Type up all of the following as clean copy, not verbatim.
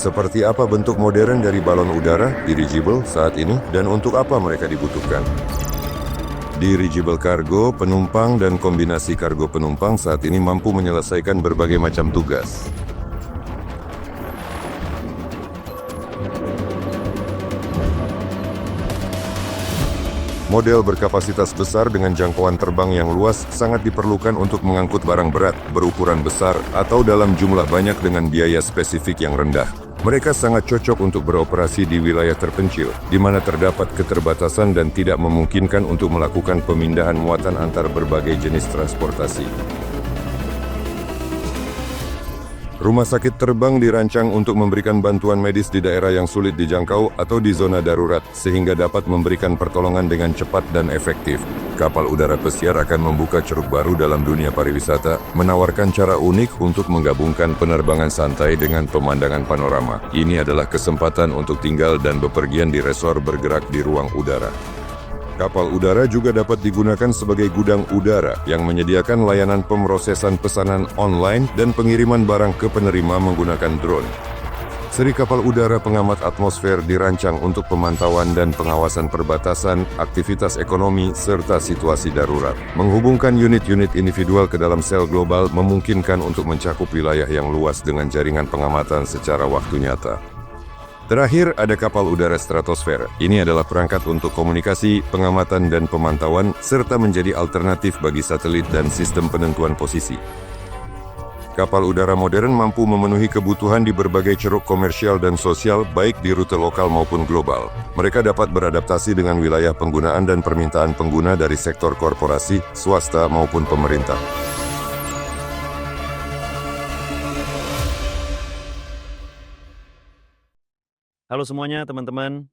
Seperti apa bentuk modern dari balon udara dirigible saat ini dan untuk apa mereka dibutuhkan? Dirigible cargo, penumpang, dan kombinasi kargo penumpang saat ini mampu menyelesaikan berbagai macam tugas. Model berkapasitas besar dengan jangkauan terbang yang luas sangat diperlukan untuk mengangkut barang berat, berukuran besar, atau dalam jumlah banyak dengan biaya spesifik yang rendah. Mereka sangat cocok untuk beroperasi di wilayah terpencil, di mana terdapat keterbatasan dan tidak memungkinkan untuk melakukan pemindahan muatan antar berbagai jenis transportasi. Rumah sakit terbang dirancang untuk memberikan bantuan medis di daerah yang sulit dijangkau atau di zona darurat, sehingga dapat memberikan pertolongan dengan cepat dan efektif. Kapal udara pesiar akan membuka ceruk baru dalam dunia pariwisata, menawarkan cara unik untuk menggabungkan penerbangan santai dengan pemandangan panorama. Ini adalah kesempatan untuk tinggal dan bepergian di resor bergerak di ruang udara. Kapal udara juga dapat digunakan sebagai gudang udara yang menyediakan layanan pemrosesan pesanan online dan pengiriman barang ke penerima menggunakan drone. Seri kapal udara pengamat atmosfer dirancang untuk pemantauan dan pengawasan perbatasan, aktivitas ekonomi, serta situasi darurat. Menghubungkan unit-unit individual ke dalam sel global memungkinkan untuk mencakup wilayah yang luas dengan jaringan pengamatan secara waktu nyata. Terakhir, ada kapal udara stratosfer. Ini adalah perangkat untuk komunikasi, pengamatan, dan pemantauan, serta menjadi alternatif bagi satelit dan sistem penentuan posisi. Kapal udara modern mampu memenuhi kebutuhan di berbagai ceruk komersial dan sosial, baik di rute lokal maupun global. Mereka dapat beradaptasi dengan wilayah penggunaan dan permintaan pengguna dari sektor korporasi, swasta, maupun pemerintah. Halo semuanya teman-teman,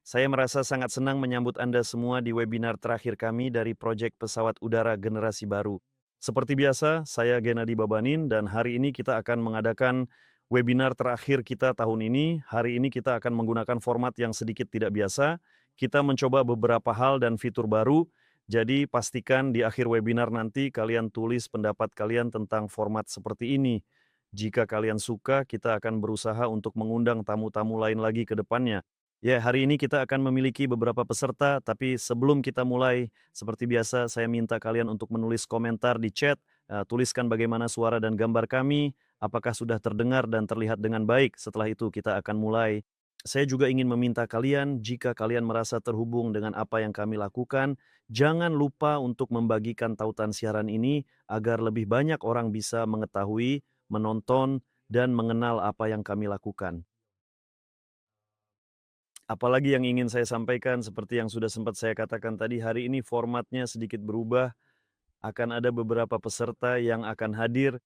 saya merasa sangat senang menyambut Anda semua di webinar terakhir kami dari proyek pesawat udara generasi baru. Seperti biasa, saya Gennady Babanin dan hari ini kita akan mengadakan webinar terakhir kita tahun ini. Hari ini kita akan menggunakan format yang sedikit tidak biasa. Kita mencoba beberapa hal dan fitur baru, jadi pastikan di akhir webinar nanti kalian tulis pendapat kalian tentang format seperti ini. Jika kalian suka, kita akan berusaha untuk mengundang tamu-tamu lain lagi ke depannya. Ya, hari ini kita akan memiliki beberapa peserta, tapi sebelum kita mulai, seperti biasa saya minta kalian untuk menulis komentar di chat, tuliskan bagaimana suara dan gambar kami, apakah sudah terdengar dan terlihat dengan baik. Setelah itu kita akan mulai. Saya juga ingin meminta kalian, jika kalian merasa terhubung dengan apa yang kami lakukan, jangan lupa untuk membagikan tautan siaran ini agar lebih banyak orang bisa mengetahui, menonton, dan mengenal apa yang kami lakukan. Apalagi yang ingin saya sampaikan, seperti yang sudah sempat saya katakan tadi, hari ini formatnya sedikit berubah, akan ada beberapa peserta yang akan hadir.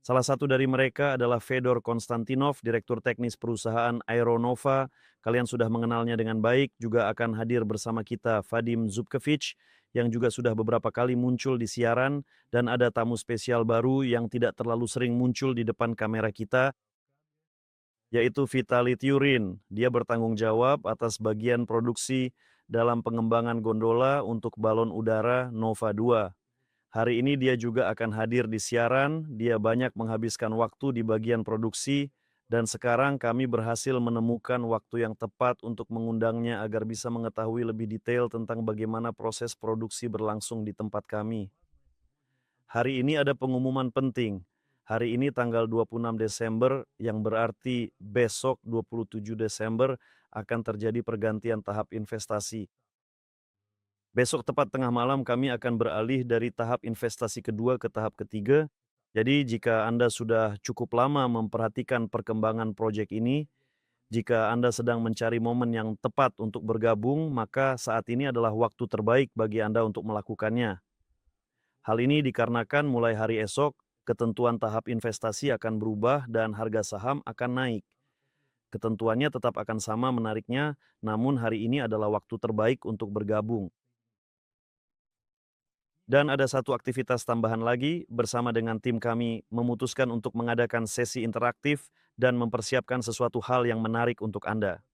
Salah satu dari mereka adalah Fedor Konstantinov, Direktur Teknis Perusahaan Aeronova. Kalian sudah mengenalnya dengan baik, juga akan hadir bersama kita Vadim Zubkevich, yang juga sudah beberapa kali muncul di siaran, dan ada tamu spesial baru yang tidak terlalu sering muncul di depan kamera kita, yaitu Vitaly Tyurin. Dia bertanggung jawab atas bagian produksi dalam pengembangan gondola untuk balon udara Nova 2. Hari ini dia juga akan hadir di siaran, dia banyak menghabiskan waktu di bagian produksi, dan sekarang kami berhasil menemukan waktu yang tepat untuk mengundangnya agar bisa mengetahui lebih detail tentang bagaimana proses produksi berlangsung di tempat kami. Hari ini ada pengumuman penting. Hari ini tanggal 26 Desember yang berarti besok 27 Desember akan terjadi pergantian tahap investasi. Besok tepat tengah malam kami akan beralih dari tahap investasi kedua ke tahap ketiga. Jadi jika Anda sudah cukup lama memperhatikan perkembangan proyek ini, jika Anda sedang mencari momen yang tepat untuk bergabung, maka saat ini adalah waktu terbaik bagi Anda untuk melakukannya. Hal ini dikarenakan mulai hari esok, ketentuan tahap investasi akan berubah dan harga saham akan naik. Ketentuannya tetap akan sama menariknya, namun hari ini adalah waktu terbaik untuk bergabung. Dan ada satu aktivitas tambahan lagi, bersama dengan tim kami memutuskan untuk mengadakan sesi interaktif dan mempersiapkan sesuatu hal yang menarik untuk Anda.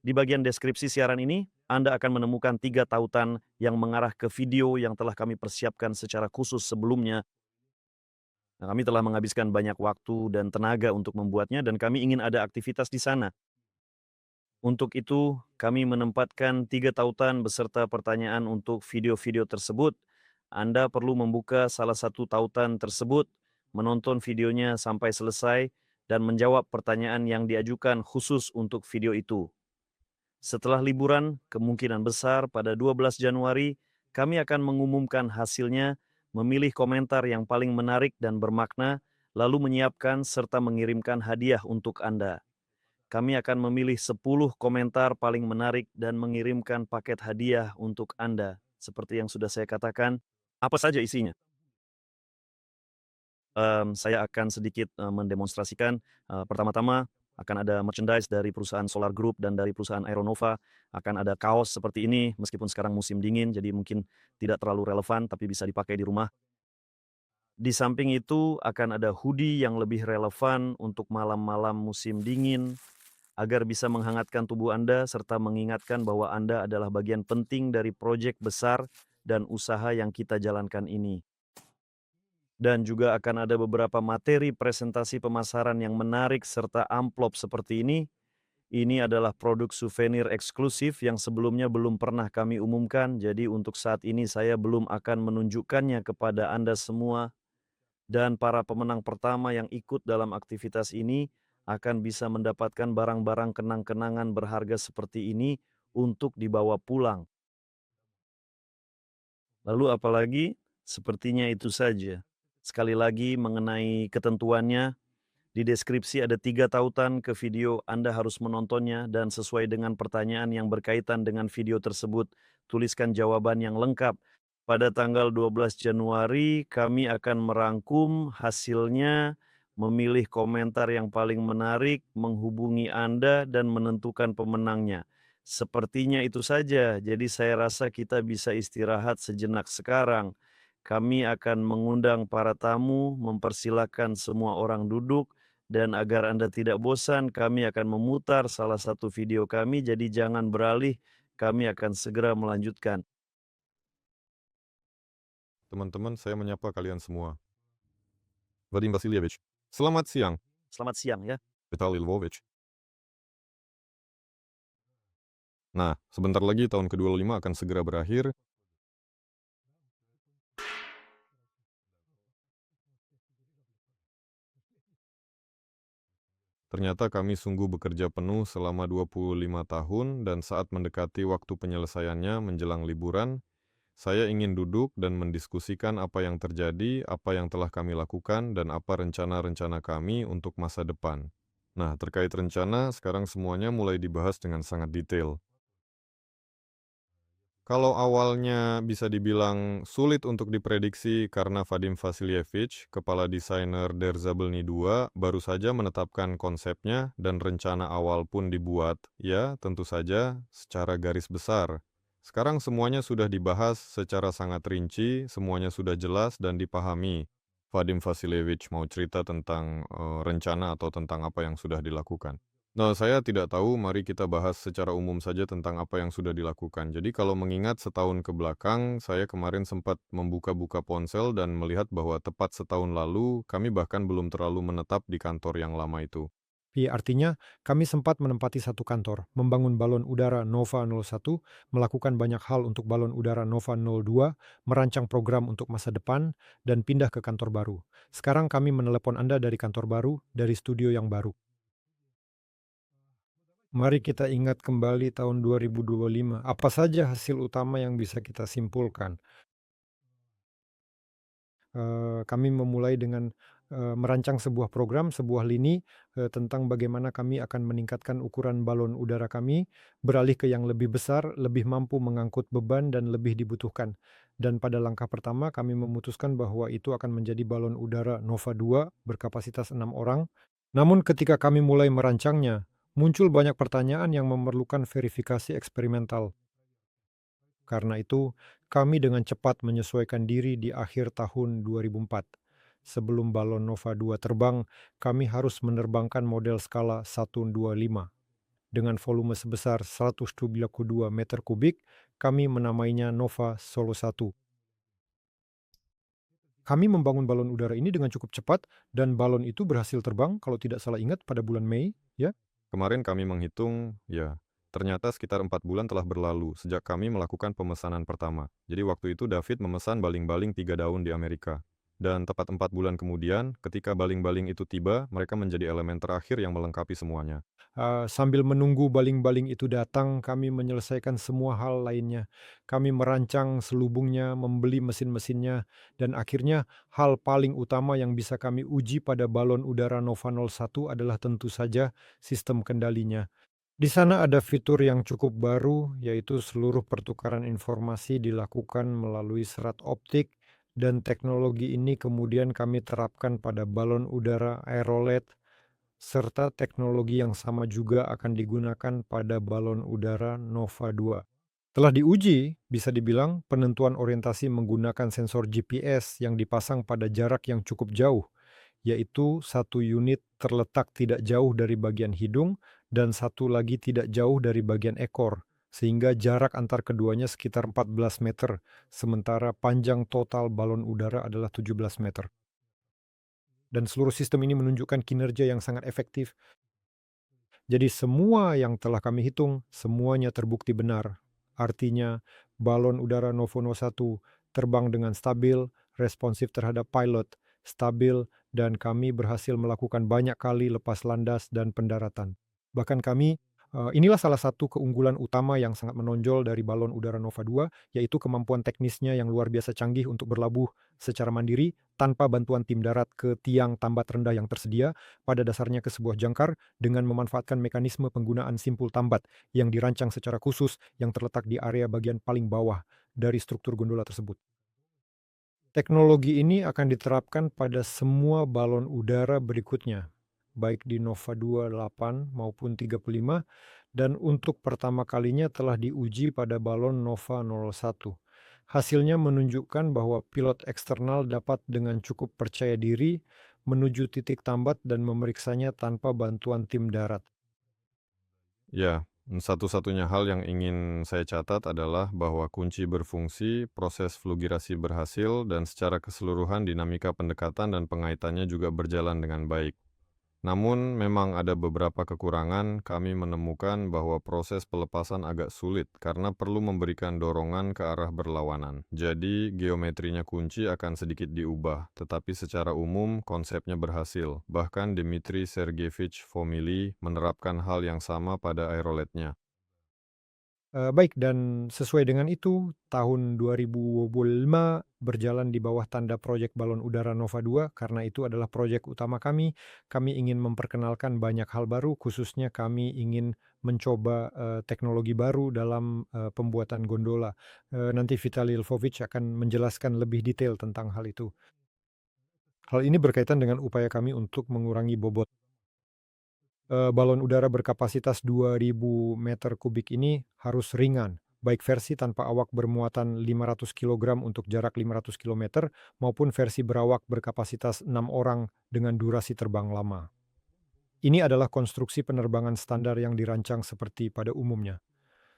Di bagian deskripsi siaran ini, Anda akan menemukan 3 tautan yang mengarah ke video yang telah kami persiapkan secara khusus sebelumnya. Nah, kami telah menghabiskan banyak waktu dan tenaga untuk membuatnya dan kami ingin ada aktivitas di sana. Untuk itu, kami menempatkan 3 tautan beserta pertanyaan untuk video-video tersebut. Anda perlu membuka salah satu tautan tersebut, menonton videonya sampai selesai, dan menjawab pertanyaan yang diajukan khusus untuk video itu. Setelah liburan, kemungkinan besar pada 12 Januari, kami akan mengumumkan hasilnya, memilih komentar yang paling menarik dan bermakna, lalu menyiapkan serta mengirimkan hadiah untuk Anda. Kami akan memilih 10 komentar paling menarik dan mengirimkan paket hadiah untuk Anda. Seperti yang sudah saya katakan, apa saja isinya? Saya akan sedikit, mendemonstrasikan. Pertama-tama akan ada merchandise dari perusahaan Solar Group dan dari perusahaan Aeronova, akan ada kaos seperti ini meskipun sekarang musim dingin, jadi mungkin tidak terlalu relevan tapi bisa dipakai di rumah. Di samping itu akan ada hoodie yang lebih relevan untuk malam-malam musim dingin, agar bisa menghangatkan tubuh Anda serta mengingatkan bahwa Anda adalah bagian penting dari proyek besar dan usaha yang kita jalankan ini. Dan juga akan ada beberapa materi presentasi pemasaran yang menarik serta amplop seperti ini. Ini adalah produk souvenir eksklusif yang sebelumnya belum pernah kami umumkan, jadi untuk saat ini saya belum akan menunjukkannya kepada Anda semua dan para pemenang pertama yang ikut dalam aktivitas ini akan bisa mendapatkan barang-barang kenang-kenangan berharga seperti ini untuk dibawa pulang. Lalu apalagi? Sepertinya itu saja. Sekali lagi mengenai ketentuannya, di deskripsi ada 3 tautan ke video, Anda harus menontonnya dan sesuai dengan pertanyaan yang berkaitan dengan video tersebut, tuliskan jawaban yang lengkap. Pada tanggal 12 Januari, kami akan merangkum hasilnya, memilih komentar yang paling menarik, menghubungi Anda, dan menentukan pemenangnya. Sepertinya itu saja, jadi saya rasa kita bisa istirahat sejenak sekarang. Kami akan mengundang para tamu, mempersilahkan semua orang duduk, dan agar Anda tidak bosan, kami akan memutar salah satu video kami, jadi jangan beralih, kami akan segera melanjutkan. Teman-teman, saya menyapa kalian semua. Vadim Vasilyevich, selamat siang. Selamat siang ya. Vitaly Lvovich. Nah, sebentar lagi tahun ke-25 akan segera berakhir. Ternyata kami sungguh bekerja penuh selama 25 tahun dan saat mendekati waktu penyelesaiannya menjelang liburan, saya ingin duduk dan mendiskusikan apa yang terjadi, apa yang telah kami lakukan, dan apa rencana-rencana kami untuk masa depan. Nah, terkait rencana, sekarang semuanya mulai dibahas dengan sangat detail. Kalau awalnya bisa dibilang sulit untuk diprediksi karena Vadim Vasilyevich, kepala desainer Der Zabelny 2, baru saja menetapkan konsepnya dan rencana awal pun dibuat, ya tentu saja secara garis besar. Sekarang semuanya sudah dibahas secara sangat rinci, semuanya sudah jelas dan dipahami. Vadim Vasilyevich mau cerita tentang rencana atau tentang apa yang sudah dilakukan. Nah, saya tidak tahu, mari kita bahas secara umum saja tentang apa yang sudah dilakukan. Jadi kalau mengingat setahun ke belakang, saya kemarin sempat membuka-buka ponsel dan melihat bahwa tepat setahun lalu, kami bahkan belum terlalu menetap di kantor yang lama itu. Artinya, kami sempat menempati satu kantor, membangun balon udara Nova 01, melakukan banyak hal untuk balon udara Nova 02, merancang program untuk masa depan, dan pindah ke kantor baru. Sekarang kami menelepon Anda dari kantor baru, dari studio yang baru. Mari kita ingat kembali tahun 2025. Apa saja hasil utama yang bisa kita simpulkan? Kami memulai dengan merancang sebuah program, sebuah lini tentang bagaimana kami akan meningkatkan ukuran balon udara kami, beralih ke yang lebih besar, lebih mampu mengangkut beban, dan lebih dibutuhkan. Dan pada langkah pertama, kami memutuskan bahwa itu akan menjadi balon udara Nova 2 berkapasitas 6 orang. Namun ketika kami mulai merancangnya, muncul banyak pertanyaan yang memerlukan verifikasi eksperimental. Karena itu, kami dengan cepat menyesuaikan diri di akhir tahun 2004. Sebelum balon Nova 2 terbang, kami harus menerbangkan model skala 125. Dengan volume sebesar 172 meter kubik, kami menamainya Nova Solo 1. Kami membangun balon udara ini dengan cukup cepat dan balon itu berhasil terbang kalau tidak salah ingat pada bulan Mei, ya. Kemarin kami menghitung, ya, ternyata sekitar 4 bulan telah berlalu sejak kami melakukan pemesanan pertama. Jadi waktu itu David memesan baling-baling 3 daun di Amerika. Dan tepat 4 bulan kemudian, ketika baling-baling itu tiba, mereka menjadi elemen terakhir yang melengkapi semuanya. Sambil menunggu baling-baling itu datang, kami menyelesaikan semua hal lainnya. Kami merancang selubungnya, membeli mesin-mesinnya, dan akhirnya hal paling utama yang bisa kami uji pada balon udara Nova 01 adalah tentu saja sistem kendalinya. Di sana ada fitur yang cukup baru, yaitu seluruh pertukaran informasi dilakukan melalui serat optik, dan teknologi ini kemudian kami terapkan pada balon udara Aerolet, serta teknologi yang sama juga akan digunakan pada balon udara Nova 2. Telah diuji, bisa dibilang, penentuan orientasi menggunakan sensor GPS yang dipasang pada jarak yang cukup jauh, yaitu satu unit terletak tidak jauh dari bagian hidung dan satu lagi tidak jauh dari bagian ekor, sehingga jarak antar keduanya sekitar 14 meter, sementara panjang total balon udara adalah 17 meter. Dan seluruh sistem ini menunjukkan kinerja yang sangat efektif. Jadi semua yang telah kami hitung, semuanya terbukti benar. Artinya, balon udara Novono 1 terbang dengan stabil, responsif terhadap pilot, stabil, dan kami berhasil melakukan banyak kali lepas landas dan pendaratan. Bahkan inilah salah satu keunggulan utama yang sangat menonjol dari balon udara Nova 2, yaitu kemampuan teknisnya yang luar biasa canggih untuk berlabuh secara mandiri tanpa bantuan tim darat ke tiang tambat rendah yang tersedia, pada dasarnya ke sebuah jangkar dengan memanfaatkan mekanisme penggunaan simpul tambat yang dirancang secara khusus yang terletak di area bagian paling bawah dari struktur gondola tersebut. Teknologi ini akan diterapkan pada semua balon udara berikutnya, baik di Nova 28 maupun 35, dan untuk pertama kalinya telah diuji pada balon Nova 01. Hasilnya menunjukkan bahwa pilot eksternal dapat dengan cukup percaya diri menuju titik tambat dan memeriksanya tanpa bantuan tim darat. Ya, satu-satunya hal yang ingin saya catat adalah bahwa kunci berfungsi, proses flugirasi berhasil, dan secara keseluruhan dinamika pendekatan dan pengaitannya juga berjalan dengan baik. Namun, memang ada beberapa kekurangan. Kami menemukan bahwa proses pelepasan agak sulit karena perlu memberikan dorongan ke arah berlawanan. Jadi, geometrinya kunci akan sedikit diubah, tetapi secara umum konsepnya berhasil. Bahkan Dmitry Sergeyevich Fomily menerapkan hal yang sama pada aeroletnya. Baik, dan sesuai dengan itu, tahun 2025 berjalan di bawah tanda proyek balon udara Nova 2 karena itu adalah proyek utama kami. Kami ingin memperkenalkan banyak hal baru, khususnya kami ingin mencoba teknologi baru dalam pembuatan gondola. Nanti Vitaly Lvovich akan menjelaskan lebih detail tentang hal itu. Hal ini berkaitan dengan upaya kami untuk mengurangi bobot. Balon udara berkapasitas 2.000 meter kubik ini harus ringan, baik versi tanpa awak bermuatan 500 kg untuk jarak 500 km maupun versi berawak berkapasitas 6 orang dengan durasi terbang lama. Ini adalah konstruksi penerbangan standar yang dirancang seperti pada umumnya.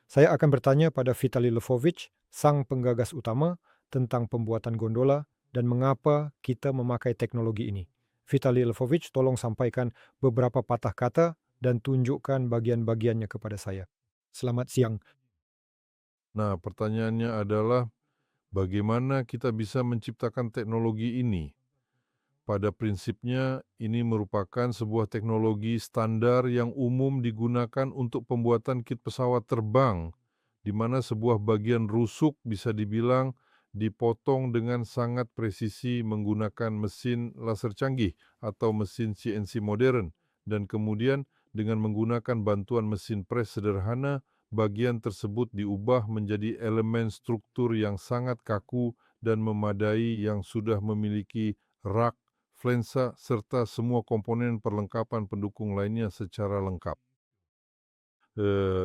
Saya akan bertanya pada Vitaly Lvovich, sang penggagas utama, tentang pembuatan gondola dan mengapa kita memakai teknologi ini. Vitaly Lvovich, tolong sampaikan beberapa patah kata dan tunjukkan bagian-bagiannya kepada saya. Selamat siang. Nah, pertanyaannya adalah bagaimana kita bisa menciptakan teknologi ini? Pada prinsipnya, ini merupakan sebuah teknologi standar yang umum digunakan untuk pembuatan kit pesawat terbang, di mana sebuah bagian rusuk bisa dibilang dipotong dengan sangat presisi menggunakan mesin laser canggih atau mesin CNC modern, dan kemudian dengan menggunakan bantuan mesin pres sederhana, bagian tersebut diubah menjadi elemen struktur yang sangat kaku dan memadai yang sudah memiliki rak, flensa, serta semua komponen perlengkapan pendukung lainnya secara lengkap.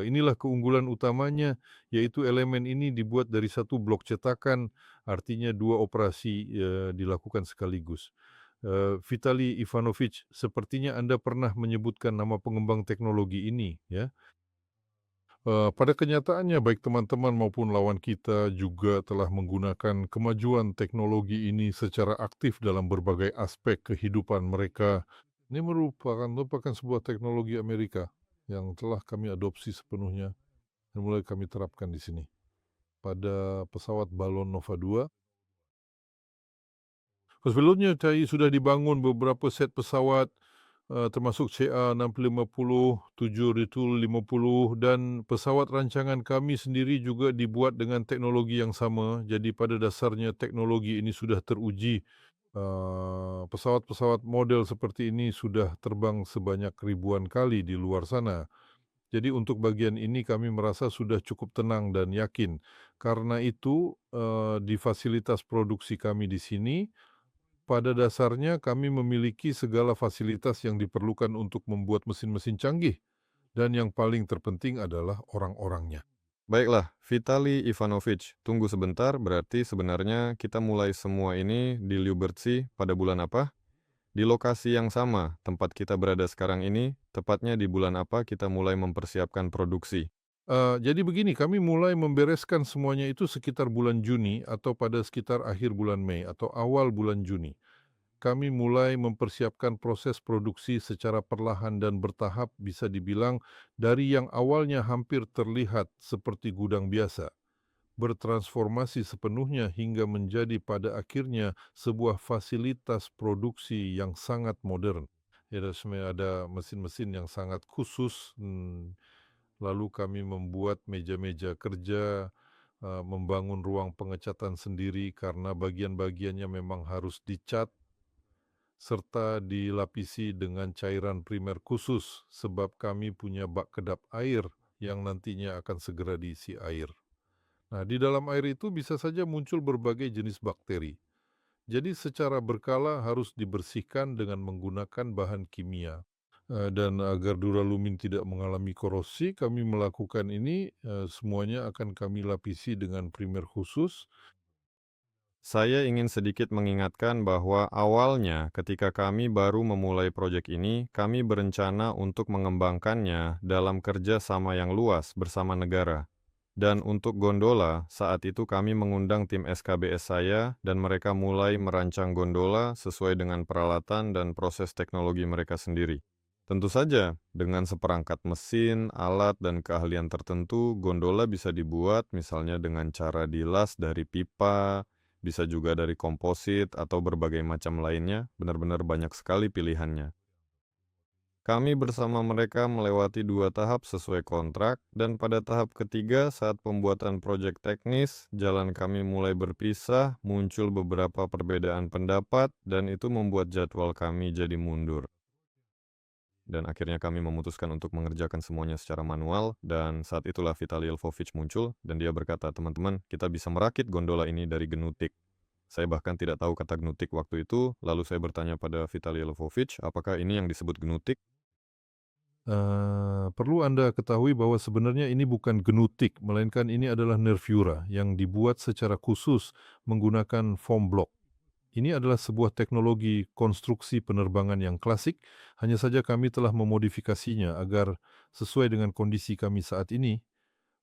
Inilah keunggulan utamanya, yaitu elemen ini dibuat dari satu blok cetakan, artinya 2 operasi dilakukan sekaligus. Vitaly Ivanovich, sepertinya Anda pernah menyebutkan nama pengembang teknologi ini, ya? Pada kenyataannya baik teman-teman maupun lawan kita juga telah menggunakan kemajuan teknologi ini secara aktif dalam berbagai aspek kehidupan mereka. Ini merupakan sebuah teknologi Amerika yang telah kami adopsi sepenuhnya dan mulai kami terapkan di sini. Pada pesawat balon Nova 2, sebelumnya sudah dibangun beberapa set pesawat termasuk CA-650, 7 Ritul 50 dan pesawat rancangan kami sendiri juga dibuat dengan teknologi yang sama. Jadi pada dasarnya teknologi ini sudah teruji. Pesawat-pesawat model seperti ini sudah terbang sebanyak ribuan kali di luar sana. Jadi untuk bagian ini kami merasa sudah cukup tenang dan yakin. Karena itu di fasilitas produksi kami di sini, pada dasarnya kami memiliki segala fasilitas yang diperlukan untuk membuat mesin-mesin canggih. Dan yang paling terpenting adalah orang-orangnya. Baiklah, Vitali Ivanovich, tunggu sebentar, berarti sebenarnya kita mulai semua ini di Lyubertsy pada bulan apa? Di lokasi yang sama, tempat kita berada sekarang ini, tepatnya di bulan apa kita mulai mempersiapkan produksi? Jadi begini, kami mulai membereskan semuanya itu sekitar bulan Juni atau pada sekitar akhir bulan Mei atau awal bulan Juni. Kami mulai mempersiapkan proses produksi secara perlahan dan bertahap, bisa dibilang dari yang awalnya hampir terlihat seperti gudang biasa, bertransformasi sepenuhnya hingga menjadi pada akhirnya sebuah fasilitas produksi yang sangat modern. Ada mesin-mesin yang sangat khusus, lalu kami membuat meja-meja kerja, membangun ruang pengecatan sendiri karena bagian-bagiannya memang harus dicat serta dilapisi dengan cairan primer khusus sebab kami punya bak kedap air yang nantinya akan segera diisi air. Nah, di dalam air itu bisa saja muncul berbagai jenis bakteri. Jadi secara berkala harus dibersihkan dengan menggunakan bahan kimia. Dan agar duralumin tidak mengalami korosi, kami melakukan ini, semuanya akan kami lapisi dengan primer khusus. Saya ingin sedikit mengingatkan bahwa awalnya ketika kami baru memulai proyek ini, kami berencana untuk mengembangkannya dalam kerja sama yang luas bersama negara. Dan untuk gondola, saat itu kami mengundang tim SKBS saya dan mereka mulai merancang gondola sesuai dengan peralatan dan proses teknologi mereka sendiri. Tentu saja, dengan seperangkat mesin, alat, dan keahlian tertentu, gondola bisa dibuat misalnya dengan cara dilas dari pipa, bisa juga dari komposit atau berbagai macam lainnya, benar-benar banyak sekali pilihannya. Kami bersama mereka melewati 2 tahap sesuai kontrak, dan pada tahap ketiga saat pembuatan proyek teknis, jalan kami mulai berpisah, muncul beberapa perbedaan pendapat, dan itu membuat jadwal kami jadi mundur. Dan akhirnya kami memutuskan untuk mengerjakan semuanya secara manual, dan saat itulah Vitali Elfovich muncul, dan dia berkata, teman-teman, kita bisa merakit gondola ini dari genutik. Saya bahkan tidak tahu kata genutik waktu itu, lalu saya bertanya pada Vitali Elfovich, apakah ini yang disebut genutik? Perlu Anda ketahui bahwa sebenarnya ini bukan genutik, melainkan ini adalah nervura yang dibuat secara khusus menggunakan foam block. Ini adalah sebuah teknologi konstruksi penerbangan yang klasik, hanya saja kami telah memodifikasinya agar sesuai dengan kondisi kami saat ini,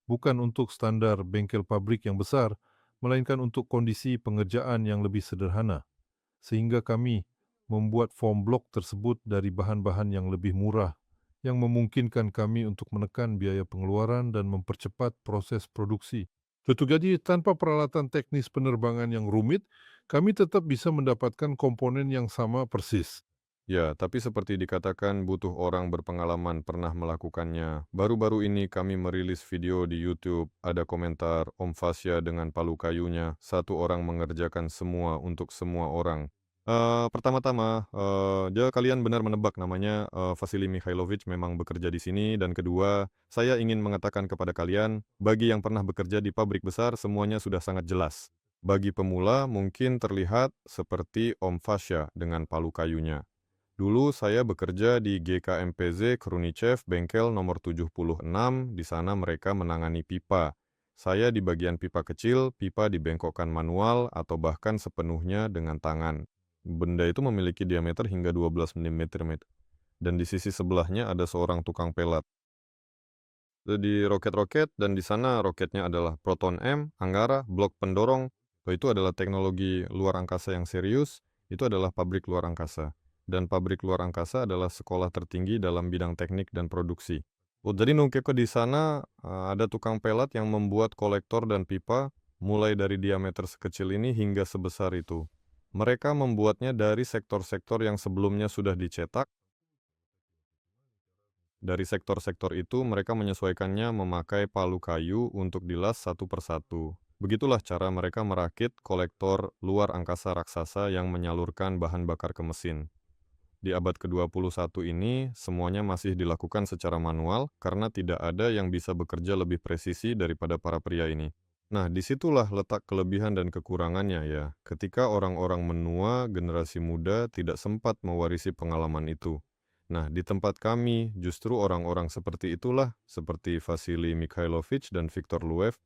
bukan untuk standar bengkel pabrik yang besar, melainkan untuk kondisi pengerjaan yang lebih sederhana. Sehingga kami membuat foam block tersebut dari bahan-bahan yang lebih murah, yang memungkinkan kami untuk menekan biaya pengeluaran dan mempercepat proses produksi. Jadi tanpa peralatan teknis penerbangan yang rumit, kami tetap bisa mendapatkan komponen yang sama persis. Ya, tapi seperti dikatakan butuh orang berpengalaman pernah melakukannya. Baru-baru ini kami merilis video di YouTube, ada komentar Om Fasya dengan palu kayunya, satu orang mengerjakan semua untuk semua orang. Pertama-tama, kalian benar menebak namanya Vasily Mikhailovich memang bekerja di sini, dan kedua, saya ingin mengatakan kepada kalian, bagi yang pernah bekerja di pabrik besar, semuanya sudah sangat jelas. Bagi pemula, mungkin terlihat seperti Om Fasya dengan palu kayunya. Dulu saya bekerja di GKMPZ Krunichev bengkel nomor 76, di sana mereka menangani pipa. Saya di bagian pipa kecil, pipa dibengkokkan manual atau bahkan sepenuhnya dengan tangan. Benda itu memiliki diameter hingga 12 mm, dan di sisi sebelahnya ada seorang tukang pelat. Di roket-roket, dan di sana roketnya adalah Proton M, Anggara, blok pendorong. Itu adalah teknologi luar angkasa yang serius, itu adalah pabrik luar angkasa. Dan pabrik luar angkasa adalah sekolah tertinggi dalam bidang teknik dan produksi. Jadi nungkeko di sana ada tukang pelat yang membuat kolektor dan pipa mulai dari diameter sekecil ini hingga sebesar itu. Mereka membuatnya dari sektor-sektor yang sebelumnya sudah dicetak. Dari sektor-sektor itu, mereka menyesuaikannya memakai palu kayu untuk dilas satu persatu. Begitulah cara mereka merakit kolektor luar angkasa raksasa yang menyalurkan bahan bakar ke mesin. Di abad ke-21 ini, semuanya masih dilakukan secara manual karena tidak ada yang bisa bekerja lebih presisi daripada para pria ini. Nah, disitulah letak kelebihan dan kekurangannya ya. Ketika orang-orang menua, generasi muda tidak sempat mewarisi pengalaman itu. Nah, di tempat kami, justru orang-orang seperti itulah, seperti Vasily Mikhailovich dan Viktor Luev,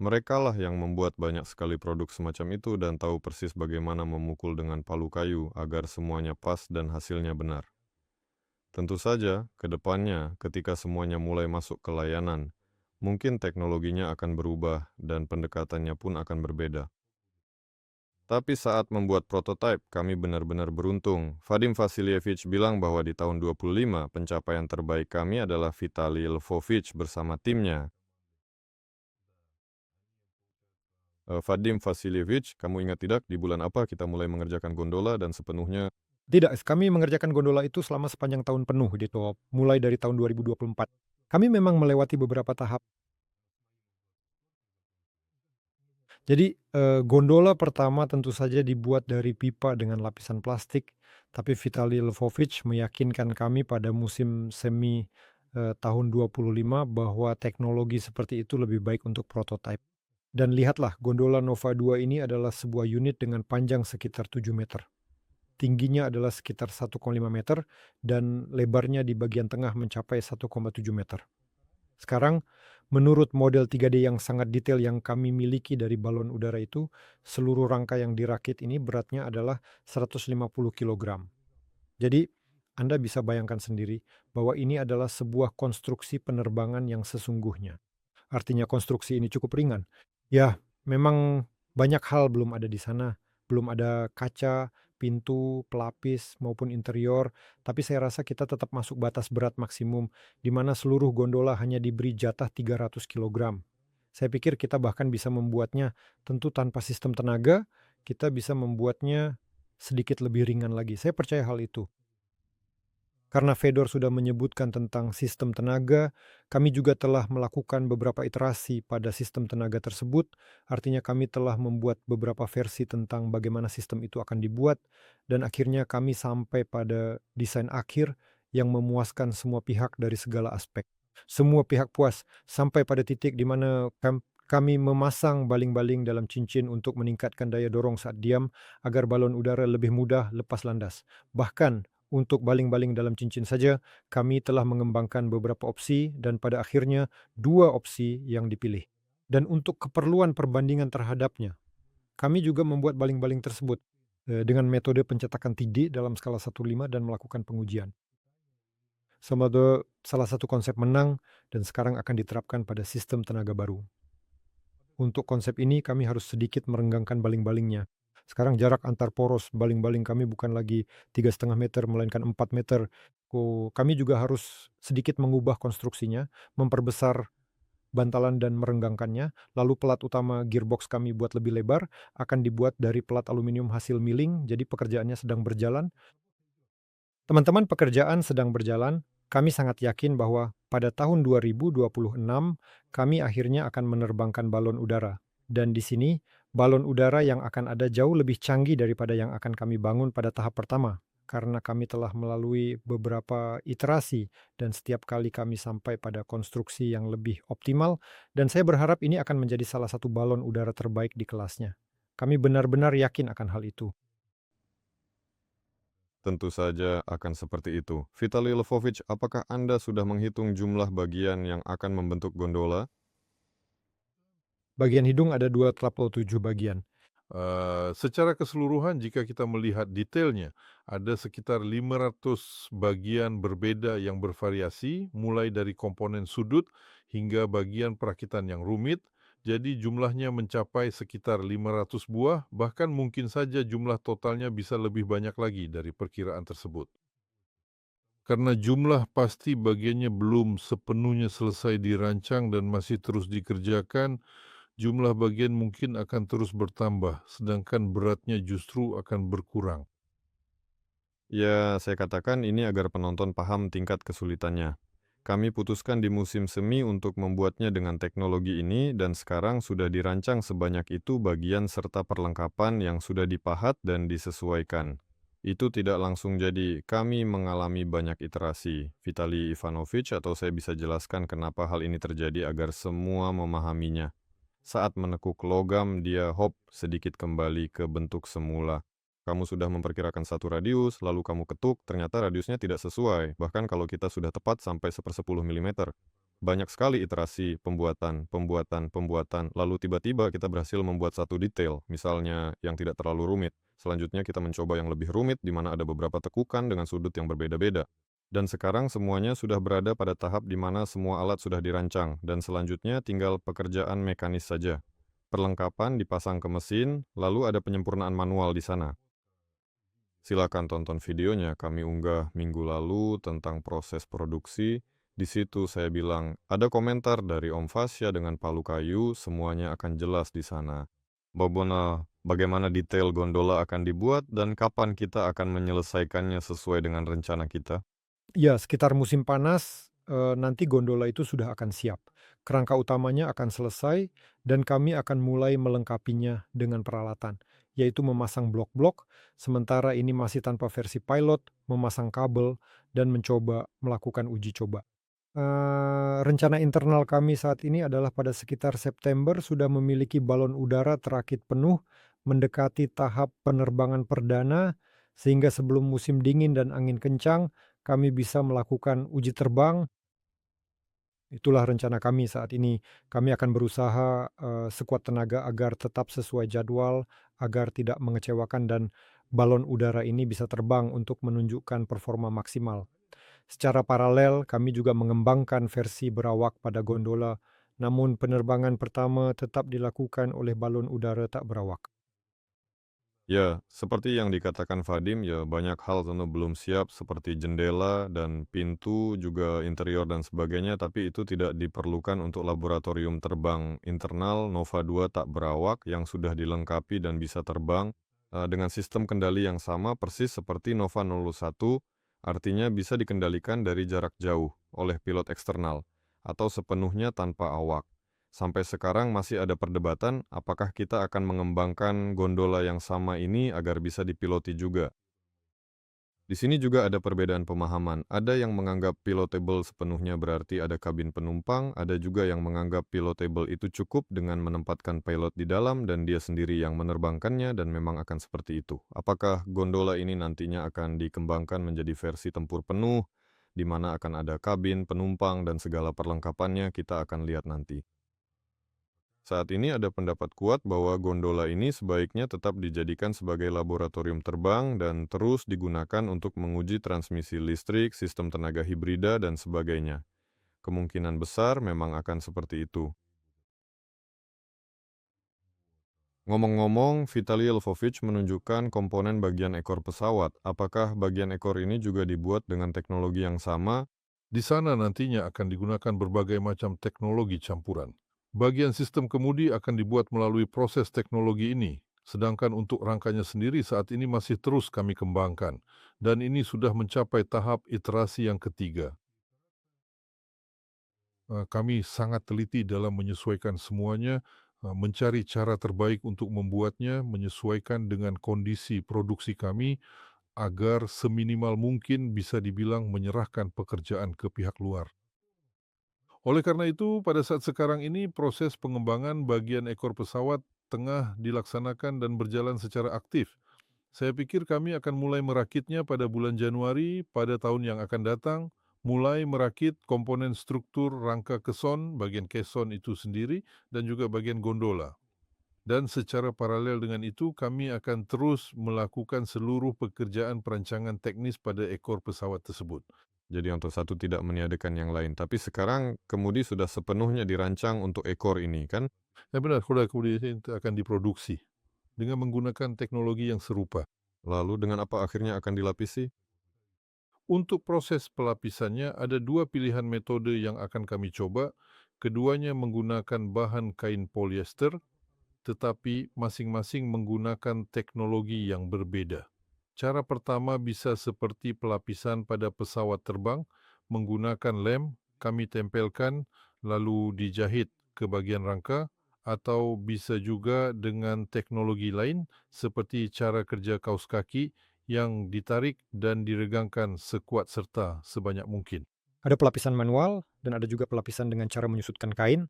merekalah yang membuat banyak sekali produk semacam itu dan tahu persis bagaimana memukul dengan palu kayu agar semuanya pas dan hasilnya benar. Tentu saja, ke depannya, ketika semuanya mulai masuk ke layanan, mungkin teknologinya akan berubah dan pendekatannya pun akan berbeda. Tapi saat membuat prototipe, kami benar-benar beruntung. Vadim Vasilievich bilang bahwa di tahun 25, pencapaian terbaik kami adalah Vitaly Lvovich bersama timnya. Vadim Vasilievich, kamu ingat tidak di bulan apa kita mulai mengerjakan gondola dan sepenuhnya? Tidak, kami mengerjakan gondola itu selama sepanjang tahun penuh gitu, mulai dari tahun 2024. Kami memang melewati beberapa tahap. Jadi, gondola pertama tentu saja dibuat dari pipa dengan lapisan plastik, tapi Vitaly Lvovich meyakinkan kami pada musim semi, tahun 25 bahwa teknologi seperti itu lebih baik untuk prototipe. Dan lihatlah, gondola Nova 2 ini adalah sebuah unit dengan panjang sekitar 7 meter. Tingginya adalah sekitar 1,5 meter dan lebarnya di bagian tengah mencapai 1,7 meter. Sekarang, menurut model 3D yang sangat detail yang kami miliki dari balon udara itu, seluruh rangka yang dirakit ini beratnya adalah 150 kg. Jadi, Anda bisa bayangkan sendiri bahwa ini adalah sebuah konstruksi penerbangan yang sesungguhnya. Artinya konstruksi ini cukup ringan. Ya, memang banyak hal belum ada di sana. Belum ada kaca, pintu, pelapis, maupun interior. Tapi saya rasa kita tetap masuk batas berat maksimum, di mana seluruh gondola hanya diberi jatah 300 kg. Saya pikir kita bahkan bisa membuatnya, tentu tanpa sistem tenaga, kita bisa membuatnya sedikit lebih ringan lagi. Saya percaya hal itu. Karena Fedor sudah menyebutkan tentang sistem tenaga, kami juga telah melakukan beberapa iterasi pada sistem tenaga tersebut. Artinya kami telah membuat beberapa versi tentang bagaimana sistem itu akan dibuat, dan akhirnya kami sampai pada desain akhir yang memuaskan semua pihak dari segala aspek. Semua pihak puas sampai pada titik di mana kami memasang baling-baling dalam cincin untuk meningkatkan daya dorong saat diam agar balon udara lebih mudah lepas landas. Bahkan untuk baling-baling dalam cincin saja, kami telah mengembangkan beberapa opsi dan pada akhirnya 2 opsi yang dipilih. Dan untuk keperluan perbandingan terhadapnya, kami juga membuat baling-baling tersebut dengan metode pencetakan tidik dalam skala 1:5 dan melakukan pengujian. Salah satu konsep menang dan sekarang akan diterapkan pada sistem tenaga baru. Untuk konsep ini kami harus sedikit merenggangkan baling-balingnya. Sekarang jarak antar poros baling-baling kami bukan lagi 3,5 meter, melainkan 4 meter. Kami juga harus sedikit mengubah konstruksinya, memperbesar bantalan dan merenggangkannya. Lalu pelat utama gearbox kami buat lebih lebar, akan dibuat dari pelat aluminium hasil milling, jadi pekerjaannya sedang berjalan. Teman-teman, pekerjaan sedang berjalan. Kami sangat yakin bahwa pada tahun 2026, kami akhirnya akan menerbangkan balon udara. Dan di sini, balon udara yang akan ada jauh lebih canggih daripada yang akan kami bangun pada tahap pertama. Karena kami telah melalui beberapa iterasi dan setiap kali kami sampai pada konstruksi yang lebih optimal. Dan saya berharap ini akan menjadi salah satu balon udara terbaik di kelasnya. Kami benar-benar yakin akan hal itu. Tentu saja akan seperti itu. Vitaly Lvovich, apakah Anda sudah menghitung jumlah bagian yang akan membentuk gondola? Bagian hidung ada 27 bagian. Secara keseluruhan jika kita melihat detailnya, ada sekitar 500 bagian berbeda yang bervariasi, mulai dari komponen sudut hingga bagian perakitan yang rumit, jadi jumlahnya mencapai sekitar 500 buah, bahkan mungkin saja jumlah totalnya bisa lebih banyak lagi dari perkiraan tersebut. Karena jumlah pasti bagiannya belum sepenuhnya selesai dirancang dan masih terus dikerjakan, jumlah bagian mungkin akan terus bertambah, sedangkan beratnya justru akan berkurang. Ya, saya katakan ini agar penonton paham tingkat kesulitannya. Kami putuskan di musim semi untuk membuatnya dengan teknologi ini dan sekarang sudah dirancang sebanyak itu bagian serta perlengkapan yang sudah dipahat dan disesuaikan. Itu tidak langsung jadi, kami mengalami banyak iterasi. Vitali Ivanovich atau saya bisa jelaskan kenapa hal ini terjadi agar semua memahaminya. Saat menekuk logam, dia hop sedikit kembali ke bentuk semula. Kamu sudah memperkirakan satu radius, lalu kamu ketuk, ternyata radiusnya tidak sesuai. Bahkan kalau kita sudah tepat sampai 1/10 mm. Banyak sekali iterasi, pembuatan, lalu tiba-tiba kita berhasil membuat satu detail, misalnya yang tidak terlalu rumit. Selanjutnya kita mencoba yang lebih rumit, di mana ada beberapa tekukan dengan sudut yang berbeda-beda. Dan sekarang semuanya sudah berada pada tahap di mana semua alat sudah dirancang, dan selanjutnya tinggal pekerjaan mekanis saja. Perlengkapan dipasang ke mesin, lalu ada penyempurnaan manual di sana. Silakan tonton videonya, kami unggah minggu lalu tentang proses produksi. Di situ saya bilang, ada komentar dari Om Fasya dengan palu kayu, semuanya akan jelas di sana. Bagaimana detail gondola akan dibuat dan kapan kita akan menyelesaikannya sesuai dengan rencana kita. Ya, sekitar musim panas, nanti gondola itu sudah akan siap. Kerangka utamanya akan selesai dan kami akan mulai melengkapinya dengan peralatan, yaitu memasang blok-blok, sementara ini masih tanpa versi pilot, memasang kabel, dan mencoba melakukan uji coba. Rencana internal kami saat ini adalah pada sekitar September sudah memiliki balon udara terakit penuh, mendekati tahap penerbangan perdana, sehingga sebelum musim dingin dan angin kencang, kami bisa melakukan uji terbang. Itulah rencana kami saat ini. Kami akan berusaha, sekuat tenaga agar tetap sesuai jadwal, agar tidak mengecewakan dan balon udara ini bisa terbang untuk menunjukkan performa maksimal. Secara paralel, kami juga mengembangkan versi berawak pada gondola, namun penerbangan pertama tetap dilakukan oleh balon udara tak berawak. Ya, seperti yang dikatakan Vadim, ya banyak hal tentu belum siap seperti jendela dan pintu, juga interior dan sebagainya, tapi itu tidak diperlukan untuk laboratorium terbang internal Nova 2 tak berawak yang sudah dilengkapi dan bisa terbang dengan sistem kendali yang sama persis seperti Nova 01, artinya bisa dikendalikan dari jarak jauh oleh pilot eksternal atau sepenuhnya tanpa awak. Sampai sekarang masih ada perdebatan apakah kita akan mengembangkan gondola yang sama ini agar bisa dipiloti juga. Di sini juga ada perbedaan pemahaman. Ada yang menganggap pilotable sepenuhnya berarti ada kabin penumpang, ada juga yang menganggap pilotable itu cukup dengan menempatkan pilot di dalam dan dia sendiri yang menerbangkannya dan memang akan seperti itu. Apakah gondola ini nantinya akan dikembangkan menjadi versi tempur penuh, di mana akan ada kabin, penumpang, dan segala perlengkapannya, kita akan lihat nanti. Saat ini ada pendapat kuat bahwa gondola ini sebaiknya tetap dijadikan sebagai laboratorium terbang dan terus digunakan untuk menguji transmisi listrik, sistem tenaga hibrida, dan sebagainya. Kemungkinan besar memang akan seperti itu. Ngomong-ngomong, Vitaly Lvovich menunjukkan komponen bagian ekor pesawat. Apakah bagian ekor ini juga dibuat dengan teknologi yang sama? Di sana nantinya akan digunakan berbagai macam teknologi campuran. Bagian sistem kemudi akan dibuat melalui proses teknologi ini, sedangkan untuk rangkanya sendiri saat ini masih terus kami kembangkan, dan ini sudah mencapai tahap iterasi yang ketiga. Kami sangat teliti dalam menyesuaikan semuanya, mencari cara terbaik untuk membuatnya menyesuaikan dengan kondisi produksi kami agar seminimal mungkin bisa dibilang menyerahkan pekerjaan ke pihak luar. Oleh karena itu, pada saat sekarang ini proses pengembangan bagian ekor pesawat tengah dilaksanakan dan berjalan secara aktif. Saya pikir kami akan mulai merakitnya pada bulan Januari pada tahun yang akan datang, mulai merakit komponen struktur rangka keson, bagian keson itu sendiri, dan juga bagian gondola. Dan secara paralel dengan itu, kami akan terus melakukan seluruh pekerjaan perancangan teknis pada ekor pesawat tersebut. Jadi untuk satu tidak meniadakan yang lain. Tapi sekarang kemudi sudah sepenuhnya dirancang untuk ekor ini kan? Ya benar, kuda kemudi ini akan diproduksi dengan menggunakan teknologi yang serupa. Lalu dengan apa akhirnya akan dilapisi? Untuk proses pelapisannya ada 2 pilihan metode yang akan kami coba. Keduanya menggunakan bahan kain polyester, tetapi masing-masing menggunakan teknologi yang berbeda. Cara pertama bisa seperti pelapisan pada pesawat terbang, menggunakan lem kami tempelkan lalu dijahit ke bagian rangka, atau bisa juga dengan teknologi lain seperti cara kerja kaus kaki yang ditarik dan diregangkan sekuat serta sebanyak mungkin. Ada pelapisan manual dan ada juga pelapisan dengan cara menyusutkan kain.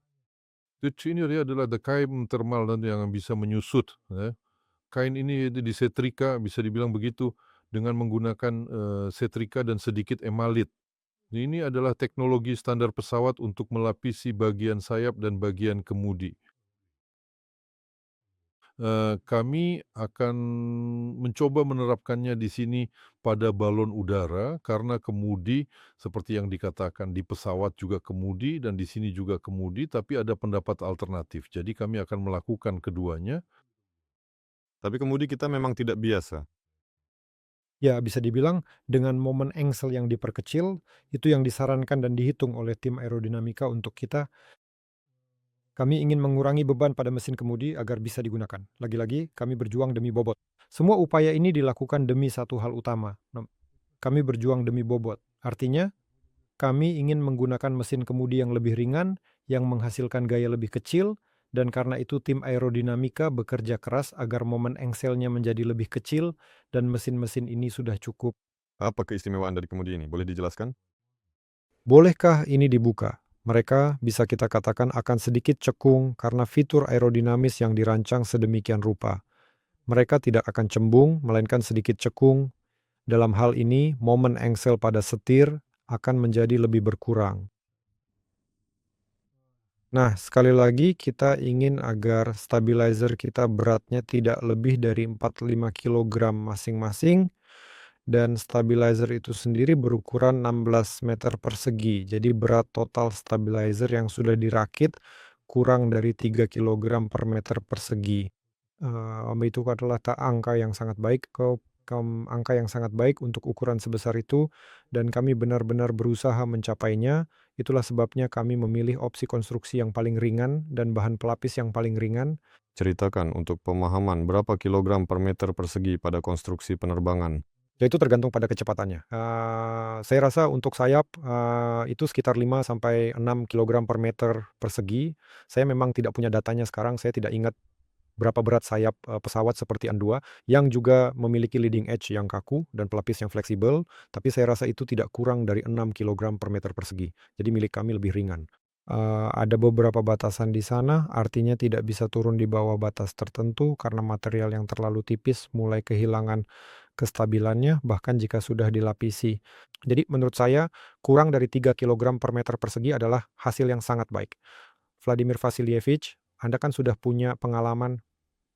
Ini dia adalah kain thermal dan yang bisa menyusut. Kain ini disetrika, bisa dibilang begitu, dengan menggunakan setrika dan sedikit emalit. Ini adalah teknologi standar pesawat untuk melapisi bagian sayap dan bagian kemudi. Kami akan mencoba menerapkannya di sini pada balon udara karena kemudi seperti yang dikatakan di pesawat juga kemudi dan di sini juga kemudi, tapi ada pendapat alternatif. Jadi kami akan melakukan keduanya. Tapi kemudi kita memang tidak biasa. Ya, bisa dibilang dengan momen engsel yang diperkecil, itu yang disarankan dan dihitung oleh tim aerodinamika untuk kita. Kami ingin mengurangi beban pada mesin kemudi agar bisa digunakan. Lagi-lagi, kami berjuang demi bobot. Semua upaya ini dilakukan demi satu hal utama. Kami berjuang demi bobot. Artinya, kami ingin menggunakan mesin kemudi yang lebih ringan, yang menghasilkan gaya lebih kecil, dan karena itu tim aerodinamika bekerja keras agar momen engselnya menjadi lebih kecil dan mesin-mesin ini sudah cukup. Apa keistimewaan dari kemudi ini? Boleh dijelaskan? Bolehkah ini dibuka? Mereka bisa kita katakan akan sedikit cekung karena fitur aerodinamis yang dirancang sedemikian rupa. Mereka tidak akan cembung, melainkan sedikit cekung. Dalam hal ini, momen engsel pada setir akan menjadi lebih berkurang. Nah, sekali lagi kita ingin agar stabilizer kita beratnya tidak lebih dari 45 kg masing-masing, dan stabilizer itu sendiri berukuran 16 meter persegi. Jadi berat total stabilizer yang sudah dirakit kurang dari 3 kg per meter persegi. Itu adalah angka yang sangat baik, angka yang sangat baik untuk ukuran sebesar itu, dan kami benar-benar berusaha mencapainya. Itulah sebabnya kami memilih opsi konstruksi yang paling ringan dan bahan pelapis yang paling ringan. Ceritakan untuk pemahaman berapa kilogram per meter persegi pada konstruksi penerbangan. Ya itu tergantung pada kecepatannya. Saya rasa untuk sayap, itu sekitar 5 sampai 6 kilogram per meter persegi. Saya memang tidak punya datanya sekarang, saya tidak ingat berapa berat sayap, pesawat seperti An-2 yang juga memiliki leading edge yang kaku dan pelapis yang fleksibel, tapi saya rasa itu tidak kurang dari 6 kilogram per meter persegi. Jadi milik kami lebih ringan. Ada beberapa batasan di sana, artinya tidak bisa turun di bawah batas tertentu karena material yang terlalu tipis mulai kehilangan kestabilannya bahkan jika sudah dilapisi. Jadi menurut saya kurang dari 3 kilogram per meter persegi adalah hasil yang sangat baik. Vladimir Vasilievich, Anda kan sudah punya pengalaman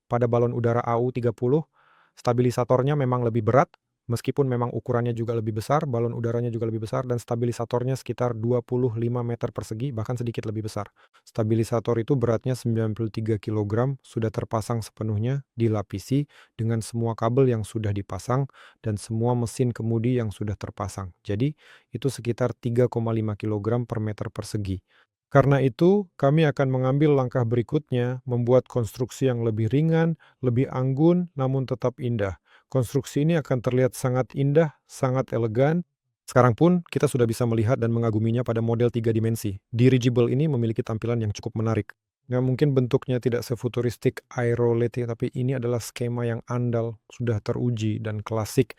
pada balon udara AU-30, stabilisatornya memang lebih berat, meskipun memang ukurannya juga lebih besar, balon udaranya juga lebih besar, dan stabilisatornya sekitar 25 meter persegi, bahkan sedikit lebih besar. Stabilisator itu beratnya 93 kg, sudah terpasang sepenuhnya, dilapisi dengan semua kabel yang sudah dipasang, dan semua mesin kemudi yang sudah terpasang. Jadi, itu sekitar 3,5 kg per meter persegi. Karena itu, kami akan mengambil langkah berikutnya, membuat konstruksi yang lebih ringan, lebih anggun, namun tetap indah. Konstruksi ini akan terlihat sangat indah, sangat elegan. Sekarang pun kita sudah bisa melihat dan mengaguminya pada model 3 dimensi. Dirigible ini memiliki tampilan yang cukup menarik. Nah, mungkin bentuknya tidak sefuturistik aerolite, tapi ini adalah skema yang andal, sudah teruji dan klasik.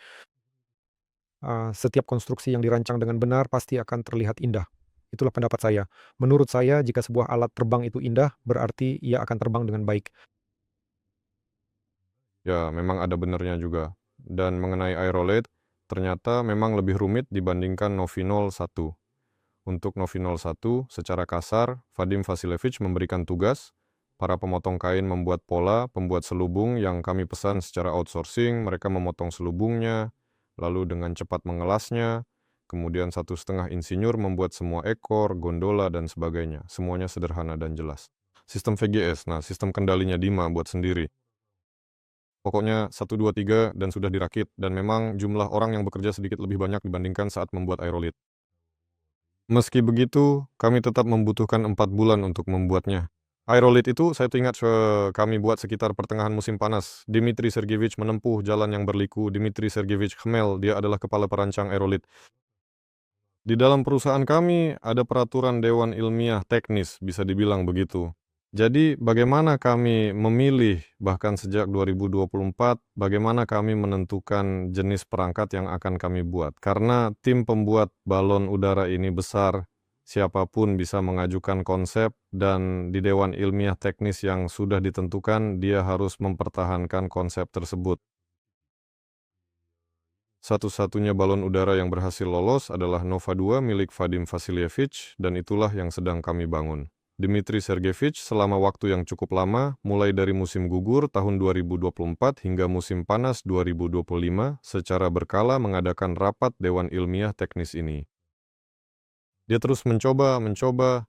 Setiap konstruksi yang dirancang dengan benar pasti akan terlihat indah. Itulah pendapat saya. Menurut saya, jika sebuah alat terbang itu indah, berarti ia akan terbang dengan baik. Ya, memang ada benarnya juga. Dan mengenai aerolate, ternyata memang lebih rumit dibandingkan Novinol 1. Untuk Novinol 1, secara kasar, Vadim Vasilievich memberikan tugas, para pemotong kain membuat pola, pembuat selubung yang kami pesan secara outsourcing, mereka memotong selubungnya, lalu dengan cepat mengelasnya, kemudian 1,5 insinyur membuat semua ekor, gondola, dan sebagainya. Semuanya sederhana dan jelas. Sistem VGS, nah sistem kendalinya Dima buat sendiri. Pokoknya 1, 2, 3 dan sudah dirakit, dan memang jumlah orang yang bekerja sedikit lebih banyak dibandingkan saat membuat aerolit. Meski begitu, kami tetap membutuhkan 4 bulan untuk membuatnya. Aerolit itu saya ingat kami buat sekitar pertengahan musim panas. Dmitri Sergeyevich menempuh jalan yang berliku. Dmitri Sergeyevich Khmel, dia adalah kepala perancang aerolit. Di dalam perusahaan kami ada peraturan Dewan Ilmiah Teknis, bisa dibilang begitu. Jadi bagaimana kami memilih, bahkan sejak 2024, bagaimana kami menentukan jenis perangkat yang akan kami buat. Karena tim pembuat balon udara ini besar, siapapun bisa mengajukan konsep, dan di Dewan Ilmiah Teknis yang sudah ditentukan, dia harus mempertahankan konsep tersebut. Satu-satunya balon udara yang berhasil lolos adalah Nova 2 milik Vadim Vasilyevich, dan itulah yang sedang kami bangun. Dmitri Sergeyevich selama waktu yang cukup lama, mulai dari musim gugur tahun 2024 hingga musim panas 2025, secara berkala mengadakan rapat Dewan Ilmiah Teknis ini. Dia terus mencoba,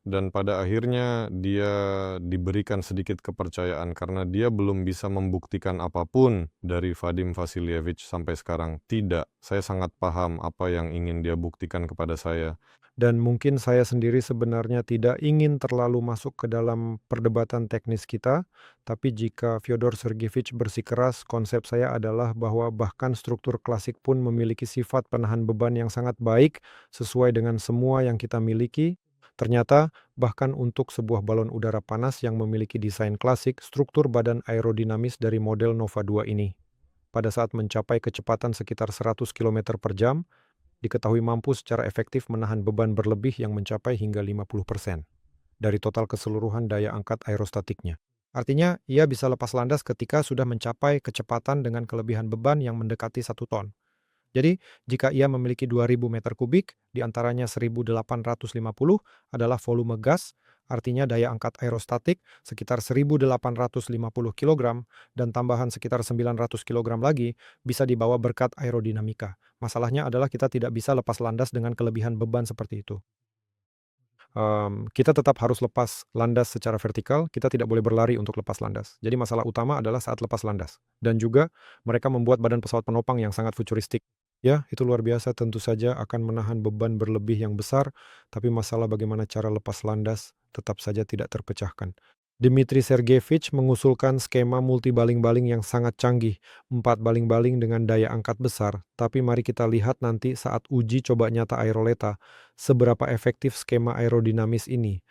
dan pada akhirnya dia diberikan sedikit kepercayaan karena dia belum bisa membuktikan apapun dari Vadim Vasilyevich sampai sekarang. Tidak, saya sangat paham apa yang ingin dia buktikan kepada saya. Dan mungkin saya sendiri sebenarnya tidak ingin terlalu masuk ke dalam perdebatan teknis kita, tapi jika Fyodor Sergeyevich bersikeras, konsep saya adalah bahwa bahkan struktur klasik pun memiliki sifat penahan beban yang sangat baik sesuai dengan semua yang kita miliki. Ternyata, bahkan untuk sebuah balon udara panas yang memiliki desain klasik, struktur badan aerodinamis dari model Nova 2 ini, pada saat mencapai kecepatan sekitar 100 km per jam, diketahui mampu secara efektif menahan beban berlebih yang mencapai hingga 50% dari total keseluruhan daya angkat aerostatiknya. Artinya, ia bisa lepas landas ketika sudah mencapai kecepatan dengan kelebihan beban yang mendekati 1 ton. Jadi, jika ia memiliki 2000 meter kubik, diantaranya 1850 adalah volume gas, artinya daya angkat aerostatik sekitar 1850 kg, dan tambahan sekitar 900 kg lagi bisa dibawa berkat aerodinamika. Masalahnya adalah kita tidak bisa lepas landas dengan kelebihan beban seperti itu. Kita tetap harus lepas landas secara vertikal, kita tidak boleh berlari untuk lepas landas. Jadi masalah utama adalah saat lepas landas. Dan juga mereka membuat badan pesawat penopang yang sangat futuristik. Ya, itu luar biasa, tentu saja akan menahan beban berlebih yang besar, tapi masalah bagaimana cara lepas landas tetap saja tidak terpecahkan. Dmitri Sergeyevich mengusulkan skema multi baling-baling yang sangat canggih, 4 baling-baling dengan daya angkat besar, tapi mari kita lihat nanti saat uji coba nyata aeroleta, seberapa efektif skema aerodinamis ini.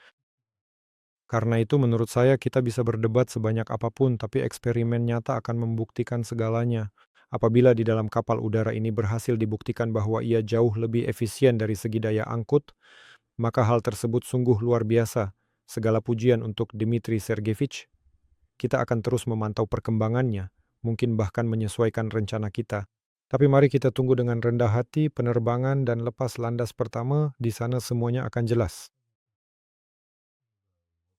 Karena itu menurut saya kita bisa berdebat sebanyak apapun, tapi eksperimen nyata akan membuktikan segalanya. Apabila di dalam kapal udara ini berhasil dibuktikan bahwa ia jauh lebih efisien dari segi daya angkut, maka hal tersebut sungguh luar biasa. Segala pujian untuk Dmitri Sergeyevich. Kita akan terus memantau perkembangannya, mungkin bahkan menyesuaikan rencana kita. Tapi mari kita tunggu dengan rendah hati penerbangan dan lepas landas pertama, di sana semuanya akan jelas.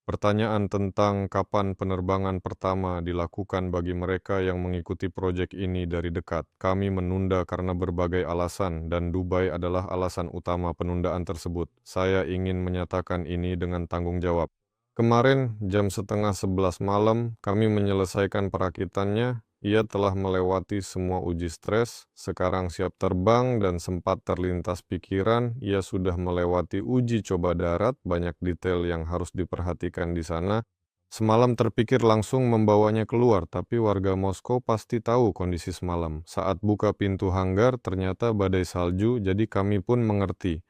Pertanyaan tentang kapan penerbangan pertama dilakukan bagi mereka yang mengikuti proyek ini dari dekat. Kami menunda karena berbagai alasan, dan Dubai adalah alasan utama penundaan tersebut. Saya ingin menyatakan ini dengan tanggung jawab. Kemarin, jam 10:30 malam, kami menyelesaikan perakitannya. Ia telah melewati semua uji stres, sekarang siap terbang, dan sempat terlintas pikiran, ia sudah melewati uji coba darat, banyak detail yang harus diperhatikan di sana. Semalam terpikir langsung membawanya keluar, tapi warga Moskow pasti tahu kondisi semalam. Saat buka pintu hanggar, ternyata badai salju, jadi kami pun mengerti.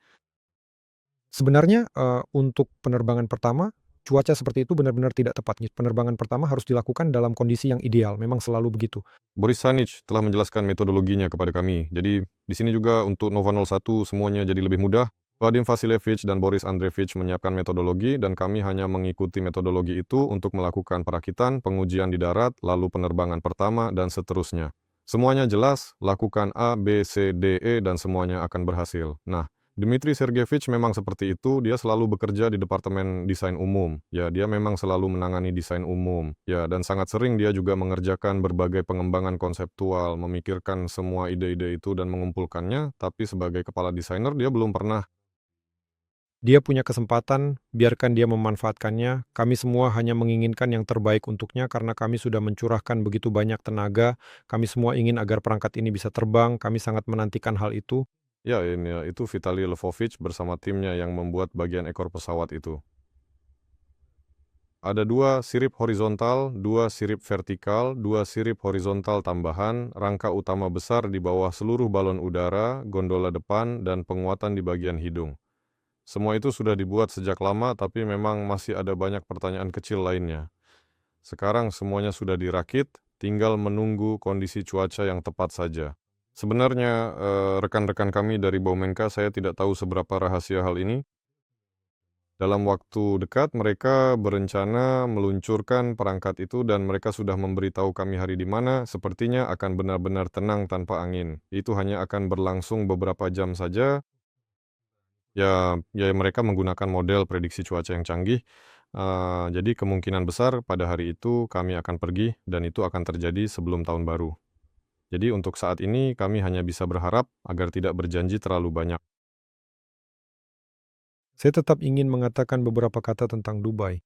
Sebenarnya untuk penerbangan pertama, cuaca seperti itu benar-benar tidak tepat. Penerbangan pertama harus dilakukan dalam kondisi yang ideal, memang selalu begitu. Boris Sanich telah menjelaskan metodologinya kepada kami. Jadi di sini juga untuk Nova 01 semuanya jadi lebih mudah. Vadim Vasilyevich dan Boris Andreevich menyiapkan metodologi, dan kami hanya mengikuti metodologi itu untuk melakukan perakitan, pengujian di darat, lalu penerbangan pertama, dan seterusnya. Semuanya jelas, lakukan A, B, C, D, E, dan semuanya akan berhasil. Nah, Dmitry Sergeyevich memang seperti itu, dia selalu bekerja di departemen desain umum. Ya, dia memang selalu menangani desain umum. Ya, dan sangat sering dia juga mengerjakan berbagai pengembangan konseptual, memikirkan semua ide-ide itu dan mengumpulkannya, tapi sebagai kepala desainer dia belum pernah. Dia punya kesempatan, biarkan dia memanfaatkannya. Kami semua hanya menginginkan yang terbaik untuknya karena kami sudah mencurahkan begitu banyak tenaga. Kami semua ingin agar perangkat ini bisa terbang. Kami sangat menantikan hal itu. Ya, itu Vitaly Lvovich bersama timnya yang membuat bagian ekor pesawat itu. Ada 2 sirip horizontal, 2 sirip vertikal, 2 sirip horizontal tambahan, rangka utama besar di bawah seluruh balon udara, gondola depan, dan penguatan di bagian hidung. Semua itu sudah dibuat sejak lama, tapi memang masih ada banyak pertanyaan kecil lainnya. Sekarang semuanya sudah dirakit, tinggal menunggu kondisi cuaca yang tepat saja. Sebenarnya, rekan-rekan kami dari Baumenka, saya tidak tahu seberapa rahasia hal ini. Dalam waktu dekat, mereka berencana meluncurkan perangkat itu dan mereka sudah memberitahu kami hari di mana, sepertinya akan benar-benar tenang tanpa angin. Itu hanya akan berlangsung beberapa jam saja. Ya, mereka menggunakan model prediksi cuaca yang canggih. Jadi kemungkinan besar pada hari itu kami akan pergi dan itu akan terjadi sebelum tahun baru. Jadi untuk saat ini kami hanya bisa berharap agar tidak berjanji terlalu banyak. Saya tetap ingin mengatakan beberapa kata tentang Dubai.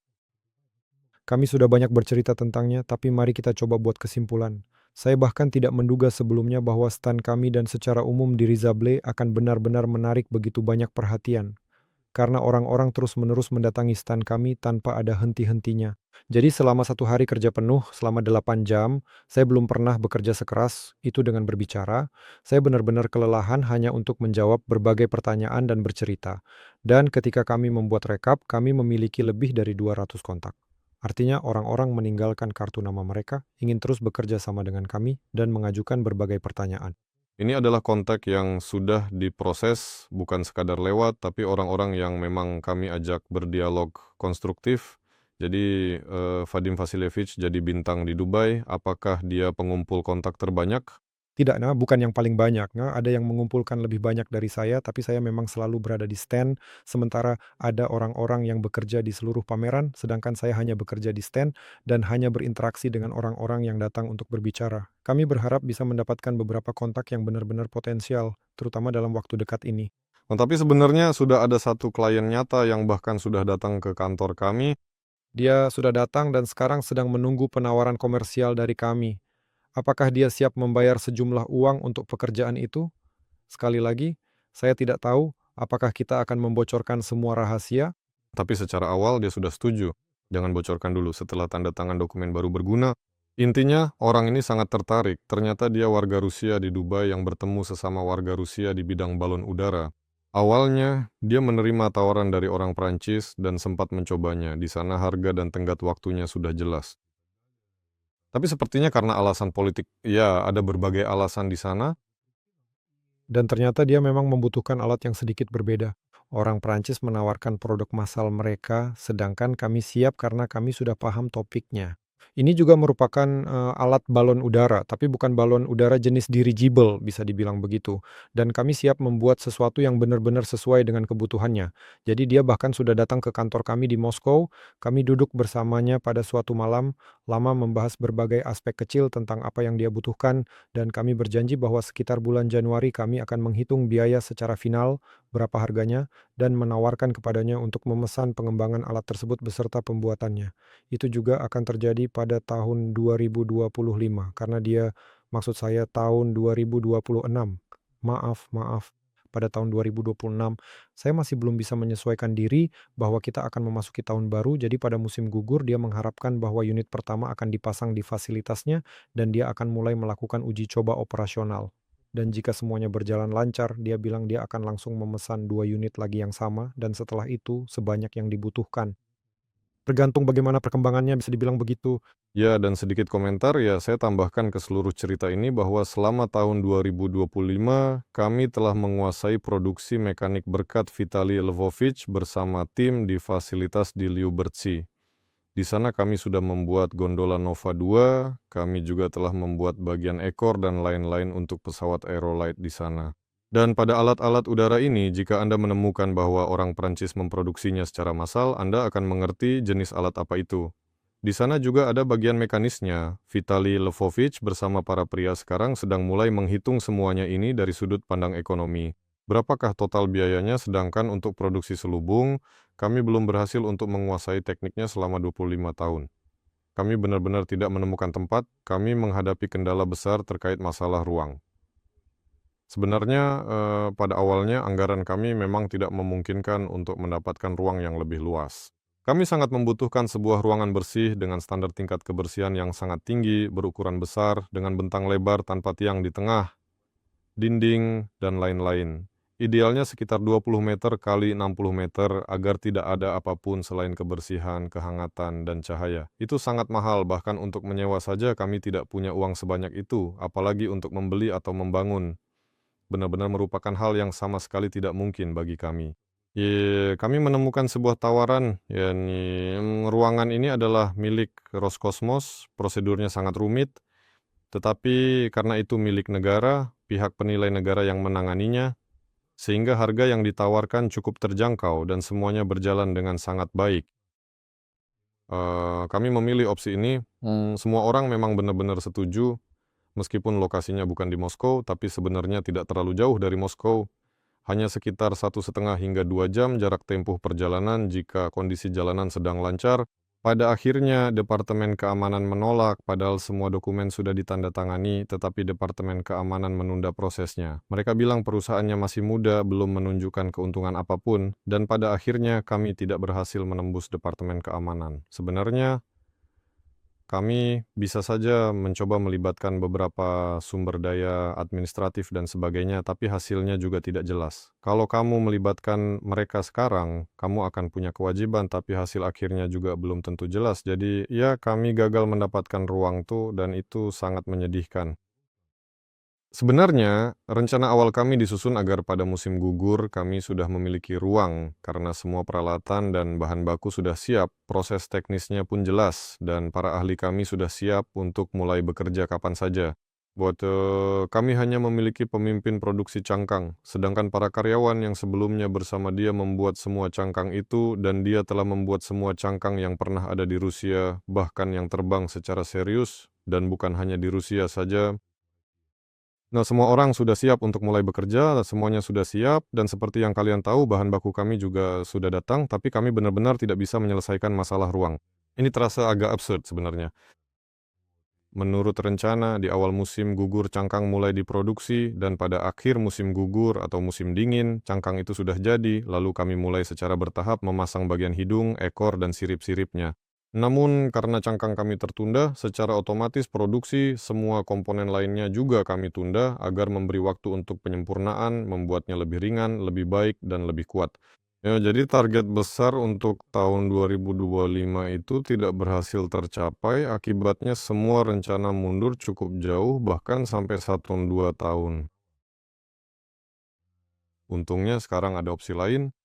Kami sudah banyak bercerita tentangnya, tapi mari kita coba buat kesimpulan. Saya bahkan tidak menduga sebelumnya bahwa stand kami dan secara umum di Rizable akan benar-benar menarik begitu banyak perhatian. Karena orang-orang terus-menerus mendatangi stand kami tanpa ada henti-hentinya. Jadi selama 1 hari kerja penuh, selama 8 jam, saya belum pernah bekerja sekeras itu dengan berbicara. Saya benar-benar kelelahan hanya untuk menjawab berbagai pertanyaan dan bercerita. Dan ketika kami membuat rekap, kami memiliki lebih dari 200 kontak. Artinya orang-orang meninggalkan kartu nama mereka, ingin terus bekerja sama dengan kami, dan mengajukan berbagai pertanyaan. Ini adalah kontak yang sudah diproses, bukan sekadar lewat, tapi orang-orang yang memang kami ajak berdialog konstruktif. Jadi, Vadim Vasilyevich jadi bintang di Dubai. Apakah dia pengumpul kontak terbanyak? Tidak, bukan yang paling banyak. Ada yang mengumpulkan lebih banyak dari saya, tapi saya memang selalu berada di stand, sementara ada orang-orang yang bekerja di seluruh pameran, sedangkan saya hanya bekerja di stand dan hanya berinteraksi dengan orang-orang yang datang untuk berbicara. Kami berharap bisa mendapatkan beberapa kontak yang benar-benar potensial, terutama dalam waktu dekat ini. Tapi sebenarnya sudah ada satu klien nyata yang bahkan sudah datang ke kantor kami. Dia sudah datang dan sekarang sedang menunggu penawaran komersial dari kami. Apakah dia siap membayar sejumlah uang untuk pekerjaan itu? Sekali lagi, saya tidak tahu apakah kita akan membocorkan semua rahasia. Tapi secara awal dia sudah setuju. Jangan bocorkan dulu setelah tanda tangan dokumen baru berguna. Intinya, orang ini sangat tertarik. Ternyata dia warga Rusia di Dubai yang bertemu sesama warga Rusia di bidang balon udara. Awalnya, dia menerima tawaran dari orang Prancis dan sempat mencobanya. Di sana harga dan tenggat waktunya sudah jelas. Tapi sepertinya karena alasan politik, ya ada berbagai alasan di sana. Dan ternyata dia memang membutuhkan alat yang sedikit berbeda. Orang Prancis menawarkan produk massal mereka, sedangkan kami siap karena kami sudah paham topiknya. Ini juga merupakan alat balon udara, tapi bukan balon udara jenis dirigible, bisa dibilang begitu. Dan kami siap membuat sesuatu yang benar-benar sesuai dengan kebutuhannya. Jadi dia bahkan sudah datang ke kantor kami di Moskow, kami duduk bersamanya pada suatu malam, lama membahas berbagai aspek kecil tentang apa yang dia butuhkan, dan kami berjanji bahwa sekitar bulan Januari kami akan menghitung biaya secara final, berapa harganya, dan menawarkan kepadanya untuk memesan pengembangan alat tersebut beserta pembuatannya. Itu juga akan terjadi pada tahun 2025, karena maksud saya tahun 2026. Maaf, pada tahun 2026. Saya masih belum bisa menyesuaikan diri bahwa kita akan memasuki tahun baru, jadi pada musim gugur dia mengharapkan bahwa unit pertama akan dipasang di fasilitasnya dan dia akan mulai melakukan uji coba operasional. Dan jika semuanya berjalan lancar, dia bilang dia akan langsung memesan 2 unit lagi yang sama dan setelah itu sebanyak yang dibutuhkan. Tergantung bagaimana perkembangannya, bisa dibilang begitu. Ya, dan sedikit komentar, ya saya tambahkan ke seluruh cerita ini bahwa selama tahun 2025, kami telah menguasai produksi mekanik berkat Vitaly Lvovich bersama tim di fasilitas di Lyubertsy. Di sana kami sudah membuat gondola Nova 2, kami juga telah membuat bagian ekor dan lain-lain untuk pesawat Aerolite di sana. Dan pada alat-alat udara ini, jika Anda menemukan bahwa orang Prancis memproduksinya secara massal, Anda akan mengerti jenis alat apa itu. Di sana juga ada bagian mekanisnya. Vitali Lvovich bersama para pria sekarang sedang mulai menghitung semuanya ini dari sudut pandang ekonomi. Berapakah total biayanya, sedangkan untuk produksi selubung, kami belum berhasil untuk menguasai tekniknya selama 25 tahun. Kami benar-benar tidak menemukan tempat, kami menghadapi kendala besar terkait masalah ruang. Sebenarnya pada awalnya anggaran kami memang tidak memungkinkan untuk mendapatkan ruang yang lebih luas. Kami sangat membutuhkan sebuah ruangan bersih dengan standar tingkat kebersihan yang sangat tinggi, berukuran besar, dengan bentang lebar tanpa tiang di tengah, dinding, dan lain-lain. Idealnya sekitar 20 meter kali 60 meter agar tidak ada apapun selain kebersihan, kehangatan, dan cahaya. Itu sangat mahal, bahkan untuk menyewa saja kami tidak punya uang sebanyak itu, apalagi untuk membeli atau membangun. Benar-benar merupakan hal yang sama sekali tidak mungkin bagi kami. Kami menemukan sebuah tawaran, ruangan ini adalah milik Roskosmos, prosedurnya sangat rumit, tetapi karena itu milik negara, pihak penilai negara yang menanganinya, sehingga harga yang ditawarkan cukup terjangkau dan semuanya berjalan dengan sangat baik. Kami memilih opsi ini, semua orang memang benar-benar setuju, meskipun lokasinya bukan di Moskow, tapi sebenarnya tidak terlalu jauh dari Moskow. Hanya sekitar 1,5 hingga 2 jam jarak tempuh perjalanan jika kondisi jalanan sedang lancar. Pada akhirnya, Departemen Keamanan menolak, padahal semua dokumen sudah ditandatangani, tetapi Departemen Keamanan menunda prosesnya. Mereka bilang perusahaannya masih muda, belum menunjukkan keuntungan apapun, dan pada akhirnya kami tidak berhasil menembus Departemen Keamanan. Sebenarnya, kami bisa saja mencoba melibatkan beberapa sumber daya administratif dan sebagainya, tapi hasilnya juga tidak jelas. Kalau kamu melibatkan mereka sekarang, kamu akan punya kewajiban, tapi hasil akhirnya juga belum tentu jelas. Jadi, kami gagal mendapatkan ruang tuh, dan itu sangat menyedihkan. Sebenarnya, rencana awal kami disusun agar pada musim gugur kami sudah memiliki ruang karena semua peralatan dan bahan baku sudah siap, proses teknisnya pun jelas, dan para ahli kami sudah siap untuk mulai bekerja kapan saja. Kami hanya memiliki pemimpin produksi cangkang, sedangkan para karyawan yang sebelumnya bersama dia membuat semua cangkang itu, dan dia telah membuat semua cangkang yang pernah ada di Rusia, bahkan yang terbang secara serius, dan bukan hanya di Rusia saja. Nah, semua orang sudah siap untuk mulai bekerja, semuanya sudah siap, dan seperti yang kalian tahu, bahan baku kami juga sudah datang, tapi kami benar-benar tidak bisa menyelesaikan masalah ruang. Ini terasa agak absurd sebenarnya. Menurut rencana, di awal musim gugur cangkang mulai diproduksi, dan pada akhir musim gugur atau musim dingin, cangkang itu sudah jadi, lalu kami mulai secara bertahap memasang bagian hidung, ekor, dan sirip-siripnya. Namun, karena cangkang kami tertunda, secara otomatis produksi semua komponen lainnya juga kami tunda agar memberi waktu untuk penyempurnaan, membuatnya lebih ringan, lebih baik, dan lebih kuat. Jadi target besar untuk tahun 2025 itu tidak berhasil tercapai, akibatnya semua rencana mundur cukup jauh, bahkan sampai 1-2 tahun. Untungnya sekarang ada opsi lain.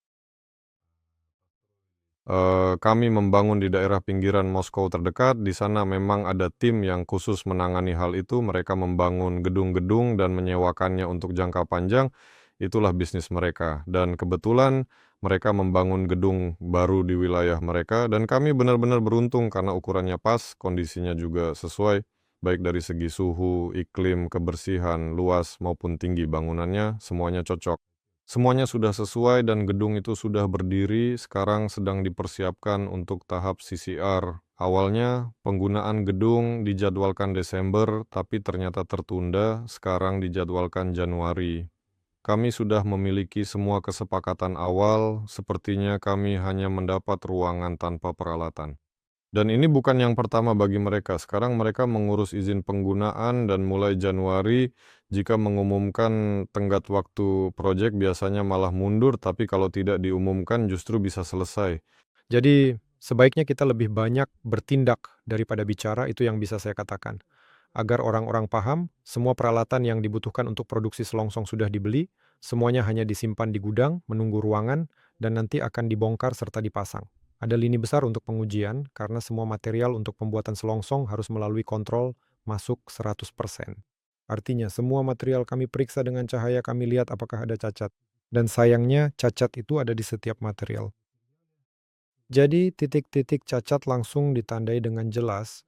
Kami membangun di daerah pinggiran Moskow terdekat. Di sana memang ada tim yang khusus menangani hal itu. Mereka membangun gedung-gedung dan menyewakannya untuk jangka panjang. Itulah bisnis mereka. Dan kebetulan mereka membangun gedung baru di wilayah mereka. Dan kami benar-benar beruntung karena ukurannya pas, kondisinya juga sesuai. Baik dari segi suhu, iklim, kebersihan, luas maupun tinggi bangunannya, semuanya cocok. Semuanya sudah sesuai dan gedung itu sudah berdiri, sekarang sedang dipersiapkan untuk tahap CCR. Awalnya, penggunaan gedung dijadwalkan Desember, tapi ternyata tertunda, sekarang dijadwalkan Januari. Kami sudah memiliki semua kesepakatan awal, sepertinya kami hanya mendapat ruangan tanpa peralatan. Dan ini bukan yang pertama bagi mereka. Sekarang mereka mengurus izin penggunaan dan mulai Januari, jika mengumumkan tenggat waktu proyek biasanya malah mundur, tapi kalau tidak diumumkan justru bisa selesai. Jadi sebaiknya kita lebih banyak bertindak daripada bicara, itu yang bisa saya katakan. Agar orang-orang paham, semua peralatan yang dibutuhkan untuk produksi selongsong sudah dibeli, semuanya hanya disimpan di gudang, menunggu ruangan, dan nanti akan dibongkar serta dipasang. Ada lini besar untuk pengujian, karena semua material untuk pembuatan selongsong harus melalui kontrol masuk 100%. Artinya, semua material kami periksa dengan cahaya, kami lihat apakah ada cacat. Dan sayangnya, cacat itu ada di setiap material. Jadi, titik-titik cacat langsung ditandai dengan jelas,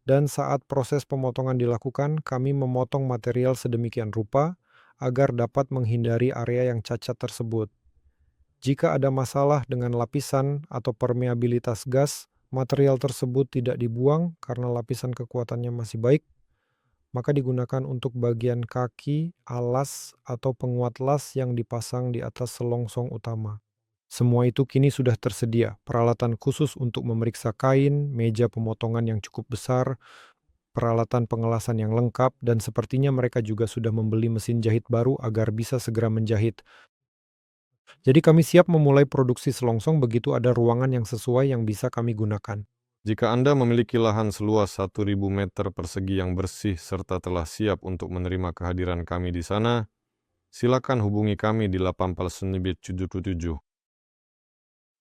dan saat proses pemotongan dilakukan, kami memotong material sedemikian rupa agar dapat menghindari area yang cacat tersebut. Jika ada masalah dengan lapisan atau permeabilitas gas, material tersebut tidak dibuang karena lapisan kekuatannya masih baik, maka digunakan untuk bagian kaki, alas, atau penguat las yang dipasang di atas selongsong utama. Semua itu kini sudah tersedia, peralatan khusus untuk memeriksa kain, meja pemotongan yang cukup besar, peralatan pengelasan yang lengkap, dan sepertinya mereka juga sudah membeli mesin jahit baru agar bisa segera menjahit. Jadi kami siap memulai produksi selongsong begitu ada ruangan yang sesuai yang bisa kami gunakan. Jika Anda memiliki lahan seluas 1.000 meter persegi yang bersih serta telah siap untuk menerima kehadiran kami di sana, silakan hubungi kami di 87977.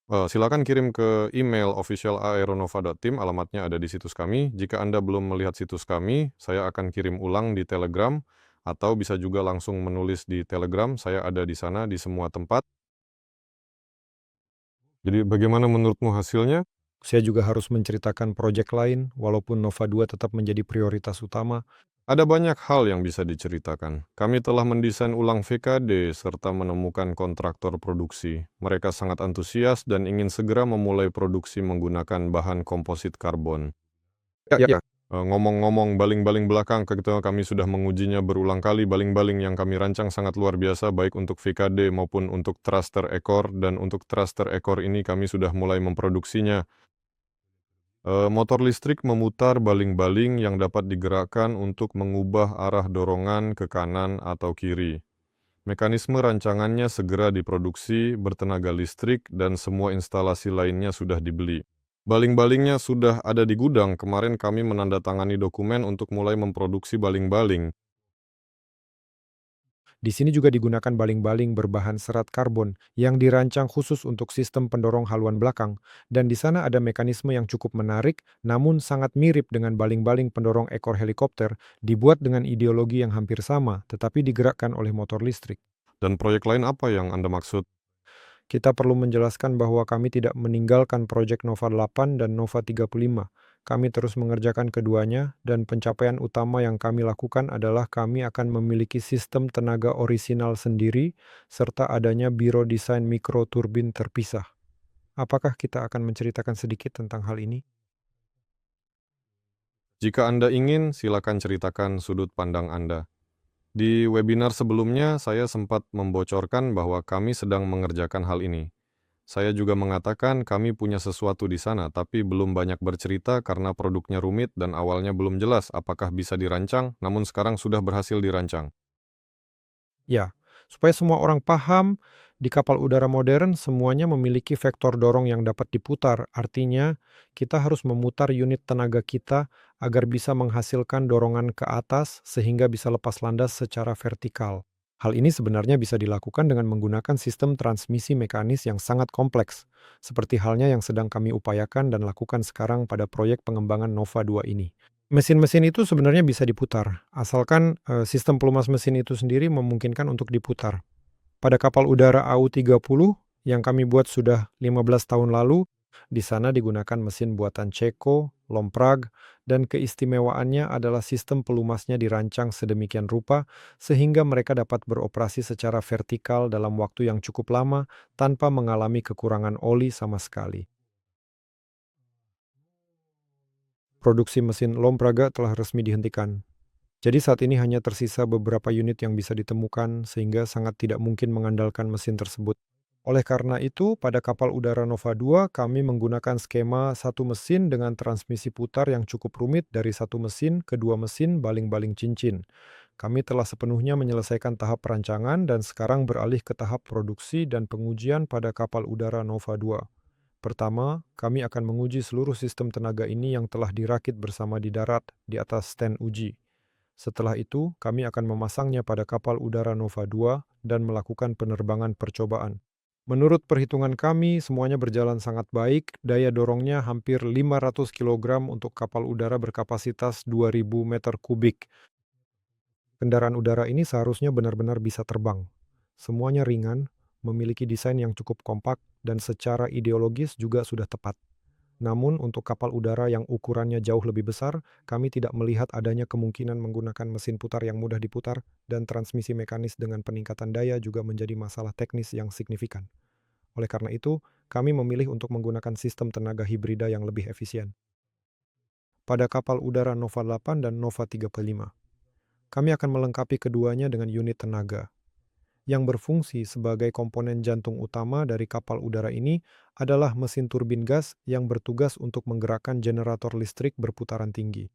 Silakan kirim ke email official@aeronova.team, alamatnya ada di situs kami. Jika Anda belum melihat situs kami, saya akan kirim ulang di Telegram, atau bisa juga langsung menulis di Telegram, saya ada di sana di semua tempat. Jadi bagaimana menurutmu hasilnya? Saya juga harus menceritakan proyek lain, walaupun Nova 2 tetap menjadi prioritas utama. Ada banyak hal yang bisa diceritakan. Kami telah mendesain ulang VKD serta menemukan kontraktor produksi. Mereka sangat antusias dan ingin segera memulai produksi menggunakan bahan komposit karbon. Ya. Ngomong-ngomong baling-baling belakang, kami sudah mengujinya berulang kali. Baling-baling yang kami rancang sangat luar biasa, baik untuk VKD maupun untuk thruster ekor, dan untuk thruster ekor ini kami sudah mulai memproduksinya. Motor listrik memutar baling-baling yang dapat digerakkan untuk mengubah arah dorongan ke kanan atau kiri. Mekanisme rancangannya segera diproduksi, bertenaga listrik, dan semua instalasi lainnya sudah dibeli. Baling-balingnya sudah ada di gudang. Kemarin kami menandatangani dokumen untuk mulai memproduksi baling-baling. Di sini juga digunakan baling-baling berbahan serat karbon yang dirancang khusus untuk sistem pendorong haluan belakang, dan di sana ada mekanisme yang cukup menarik, namun sangat mirip dengan baling-baling pendorong ekor helikopter, dibuat dengan ideologi yang hampir sama, tetapi digerakkan oleh motor listrik. Dan proyek lain apa yang Anda maksud? Kita perlu menjelaskan bahwa kami tidak meninggalkan proyek Nova 8 dan Nova 35. Kami terus mengerjakan keduanya, dan pencapaian utama yang kami lakukan adalah kami akan memiliki sistem tenaga orisinal sendiri, serta adanya biro desain mikroturbin terpisah. Apakah kita akan menceritakan sedikit tentang hal ini? Jika Anda ingin, silakan ceritakan sudut pandang Anda. Di webinar sebelumnya, saya sempat membocorkan bahwa kami sedang mengerjakan hal ini. Saya juga mengatakan kami punya sesuatu di sana, tapi belum banyak bercerita karena produknya rumit dan awalnya belum jelas apakah bisa dirancang, namun sekarang sudah berhasil dirancang. Ya, supaya semua orang paham, di kapal udara modern semuanya memiliki vektor dorong yang dapat diputar. Artinya, kita harus memutar unit tenaga kita agar bisa menghasilkan dorongan ke atas sehingga bisa lepas landas secara vertikal. Hal ini sebenarnya bisa dilakukan dengan menggunakan sistem transmisi mekanis yang sangat kompleks, seperti halnya yang sedang kami upayakan dan lakukan sekarang pada proyek pengembangan Nova 2 ini. Mesin-mesin itu sebenarnya bisa diputar, asalkan sistem pelumas mesin itu sendiri memungkinkan untuk diputar. Pada kapal udara AU-30 yang kami buat sudah 15 tahun lalu, di sana digunakan mesin buatan Ceko, Lomprag, dan keistimewaannya adalah sistem pelumasnya dirancang sedemikian rupa sehingga mereka dapat beroperasi secara vertikal dalam waktu yang cukup lama tanpa mengalami kekurangan oli sama sekali. Produksi mesin Lompraga telah resmi dihentikan. Jadi saat ini hanya tersisa beberapa unit yang bisa ditemukan sehingga sangat tidak mungkin mengandalkan mesin tersebut. Oleh karena itu, pada kapal udara Nova 2 kami menggunakan skema satu mesin dengan transmisi putar yang cukup rumit dari satu mesin ke dua mesin baling-baling cincin. Kami telah sepenuhnya menyelesaikan tahap perancangan dan sekarang beralih ke tahap produksi dan pengujian pada kapal udara Nova 2. Pertama, kami akan menguji seluruh sistem tenaga ini yang telah dirakit bersama di darat di atas stand uji. Setelah itu, kami akan memasangnya pada kapal udara Nova 2 dan melakukan penerbangan percobaan. Menurut perhitungan kami, semuanya berjalan sangat baik. Daya dorongnya hampir 500 kg untuk kapal udara berkapasitas 2000 meter kubik. Kendaraan udara ini seharusnya benar-benar bisa terbang. Semuanya ringan, memiliki desain yang cukup kompak, dan secara ideologis juga sudah tepat. Namun untuk kapal udara yang ukurannya jauh lebih besar, kami tidak melihat adanya kemungkinan menggunakan mesin putar yang mudah diputar, dan transmisi mekanis dengan peningkatan daya juga menjadi masalah teknis yang signifikan. Oleh karena itu, kami memilih untuk menggunakan sistem tenaga hibrida yang lebih efisien. Pada kapal udara Nova 8 dan Nova 35, kami akan melengkapi keduanya dengan unit tenaga. Yang berfungsi sebagai komponen jantung utama dari kapal udara ini adalah mesin turbin gas yang bertugas untuk menggerakkan generator listrik berputaran tinggi.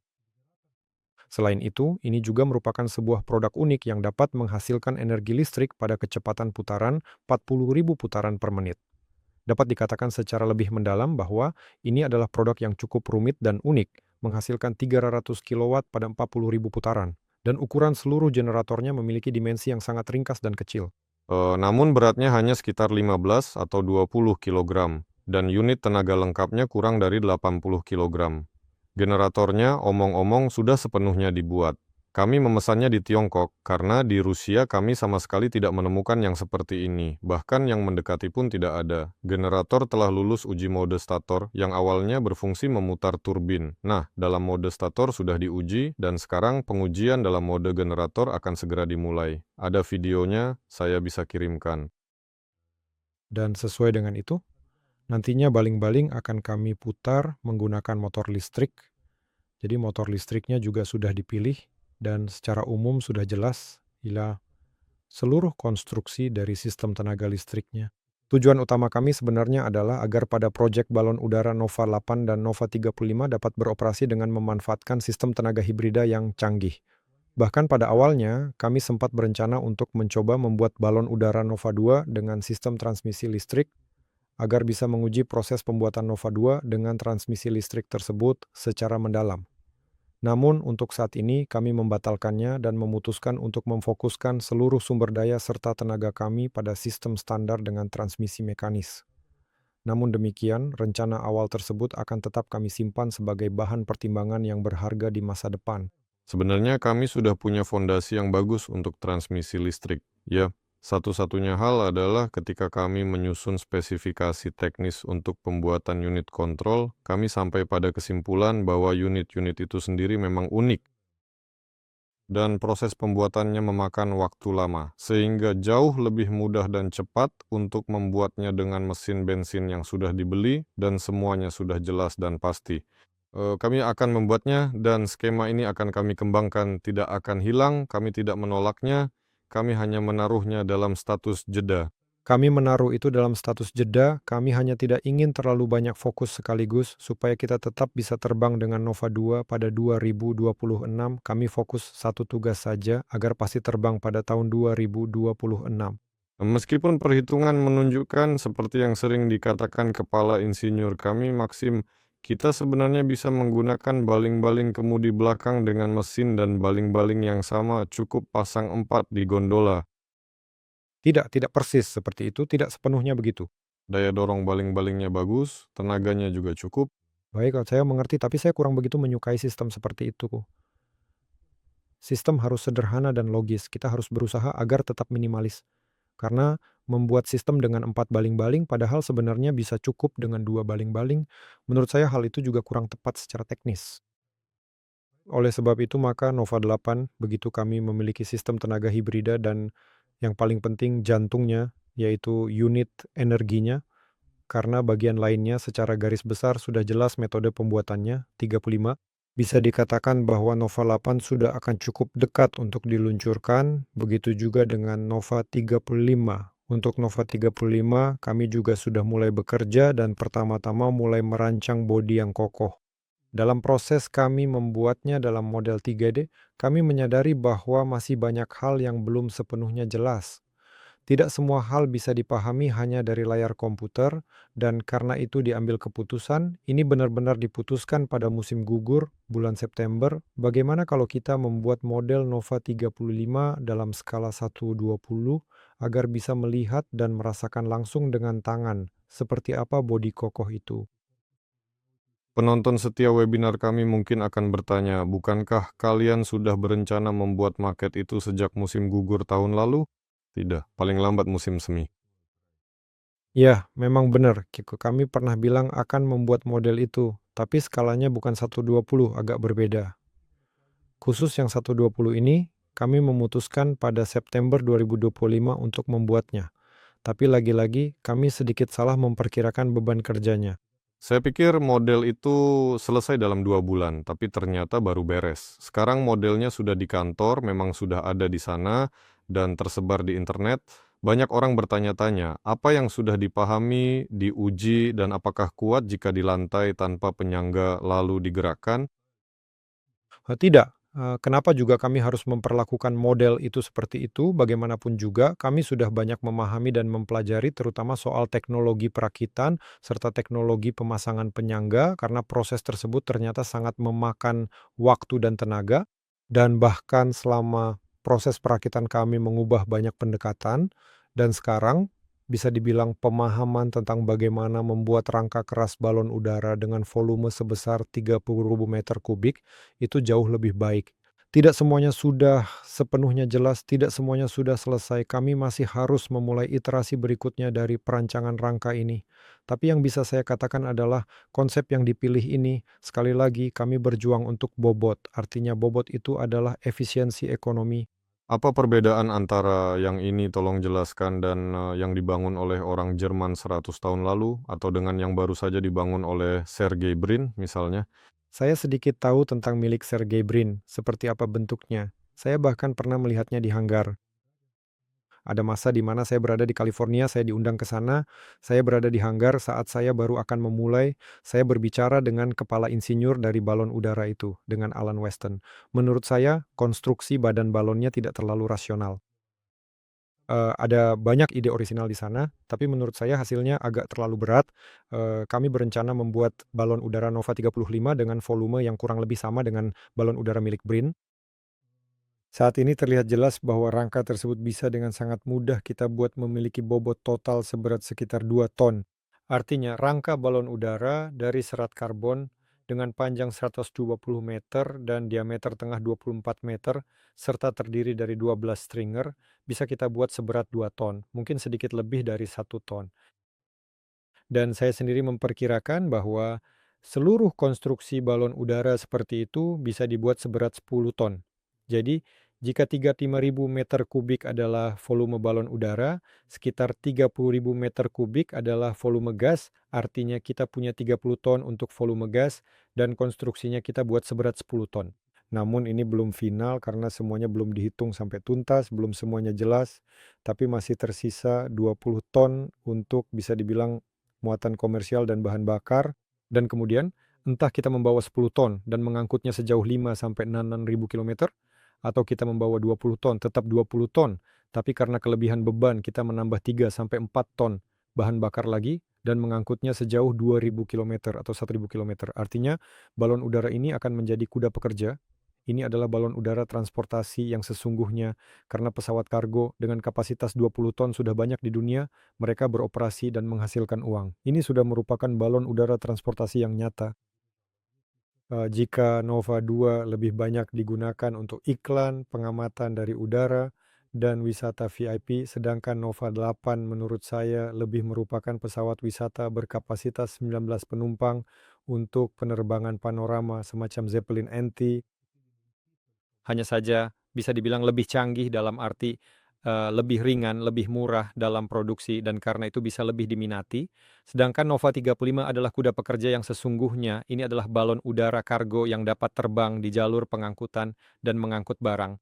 Selain itu, ini juga merupakan sebuah produk unik yang dapat menghasilkan energi listrik pada kecepatan putaran 40.000 putaran per menit. Dapat dikatakan secara lebih mendalam bahwa ini adalah produk yang cukup rumit dan unik, menghasilkan 300 kW pada 40.000 putaran, dan ukuran seluruh generatornya memiliki dimensi yang sangat ringkas dan kecil. Namun beratnya hanya sekitar 15 atau 20 kg, dan unit tenaga lengkapnya kurang dari 80 kg. Generatornya omong-omong sudah sepenuhnya dibuat. Kami memesannya di Tiongkok karena di Rusia kami sama sekali tidak menemukan yang seperti ini, bahkan yang mendekati pun tidak ada. Generator telah lulus uji mode stator yang awalnya berfungsi memutar turbin. Nah, dalam mode stator sudah diuji dan sekarang pengujian dalam mode generator akan segera dimulai. Ada videonya, saya bisa kirimkan. Dan sesuai dengan itu, nantinya baling-baling akan kami putar menggunakan motor listrik. Jadi motor listriknya juga sudah dipilih dan secara umum sudah jelas seluruh konstruksi dari sistem tenaga listriknya. Tujuan utama kami sebenarnya adalah agar pada proyek balon udara Nova 8 dan Nova 35 dapat beroperasi dengan memanfaatkan sistem tenaga hibrida yang canggih. Bahkan pada awalnya, kami sempat berencana untuk mencoba membuat balon udara Nova 2 dengan sistem transmisi listrik agar bisa menguji proses pembuatan Nova 2 dengan transmisi listrik tersebut secara mendalam. Namun untuk saat ini kami membatalkannya dan memutuskan untuk memfokuskan seluruh sumber daya serta tenaga kami pada sistem standar dengan transmisi mekanis. Namun demikian, rencana awal tersebut akan tetap kami simpan sebagai bahan pertimbangan yang berharga di masa depan. Sebenarnya kami sudah punya fondasi yang bagus untuk transmisi listrik. Ya, satu-satunya hal adalah ketika kami menyusun spesifikasi teknis untuk pembuatan unit kontrol, kami sampai pada kesimpulan bahwa unit-unit itu sendiri memang unik. Dan proses pembuatannya memakan waktu lama, sehingga jauh lebih mudah dan cepat untuk membuatnya dengan mesin bensin yang sudah dibeli dan semuanya sudah jelas dan pasti. Kami akan membuatnya dan skema ini akan kami kembangkan, tidak akan hilang, kami tidak menolaknya, kami hanya menaruhnya dalam status jeda. Kami menaruh itu dalam status jeda, kami hanya tidak ingin terlalu banyak fokus sekaligus supaya kita tetap bisa terbang dengan Nova 2 pada 2026. Kami fokus satu tugas saja agar pasti terbang pada tahun 2026. Meskipun perhitungan menunjukkan seperti yang sering dikatakan kepala insinyur kami, Maxim, kita sebenarnya bisa menggunakan baling-baling kemudi belakang dengan mesin dan baling-baling yang sama, cukup pasang 4 di gondola. Tidak persis seperti itu, tidak sepenuhnya begitu. Daya dorong baling-balingnya bagus, tenaganya juga cukup. Baik, saya mengerti, tapi saya kurang begitu menyukai sistem seperti itu. Sistem harus sederhana dan logis, kita harus berusaha agar tetap minimalis. Karena membuat sistem dengan 4 baling-baling padahal sebenarnya bisa cukup dengan 2 baling-baling, menurut saya hal itu juga kurang tepat secara teknis. Oleh sebab itu maka Nova 8, begitu kami memiliki sistem tenaga hibrida dan yang paling penting jantungnya, yaitu unit energinya, karena bagian lainnya secara garis besar sudah jelas metode pembuatannya, 35. Bisa dikatakan bahwa Nova 8 sudah akan cukup dekat untuk diluncurkan, begitu juga dengan Nova 35. Untuk Nova 35, kami juga sudah mulai bekerja dan pertama-tama mulai merancang bodi yang kokoh. Dalam proses kami membuatnya dalam model 3D, kami menyadari bahwa masih banyak hal yang belum sepenuhnya jelas. Tidak semua hal bisa dipahami hanya dari layar komputer, dan karena itu diambil keputusan, ini benar-benar diputuskan pada musim gugur, bulan September, bagaimana kalau kita membuat model Nova 35 dalam skala 1:20 agar bisa melihat dan merasakan langsung dengan tangan, seperti apa bodi kokoh itu. Penonton setia webinar kami mungkin akan bertanya, bukankah kalian sudah berencana membuat maket itu sejak musim gugur tahun lalu? Tidak, paling lambat musim semi. Ya, memang benar. Kami pernah bilang akan membuat model itu, tapi skalanya bukan 120, agak berbeda. Khusus yang 120 ini, kami memutuskan pada September 2025 untuk membuatnya. Tapi lagi-lagi, kami sedikit salah memperkirakan beban kerjanya. Saya pikir model itu selesai dalam 2 bulan, tapi ternyata baru beres. Sekarang modelnya sudah di kantor, memang sudah ada di sana, dan tersebar di internet. Banyak orang bertanya-tanya, apa yang sudah dipahami, diuji, dan apakah kuat jika di lantai tanpa penyangga lalu digerakkan? Tidak, kenapa juga kami harus memperlakukan model itu seperti itu, bagaimanapun juga kami sudah banyak memahami dan mempelajari terutama soal teknologi perakitan serta teknologi pemasangan penyangga karena proses tersebut ternyata sangat memakan waktu dan tenaga, dan bahkan selama proses perakitan kami mengubah banyak pendekatan, dan sekarang bisa dibilang pemahaman tentang bagaimana membuat rangka keras balon udara dengan volume sebesar 30.000 meter kubik itu jauh lebih baik. Tidak semuanya sudah sepenuhnya jelas, tidak semuanya sudah selesai. Kami masih harus memulai iterasi berikutnya dari perancangan rangka ini. Tapi yang bisa saya katakan adalah konsep yang dipilih ini, sekali lagi kami berjuang untuk bobot. Artinya bobot itu adalah efisiensi ekonomi. Apa perbedaan antara yang ini tolong jelaskan dan yang dibangun oleh orang Jerman 100 tahun lalu atau dengan yang baru saja dibangun oleh Sergey Brin misalnya? Saya sedikit tahu tentang milik Sergey Brin, seperti apa bentuknya. Saya bahkan pernah melihatnya di hanggar. Ada masa di mana saya berada di California, saya diundang ke sana, saya berada di hanggar saat saya baru akan memulai, saya berbicara dengan kepala insinyur dari balon udara itu, dengan Alan Weston. Menurut saya, konstruksi badan balonnya tidak terlalu rasional. Ada banyak ide orisinal di sana, tapi menurut saya hasilnya agak terlalu berat. Kami berencana membuat balon udara Nova 35 dengan volume yang kurang lebih sama dengan balon udara milik Brin. Saat ini terlihat jelas bahwa rangka tersebut bisa dengan sangat mudah kita buat memiliki bobot total seberat sekitar 2 ton. Artinya rangka balon udara dari serat karbon dengan panjang 120 meter dan diameter tengah 24 meter serta terdiri dari 12 stringer bisa kita buat seberat 2 ton, mungkin sedikit lebih dari 1 ton. Dan saya sendiri memperkirakan bahwa seluruh konstruksi balon udara seperti itu bisa dibuat seberat 10 ton. Jadi, jika 35.000 meter kubik adalah volume balon udara, sekitar 30.000 meter kubik adalah volume gas, artinya kita punya 30 ton untuk volume gas, dan konstruksinya kita buat seberat 10 ton. Namun ini belum final karena semuanya belum dihitung sampai tuntas, belum semuanya jelas, tapi masih tersisa 20 ton untuk bisa dibilang muatan komersial dan bahan bakar, dan kemudian entah kita membawa 10 ton dan mengangkutnya sejauh 5 sampai 6 ribu kilometer, atau kita membawa 20 ton, tetap 20 ton, tapi karena kelebihan beban kita menambah 3 sampai 4 ton bahan bakar lagi dan mengangkutnya sejauh 2.000 kilometer atau 1.000 kilometer. Artinya balon udara ini akan menjadi kuda pekerja. Ini adalah balon udara transportasi yang sesungguhnya karena pesawat kargo dengan kapasitas 20 ton sudah banyak di dunia, mereka beroperasi dan menghasilkan uang. Ini sudah merupakan balon udara transportasi yang nyata. Jika Nova 2 lebih banyak digunakan untuk iklan, pengamatan dari udara, dan wisata VIP, sedangkan Nova 8 menurut saya lebih merupakan pesawat wisata berkapasitas 19 penumpang untuk penerbangan panorama semacam Zeppelin NT. Hanya saja bisa dibilang lebih canggih dalam arti lebih ringan, lebih murah dalam produksi dan karena itu bisa lebih diminati. Sedangkan Nova 35 adalah kuda pekerja yang sesungguhnya ini adalah balon udara kargo yang dapat terbang di jalur pengangkutan dan mengangkut barang.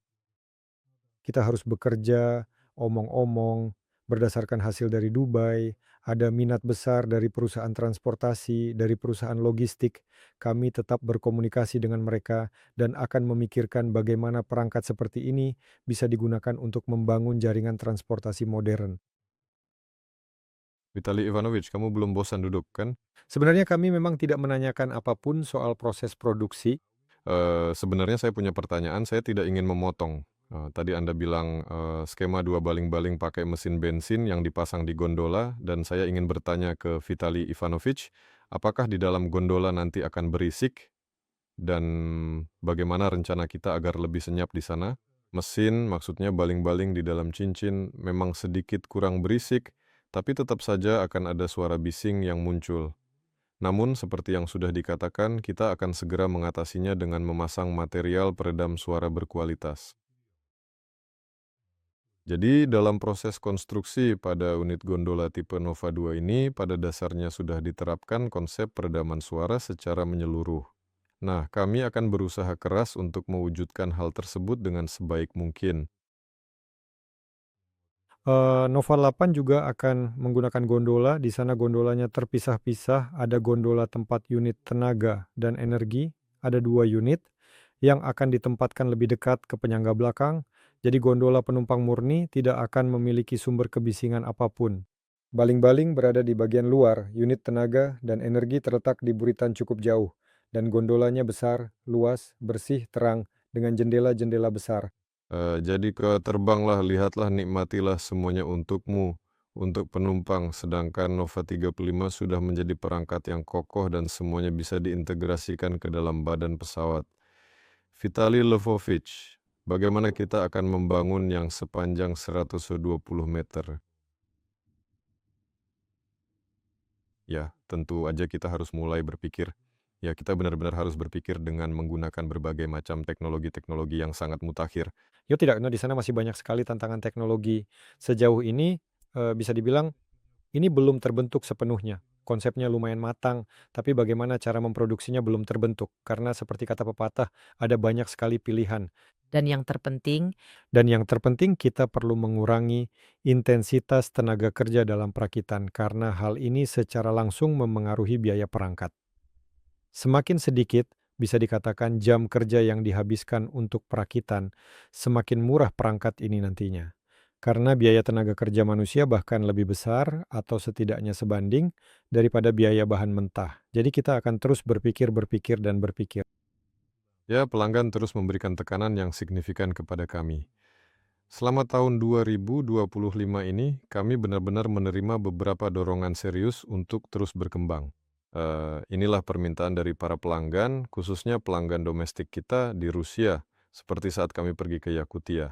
Kita harus bekerja, omong-omong, berdasarkan hasil dari Dubai, ada minat besar dari perusahaan transportasi, dari perusahaan logistik. Kami tetap berkomunikasi dengan mereka dan akan memikirkan bagaimana perangkat seperti ini bisa digunakan untuk membangun jaringan transportasi modern. Vitali Ivanovich, kamu belum bosan duduk, kan? Sebenarnya kami memang tidak menanyakan apapun soal proses produksi. Sebenarnya saya punya pertanyaan, saya tidak ingin memotong. Tadi Anda bilang skema 2 baling-baling pakai mesin bensin yang dipasang di gondola, dan saya ingin bertanya ke Vitali Ivanovich, Apakah di dalam gondola nanti akan berisik? Dan bagaimana rencana kita agar lebih senyap di sana? Mesin, maksudnya baling-baling di dalam cincin, memang sedikit kurang berisik, tapi tetap saja akan ada suara bising yang muncul. Namun, seperti yang sudah dikatakan, kita akan segera mengatasinya dengan memasang material peredam suara berkualitas. Jadi, dalam proses konstruksi pada unit gondola tipe Nova 2 ini, pada dasarnya sudah diterapkan konsep peredaman suara secara menyeluruh. Nah, kami akan berusaha keras untuk mewujudkan hal tersebut dengan sebaik mungkin. Nova 8 juga akan menggunakan gondola, di sana gondolanya terpisah-pisah, ada gondola tempat unit tenaga dan energi, ada 2 unit yang akan ditempatkan lebih dekat ke penyangga belakang, jadi gondola penumpang murni tidak akan memiliki sumber kebisingan apapun. Baling-baling berada di bagian luar, unit tenaga dan energi terletak di buritan cukup jauh, dan gondolanya besar, luas, bersih, terang, dengan jendela-jendela besar. Jadi terbanglah, lihatlah, nikmatilah semuanya untukmu, untuk penumpang, sedangkan Nova 35 sudah menjadi perangkat yang kokoh dan semuanya bisa diintegrasikan ke dalam badan pesawat. Vitali Lvovich, bagaimana kita akan membangun yang sepanjang 120 meter? Ya, tentu aja kita harus mulai berpikir. Ya, kita benar-benar harus berpikir dengan menggunakan berbagai macam teknologi-teknologi yang sangat mutakhir. Ya tidak, karena di sana masih banyak sekali tantangan teknologi. Sejauh ini, bisa dibilang ini belum terbentuk sepenuhnya. Konsepnya lumayan matang, tapi bagaimana cara memproduksinya belum terbentuk. Karena seperti kata pepatah, ada banyak sekali pilihan. Dan yang terpenting, Kita perlu mengurangi intensitas tenaga kerja dalam perakitan, karena hal ini secara langsung memengaruhi biaya perangkat. Semakin sedikit, bisa dikatakan jam kerja yang dihabiskan untuk perakitan, semakin murah perangkat ini nantinya. Karena biaya tenaga kerja manusia bahkan lebih besar atau setidaknya sebanding daripada biaya bahan mentah. Jadi kita akan terus berpikir. Ya, pelanggan terus memberikan tekanan yang signifikan kepada kami. Selama tahun 2025 ini, kami benar-benar menerima beberapa dorongan serius untuk terus berkembang. Inilah permintaan dari para pelanggan, khususnya pelanggan domestik kita di Rusia, seperti saat kami pergi ke Yakutia.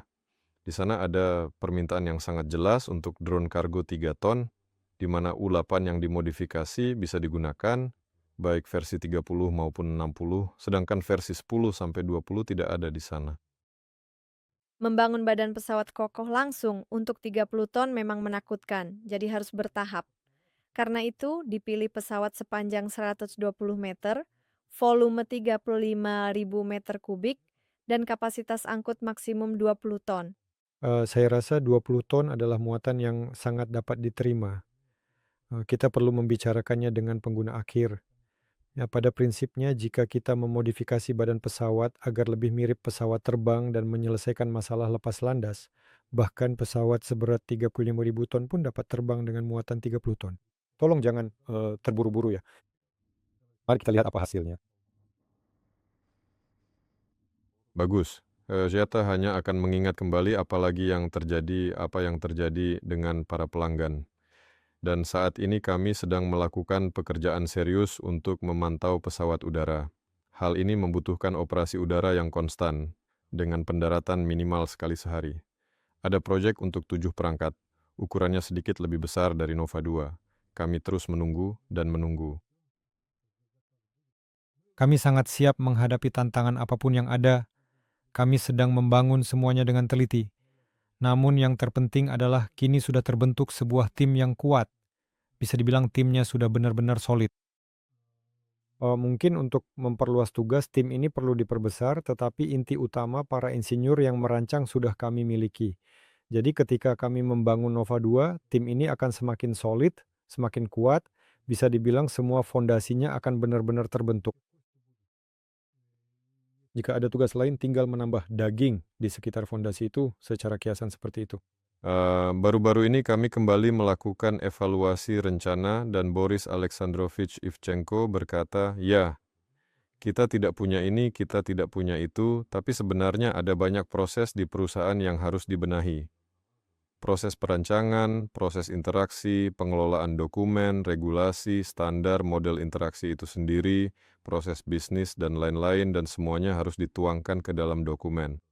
Di sana ada permintaan yang sangat jelas untuk drone kargo 3 ton, di mana U-8 yang dimodifikasi bisa digunakan, baik versi 30 maupun 60, sedangkan versi 10-20 tidak ada di sana. Membangun badan pesawat kokoh langsung untuk 30 ton memang menakutkan, jadi harus bertahap. Karena itu, dipilih pesawat sepanjang 120 meter, volume 35.000 meter kubik, dan kapasitas angkut maksimum 20 ton. Saya rasa 20 ton adalah muatan yang sangat dapat diterima. Kita perlu membicarakannya dengan pengguna akhir. Ya, pada prinsipnya jika kita memodifikasi badan pesawat agar lebih mirip pesawat terbang dan menyelesaikan masalah lepas landas, bahkan pesawat seberat 35.000 ton pun dapat terbang dengan muatan 30 ton. Tolong jangan terburu-buru ya. Mari kita lihat apa hasilnya. Bagus. Zeta hanya akan mengingat kembali apa yang terjadi dengan para pelanggan. Dan saat ini kami sedang melakukan pekerjaan serius untuk memantau pesawat udara. Hal ini membutuhkan operasi udara yang konstan, dengan pendaratan minimal sekali sehari. Ada proyek untuk 7 perangkat, ukurannya sedikit lebih besar dari Nova 2. Kami terus menunggu dan menunggu. Kami sangat siap menghadapi tantangan apapun yang ada. Kami sedang membangun semuanya dengan teliti. Namun yang terpenting adalah kini sudah terbentuk sebuah tim yang kuat. Bisa dibilang timnya sudah benar-benar solid. Mungkin untuk memperluas tugas, tim ini perlu diperbesar, tetapi inti utama para insinyur yang merancang sudah kami miliki. Jadi ketika kami membangun Nova 2, tim ini akan semakin solid, semakin kuat, bisa dibilang semua fondasinya akan benar-benar terbentuk. Jika ada tugas lain, tinggal menambah daging di sekitar fondasi itu secara kiasan seperti itu. Baru-baru ini kami kembali melakukan evaluasi rencana dan Boris Alexandrovich Ivchenko berkata, ya, kita tidak punya ini, kita tidak punya itu, tapi sebenarnya ada banyak proses di perusahaan yang harus dibenahi. Proses perancangan, proses interaksi, pengelolaan dokumen, regulasi, standar, model interaksi itu sendiri, proses bisnis, dan lain-lain, dan semuanya harus dituangkan ke dalam dokumen.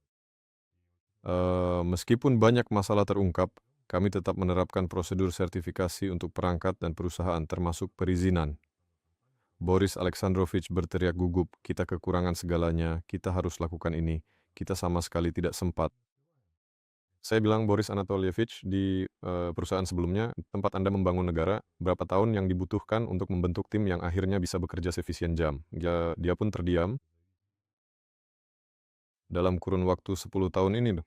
Meskipun banyak masalah terungkap, kami tetap menerapkan prosedur sertifikasi untuk perangkat dan perusahaan termasuk perizinan. Boris Alexandrovich berteriak gugup, kita kekurangan segalanya, kita harus lakukan ini, kita sama sekali tidak sempat. Saya bilang, Boris Anatolievich, di perusahaan sebelumnya, tempat Anda membangun negara, berapa tahun yang dibutuhkan untuk membentuk tim yang akhirnya bisa bekerja seefisien jam? Dia pun terdiam. Dalam kurun waktu 10 tahun ini,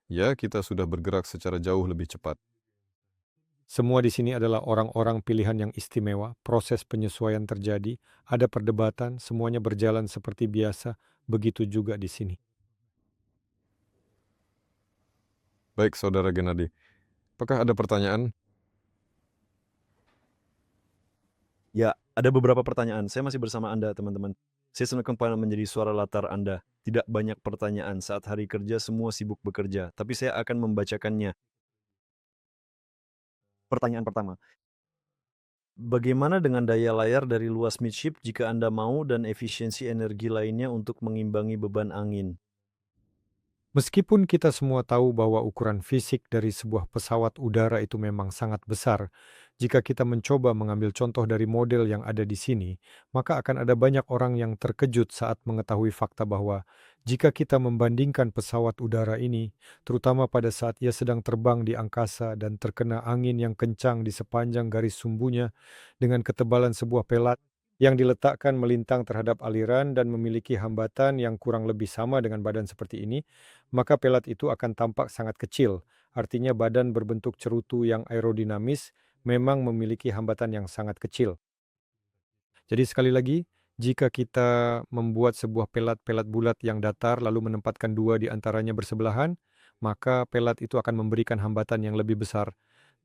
ya kita sudah bergerak secara jauh lebih cepat. Semua di sini adalah orang-orang pilihan yang istimewa, proses penyesuaian terjadi, ada perdebatan, semuanya berjalan seperti biasa, begitu juga di sini. Baik, Saudara Gennady. Apakah ada pertanyaan? Ya, ada beberapa pertanyaan. Saya masih bersama Anda, teman-teman. Saya senang menjadi suara latar Anda. Tidak banyak pertanyaan saat hari kerja, semua sibuk bekerja. Tapi saya akan membacakannya. Pertanyaan pertama. Bagaimana dengan daya layar dari luas midship jika Anda mau dan efisiensi energi lainnya untuk mengimbangi beban angin? Meskipun kita semua tahu bahwa ukuran fisik dari sebuah pesawat udara itu memang sangat besar, jika kita mencoba mengambil contoh dari model yang ada di sini, maka akan ada banyak orang yang terkejut saat mengetahui fakta bahwa jika kita membandingkan pesawat udara ini, terutama pada saat ia sedang terbang di angkasa dan terkena angin yang kencang di sepanjang garis sumbunya dengan ketebalan sebuah pelat yang diletakkan melintang terhadap aliran dan memiliki hambatan yang kurang lebih sama dengan badan seperti ini, maka pelat itu akan tampak sangat kecil. Artinya badan berbentuk cerutu yang aerodinamis memang memiliki hambatan yang sangat kecil. Jadi sekali lagi, jika kita membuat sebuah pelat-pelat bulat yang datar lalu menempatkan dua di antaranya bersebelahan, maka pelat itu akan memberikan hambatan yang lebih besar.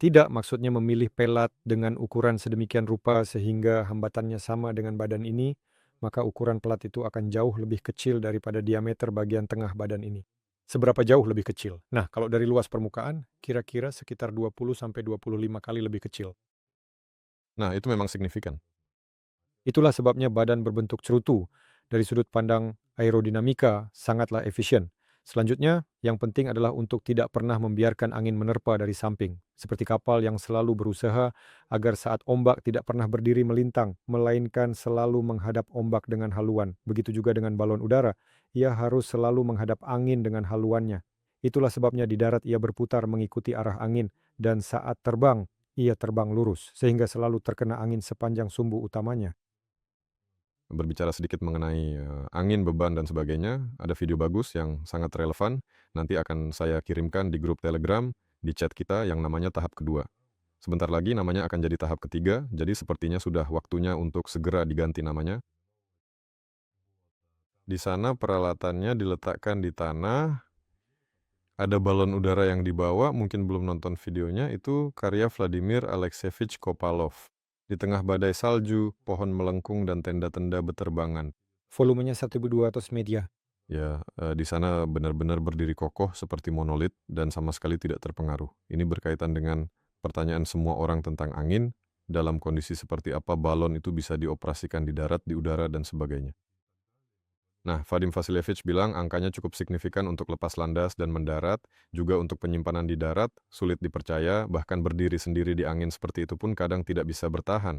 Tidak maksudnya memilih pelat dengan ukuran sedemikian rupa sehingga hambatannya sama dengan badan ini, maka ukuran pelat itu akan jauh lebih kecil daripada diameter bagian tengah badan ini. Seberapa jauh lebih kecil? Nah, kalau dari luas permukaan, kira-kira sekitar 20-25 kali lebih kecil. Nah, itu memang signifikan. Itulah sebabnya badan berbentuk cerutu. Dari sudut pandang aerodinamika, sangatlah efisien. Selanjutnya, yang penting adalah untuk tidak pernah membiarkan angin menerpa dari samping. Seperti kapal yang selalu berusaha agar saat ombak tidak pernah berdiri melintang, melainkan selalu menghadap ombak dengan haluan. Begitu juga dengan balon udara, ia harus selalu menghadap angin dengan haluannya. Itulah sebabnya di darat ia berputar mengikuti arah angin, dan saat terbang, ia terbang lurus, sehingga selalu terkena angin sepanjang sumbu utamanya. Berbicara sedikit mengenai angin, beban, dan sebagainya, ada video bagus yang sangat relevan. Nanti akan saya kirimkan di grup Telegram, di chat kita yang namanya tahap kedua. Sebentar lagi namanya akan jadi tahap ketiga, jadi sepertinya sudah waktunya untuk segera diganti namanya. Di sana peralatannya diletakkan di tanah, ada balon udara yang dibawa, mungkin belum nonton videonya, itu karya Vladimir Alexeyevich Kopalov. Di tengah badai salju, pohon melengkung, dan tenda-tenda beterbangan. Volumenya 1200 media. Ya, di sana benar-benar berdiri kokoh seperti monolit dan sama sekali tidak terpengaruh. Ini berkaitan dengan pertanyaan semua orang tentang angin, dalam kondisi seperti apa balon itu bisa dioperasikan di darat, di udara, dan sebagainya. Nah, Vadim Vasilievich bilang angkanya cukup signifikan untuk lepas landas dan mendarat, juga untuk penyimpanan di darat, sulit dipercaya, bahkan berdiri sendiri di angin seperti itu pun kadang tidak bisa bertahan.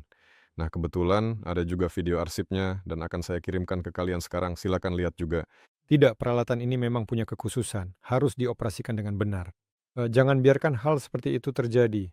Nah, kebetulan ada juga video arsipnya dan akan saya kirimkan ke kalian sekarang, silakan lihat juga. Tidak, peralatan ini memang punya kekhususan, harus dioperasikan dengan benar. Jangan biarkan hal seperti itu terjadi.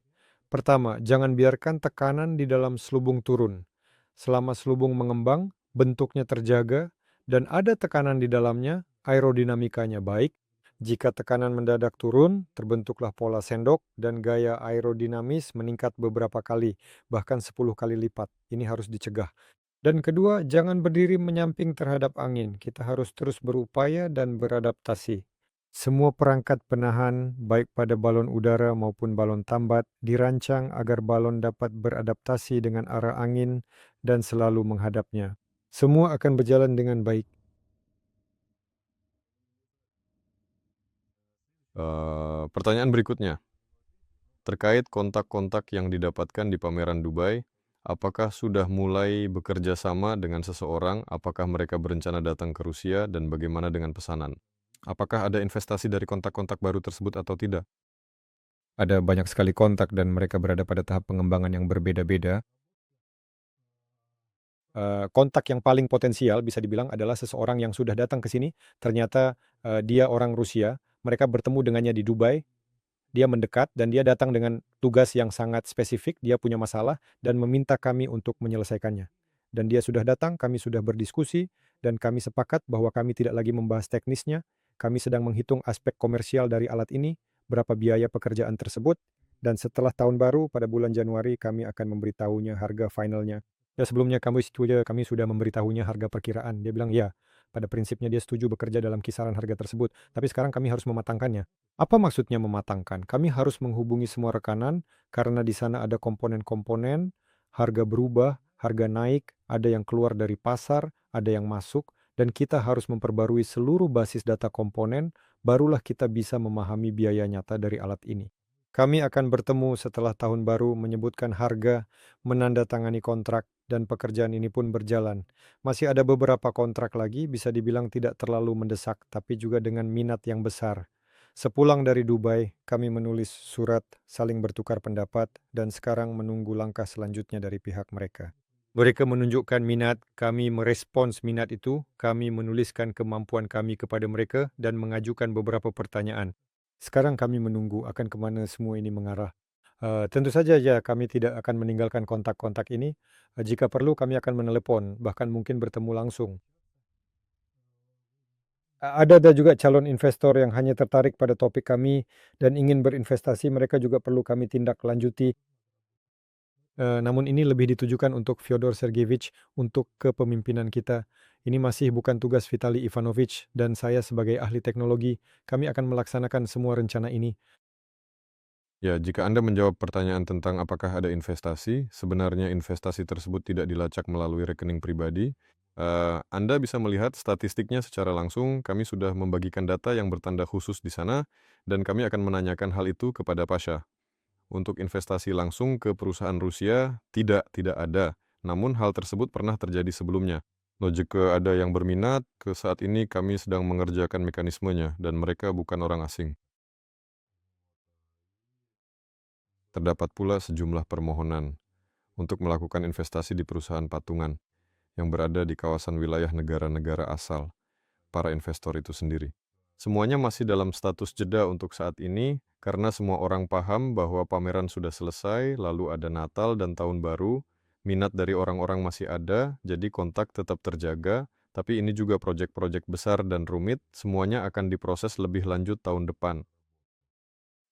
Pertama, jangan biarkan tekanan di dalam selubung turun. Selama selubung mengembang, bentuknya terjaga, dan ada tekanan di dalamnya, aerodinamikanya baik. Jika tekanan mendadak turun, terbentuklah pola sendok dan gaya aerodinamis meningkat beberapa kali, bahkan 10 kali lipat. Ini harus dicegah. Dan kedua, jangan berdiri menyamping terhadap angin. Kita harus terus berupaya dan beradaptasi. Semua perangkat penahan, baik pada balon udara maupun balon tambat, dirancang agar balon dapat beradaptasi dengan arah angin dan selalu menghadapnya. Semua akan berjalan dengan baik. Pertanyaan berikutnya. Terkait kontak-kontak yang didapatkan di pameran Dubai, apakah sudah mulai bekerja sama dengan seseorang? Apakah mereka berencana datang ke Rusia dan bagaimana dengan pesanan? Apakah ada investasi dari kontak-kontak baru tersebut atau tidak? Ada banyak sekali kontak dan mereka berada pada tahap pengembangan yang berbeda-beda. Kontak yang paling potensial bisa dibilang adalah seseorang yang sudah datang ke sini, ternyata dia orang Rusia, mereka bertemu dengannya di Dubai, dia mendekat dan dia datang dengan tugas yang sangat spesifik, dia punya masalah dan meminta kami untuk menyelesaikannya. Dan dia sudah datang, kami sudah berdiskusi, dan kami sepakat bahwa kami tidak lagi membahas teknisnya, kami sedang menghitung aspek komersial dari alat ini, berapa biaya pekerjaan tersebut, dan setelah tahun baru pada bulan Januari kami akan memberitahunya harga finalnya. Ya sebelumnya kami sudah memberitahunya harga perkiraan. Dia bilang ya, pada prinsipnya dia setuju bekerja dalam kisaran harga tersebut, tapi sekarang kami harus mematangkannya. Apa maksudnya mematangkan? Kami harus menghubungi semua rekanan karena di sana ada komponen-komponen, harga berubah, harga naik, ada yang keluar dari pasar, ada yang masuk, dan kita harus memperbarui seluruh basis data komponen, barulah kita bisa memahami biaya nyata dari alat ini. Kami akan bertemu setelah tahun baru menyebutkan harga, menandatangani kontrak, dan pekerjaan ini pun berjalan. Masih ada beberapa kontrak lagi, bisa dibilang tidak terlalu mendesak, tapi juga dengan minat yang besar. Sepulang dari Dubai, kami menulis surat, saling bertukar pendapat, dan sekarang menunggu langkah selanjutnya dari pihak mereka. Mereka menunjukkan minat, kami merespons minat itu, kami menuliskan kemampuan kami kepada mereka, dan mengajukan beberapa pertanyaan. Sekarang kami menunggu akan kemana semua ini mengarah. Tentu saja ya kami tidak akan meninggalkan kontak-kontak ini. Jika perlu kami akan menelepon, bahkan mungkin bertemu langsung. Ada juga calon investor yang hanya tertarik pada topik kami dan ingin berinvestasi, mereka juga perlu kami tindak lanjuti. Namun ini lebih ditujukan untuk Fyodor Sergeyevich, untuk kepemimpinan kita. Ini masih bukan tugas Vitali Ivanovich dan saya sebagai ahli teknologi. Kami akan melaksanakan semua rencana ini. Ya, jika Anda menjawab pertanyaan tentang apakah ada investasi, sebenarnya investasi tersebut tidak dilacak melalui rekening pribadi. Anda bisa melihat statistiknya secara langsung. Kami sudah membagikan data yang bertanda khusus di sana, dan kami akan menanyakan hal itu kepada Pasha. Untuk investasi langsung ke perusahaan Rusia, tidak ada. Namun hal tersebut pernah terjadi sebelumnya. Jika ada yang berminat, ke saat ini kami sedang mengerjakan mekanismenya, dan mereka bukan orang asing. Terdapat pula sejumlah permohonan untuk melakukan investasi di perusahaan patungan yang berada di kawasan wilayah negara-negara asal para investor itu sendiri. Semuanya masih dalam status jeda untuk saat ini karena semua orang paham bahwa pameran sudah selesai, lalu ada Natal dan Tahun Baru, minat dari orang-orang masih ada, jadi kontak tetap terjaga, tapi ini juga proyek-proyek besar dan rumit, semuanya akan diproses lebih lanjut tahun depan.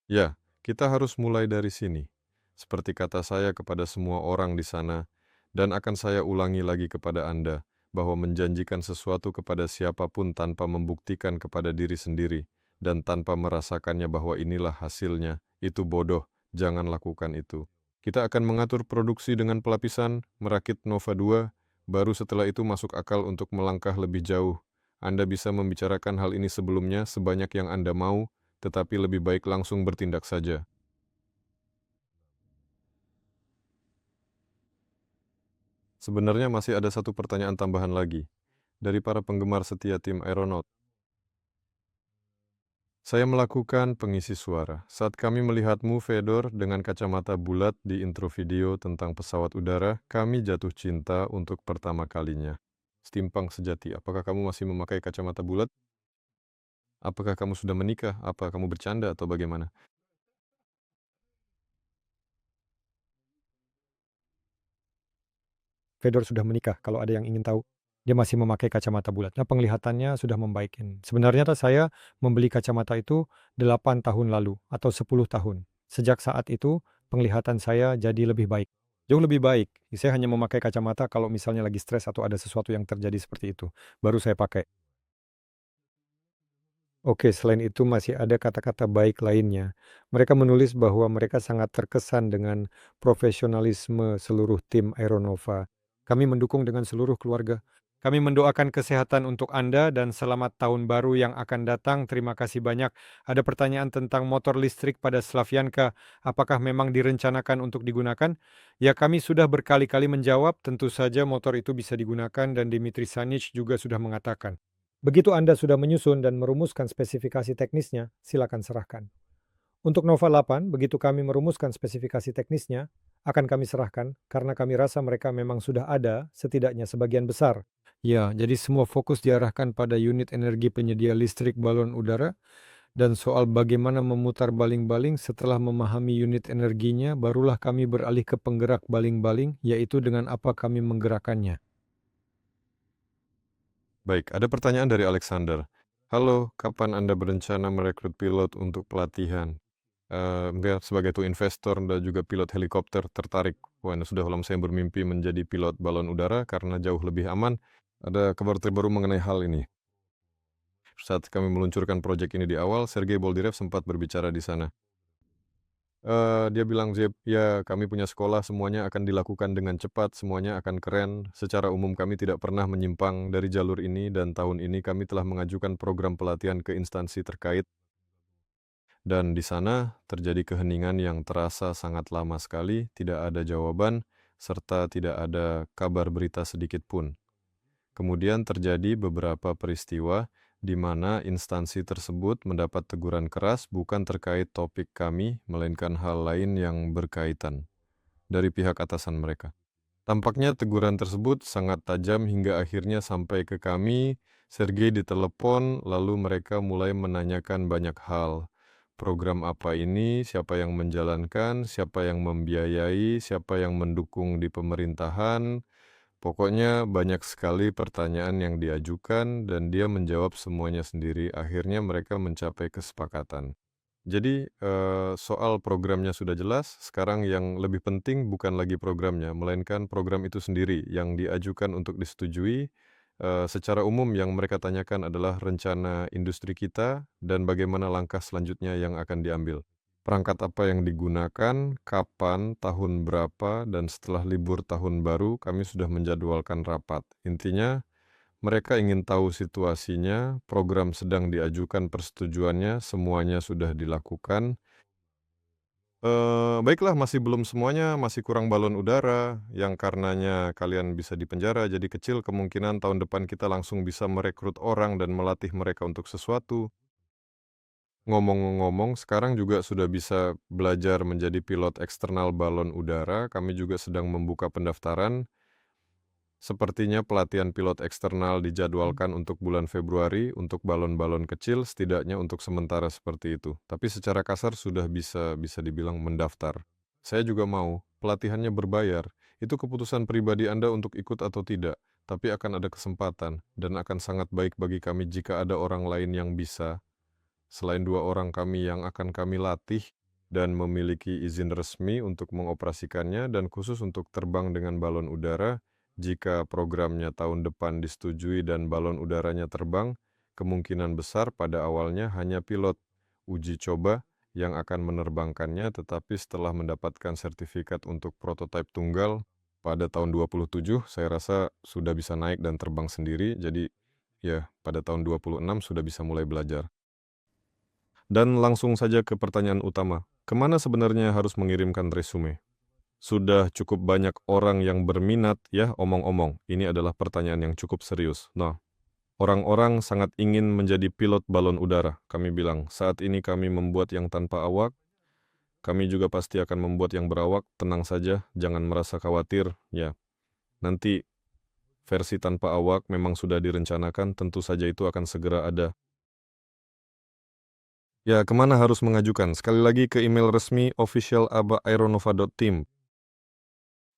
Ya, kita harus mulai dari sini. Seperti kata saya kepada semua orang di sana, dan akan saya ulangi lagi kepada Anda, bahwa menjanjikan sesuatu kepada siapapun tanpa membuktikan kepada diri sendiri, dan tanpa merasakannya bahwa inilah hasilnya, itu bodoh, jangan lakukan itu. Kita akan mengatur produksi dengan pelapisan, merakit Nova 2, baru setelah itu masuk akal untuk melangkah lebih jauh. Anda bisa membicarakan hal ini sebelumnya sebanyak yang Anda mau, tetapi lebih baik langsung bertindak saja. Sebenarnya masih ada satu pertanyaan tambahan lagi, dari para penggemar setia tim Aeronaut. Saya melakukan pengisi suara. Saat kami melihatmu, Fedor, dengan kacamata bulat di intro video tentang pesawat udara, kami jatuh cinta untuk pertama kalinya. Steampunk sejati, apakah kamu masih memakai kacamata bulat? Apakah kamu sudah menikah? Apa kamu bercanda atau bagaimana? Fedor sudah menikah, kalau ada yang ingin tahu. Dia masih memakai kacamata bulat. Nah, penglihatannya sudah membaik. Sebenarnya saya membeli kacamata itu 8 tahun lalu atau 10 tahun. Sejak saat itu, penglihatan saya jadi lebih baik. Jauh lebih baik. Saya hanya memakai kacamata kalau misalnya lagi stres atau ada sesuatu yang terjadi seperti itu. Baru saya pakai. Oke, selain itu masih ada kata-kata baik lainnya. Mereka menulis bahwa mereka sangat terkesan dengan profesionalisme seluruh tim Aeronova. Kami mendukung dengan seluruh keluarga. Kami mendoakan kesehatan untuk Anda dan selamat tahun baru yang akan datang. Terima kasih banyak. Ada pertanyaan tentang motor listrik pada Slavyanka. Apakah memang direncanakan untuk digunakan? Ya, kami sudah berkali-kali menjawab. Tentu saja motor itu bisa digunakan dan Dimitri Sanic juga sudah mengatakan. Begitu Anda sudah menyusun dan merumuskan spesifikasi teknisnya, silakan serahkan. Untuk Nova 8, begitu kami merumuskan spesifikasi teknisnya, akan kami serahkan karena kami rasa mereka memang sudah ada, setidaknya sebagian besar. Ya, jadi semua fokus diarahkan pada unit energi penyedia listrik balon udara dan soal bagaimana memutar baling-baling setelah memahami unit energinya, barulah kami beralih ke penggerak baling-baling, yaitu dengan apa kami menggerakkannya. Baik, ada pertanyaan dari Alexander. Halo, kapan Anda berencana merekrut pilot untuk pelatihan? Sebagai tuh investor dan juga pilot helikopter tertarik. Wah, sudah lama saya bermimpi menjadi pilot balon udara karena jauh lebih aman. Ada kabar terbaru mengenai hal ini. Saat kami meluncurkan proyek ini di awal, Sergei Boldirev sempat berbicara di sana. Dia bilang, Zip, ya kami punya sekolah, semuanya akan dilakukan dengan cepat, semuanya akan keren. Secara umum kami tidak pernah menyimpang dari jalur ini dan tahun ini kami telah mengajukan program pelatihan ke instansi terkait. Dan di sana terjadi keheningan yang terasa sangat lama sekali, tidak ada jawaban, serta tidak ada kabar berita sedikit pun. Kemudian terjadi beberapa peristiwa di mana instansi tersebut mendapat teguran keras bukan terkait topik kami, melainkan hal lain yang berkaitan dari pihak atasan mereka. Tampaknya teguran tersebut sangat tajam hingga akhirnya sampai ke kami. Sergei ditelepon, lalu mereka mulai menanyakan banyak hal. Program apa ini, siapa yang menjalankan, siapa yang membiayai, siapa yang mendukung di pemerintahan. Pokoknya banyak sekali pertanyaan yang diajukan dan dia menjawab semuanya sendiri. Akhirnya mereka mencapai kesepakatan. Jadi soal programnya sudah jelas, sekarang yang lebih penting bukan lagi programnya, melainkan program itu sendiri yang diajukan untuk disetujui. Secara umum yang mereka tanyakan adalah rencana industri kita dan bagaimana langkah selanjutnya yang akan diambil. Perangkat apa yang digunakan, kapan, tahun berapa, dan setelah libur tahun baru kami sudah menjadwalkan rapat. Intinya, mereka ingin tahu situasinya, program sedang diajukan persetujuannya, semuanya sudah dilakukan. Baiklah, masih belum semuanya, masih kurang balon udara, yang karenanya kalian bisa dipenjara, jadi kecil kemungkinan tahun depan kita langsung bisa merekrut orang dan melatih mereka untuk sesuatu. Ngomong-ngomong, sekarang juga sudah bisa belajar menjadi pilot eksternal balon udara. Kami juga sedang membuka pendaftaran. Sepertinya pelatihan pilot eksternal dijadwalkan untuk bulan Februari untuk balon-balon kecil, setidaknya untuk sementara seperti itu. Tapi secara kasar sudah bisa dibilang mendaftar. Saya juga mau, pelatihannya berbayar. Itu keputusan pribadi Anda untuk ikut atau tidak, tapi akan ada kesempatan dan akan sangat baik bagi kami jika ada orang lain yang bisa. Selain 2 orang kami yang akan kami latih dan memiliki izin resmi untuk mengoperasikannya dan khusus untuk terbang dengan balon udara, jika programnya tahun depan disetujui dan balon udaranya terbang, kemungkinan besar pada awalnya hanya pilot uji coba yang akan menerbangkannya, tetapi setelah mendapatkan sertifikat untuk prototipe tunggal pada tahun 27, saya rasa sudah bisa naik dan terbang sendiri, jadi ya pada tahun 26 sudah bisa mulai belajar. Dan langsung saja ke pertanyaan utama, kemana sebenarnya harus mengirimkan resume? Sudah cukup banyak orang yang berminat, ya omong-omong, ini adalah pertanyaan yang cukup serius. Nah, orang-orang sangat ingin menjadi pilot balon udara. Kami bilang, saat ini kami membuat yang tanpa awak, kami juga pasti akan membuat yang berawak, tenang saja, jangan merasa khawatir, ya. Nanti versi tanpa awak memang sudah direncanakan, tentu saja itu akan segera ada. Ya, kemana harus mengajukan? Sekali lagi ke email resmi official@aeronova.team.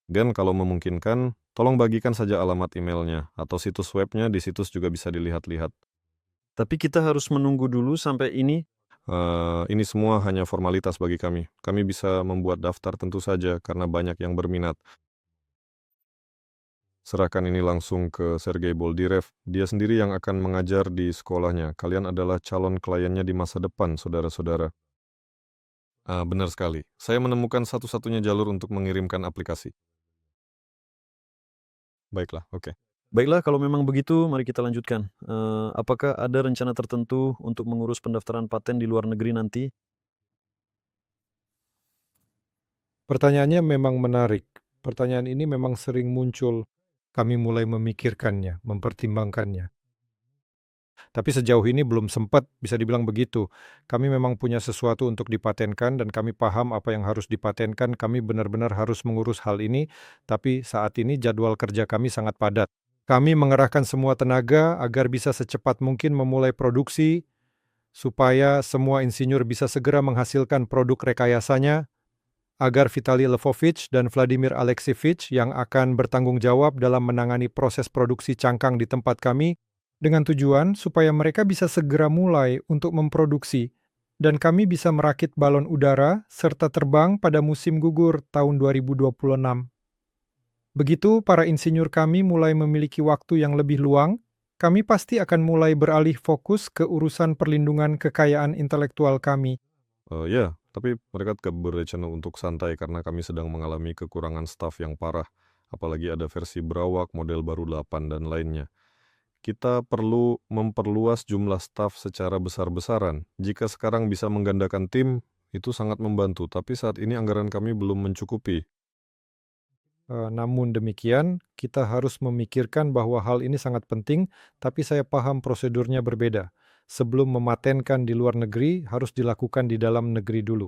Dan kalau memungkinkan, tolong bagikan saja alamat emailnya atau situs webnya, di situs juga bisa dilihat-lihat. Tapi kita harus menunggu dulu sampai ini. Ini semua hanya formalitas bagi kami. Kami bisa membuat daftar tentu saja karena banyak yang berminat. Serahkan ini langsung ke Sergei Boldirev. Dia sendiri yang akan mengajar di sekolahnya. Kalian adalah calon kliennya di masa depan, saudara-saudara. Benar sekali. Saya menemukan satu-satunya jalur untuk mengirimkan aplikasi. Baiklah, oke. Baiklah, kalau memang begitu, mari kita lanjutkan. Apakah ada rencana tertentu untuk mengurus pendaftaran paten di luar negeri nanti? Pertanyaannya memang menarik. Pertanyaan ini memang sering muncul. Kami mulai memikirkannya, mempertimbangkannya. Tapi sejauh ini belum sempat, bisa dibilang begitu. Kami memang punya sesuatu untuk dipatenkan dan kami paham apa yang harus dipatenkan. Kami benar-benar harus mengurus hal ini, tapi saat ini jadwal kerja kami sangat padat. Kami mengerahkan semua tenaga agar bisa secepat mungkin memulai produksi, supaya semua insinyur bisa segera menghasilkan produk rekayasanya, agar Vitali Lvovich dan Vladimir Alexievich yang akan bertanggung jawab dalam menangani proses produksi cangkang di tempat kami, dengan tujuan supaya mereka bisa segera mulai untuk memproduksi, dan kami bisa merakit balon udara serta terbang pada musim gugur tahun 2026. Begitu para insinyur kami mulai memiliki waktu yang lebih luang, kami pasti akan mulai beralih fokus ke urusan perlindungan kekayaan intelektual kami. Ya, tapi mereka tidak berencana untuk santai karena kami sedang mengalami kekurangan staf yang parah. Apalagi ada versi berawak, model baru 8, dan lainnya. Kita perlu memperluas jumlah staf secara besar-besaran. Jika sekarang bisa menggandakan tim, itu sangat membantu. Tapi saat ini anggaran kami belum mencukupi. Namun demikian, kita harus memikirkan bahwa hal ini sangat penting, tapi saya paham prosedurnya berbeda. Sebelum mematenkan di luar negeri, harus dilakukan di dalam negeri dulu.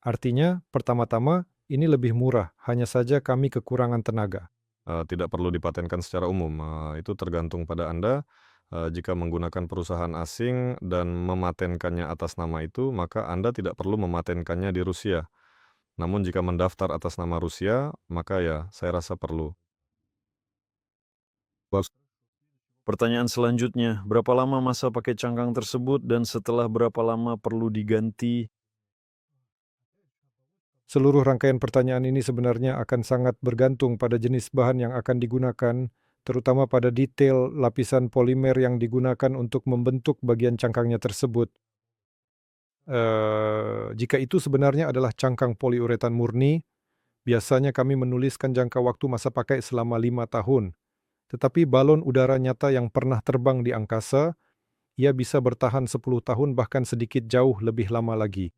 Artinya, pertama-tama, ini lebih murah, hanya saja kami kekurangan tenaga. Tidak perlu dipatenkan secara umum. Itu tergantung pada Anda. Jika menggunakan perusahaan asing dan mematenkannya atas nama itu, maka Anda tidak perlu mematenkannya di Rusia. Namun jika mendaftar atas nama Rusia, maka ya saya rasa perlu. Pertanyaan selanjutnya, berapa lama masa pakai cangkang tersebut dan setelah berapa lama perlu diganti? Seluruh rangkaian pertanyaan ini sebenarnya akan sangat bergantung pada jenis bahan yang akan digunakan, terutama pada detail lapisan polimer yang digunakan untuk membentuk bagian cangkangnya tersebut. Jika itu sebenarnya adalah cangkang poliuretan murni, biasanya kami menuliskan jangka waktu masa pakai selama 5 tahun. Tetapi balon udara nyata yang pernah terbang di angkasa, ia bisa bertahan 10 tahun bahkan sedikit jauh lebih lama lagi.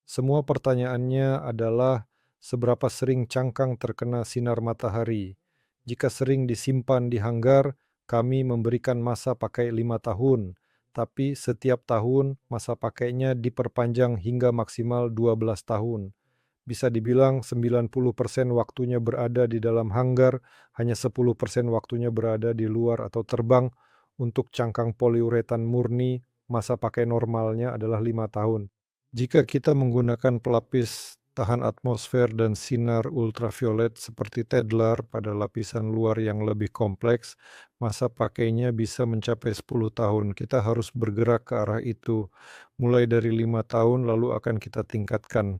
Semua pertanyaannya adalah seberapa sering cangkang terkena sinar matahari. Jika sering disimpan di hanggar, kami memberikan masa pakai 5 tahun, tapi setiap tahun masa pakainya diperpanjang hingga maksimal 12 tahun. Bisa dibilang 90% waktunya berada di dalam hanggar, hanya 10% waktunya berada di luar atau terbang. Untuk cangkang poliuretan murni, masa pakai normalnya adalah 5 tahun. Jika kita menggunakan pelapis tahan atmosfer dan sinar ultraviolet seperti Tedlar pada lapisan luar yang lebih kompleks, masa pakainya bisa mencapai 10 tahun. Kita harus bergerak ke arah itu. Mulai dari 5 tahun lalu akan kita tingkatkan.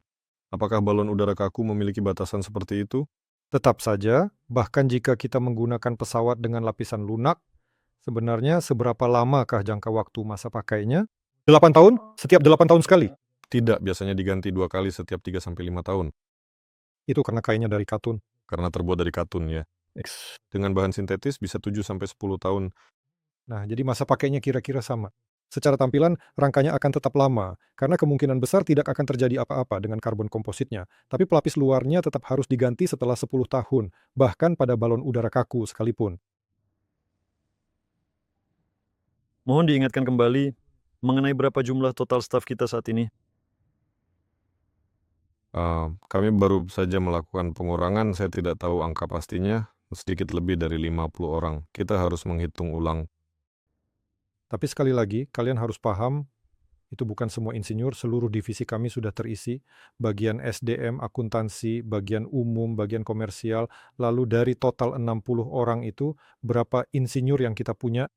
Apakah balon udara kaku memiliki batasan seperti itu? Tetap saja, bahkan jika kita menggunakan pesawat dengan lapisan lunak, sebenarnya seberapa lamakah jangka waktu masa pakainya? 8 tahun? Setiap 8 tahun sekali? Tidak, biasanya diganti 2 kali setiap 3-5 tahun. Itu karena kainnya dari katun. Karena terbuat dari katun ya. Dengan bahan sintetis bisa 7-10 tahun. Nah, jadi masa pakainya kira-kira sama. Secara tampilan, rangkanya akan tetap lama, karena kemungkinan besar tidak akan terjadi apa-apa dengan karbon kompositnya. Tapi pelapis luarnya tetap harus diganti setelah 10 tahun, bahkan pada balon udara kaku sekalipun. Mohon diingatkan kembali mengenai berapa jumlah total staf kita saat ini. Kami baru saja melakukan pengurangan, saya tidak tahu angka pastinya, sedikit lebih dari 50 orang. Kita harus menghitung ulang. Tapi sekali lagi, kalian harus paham, itu bukan semua insinyur, seluruh divisi kami sudah terisi, bagian SDM, akuntansi, bagian umum, bagian komersial, lalu dari total 60 orang itu, berapa insinyur yang kita punya?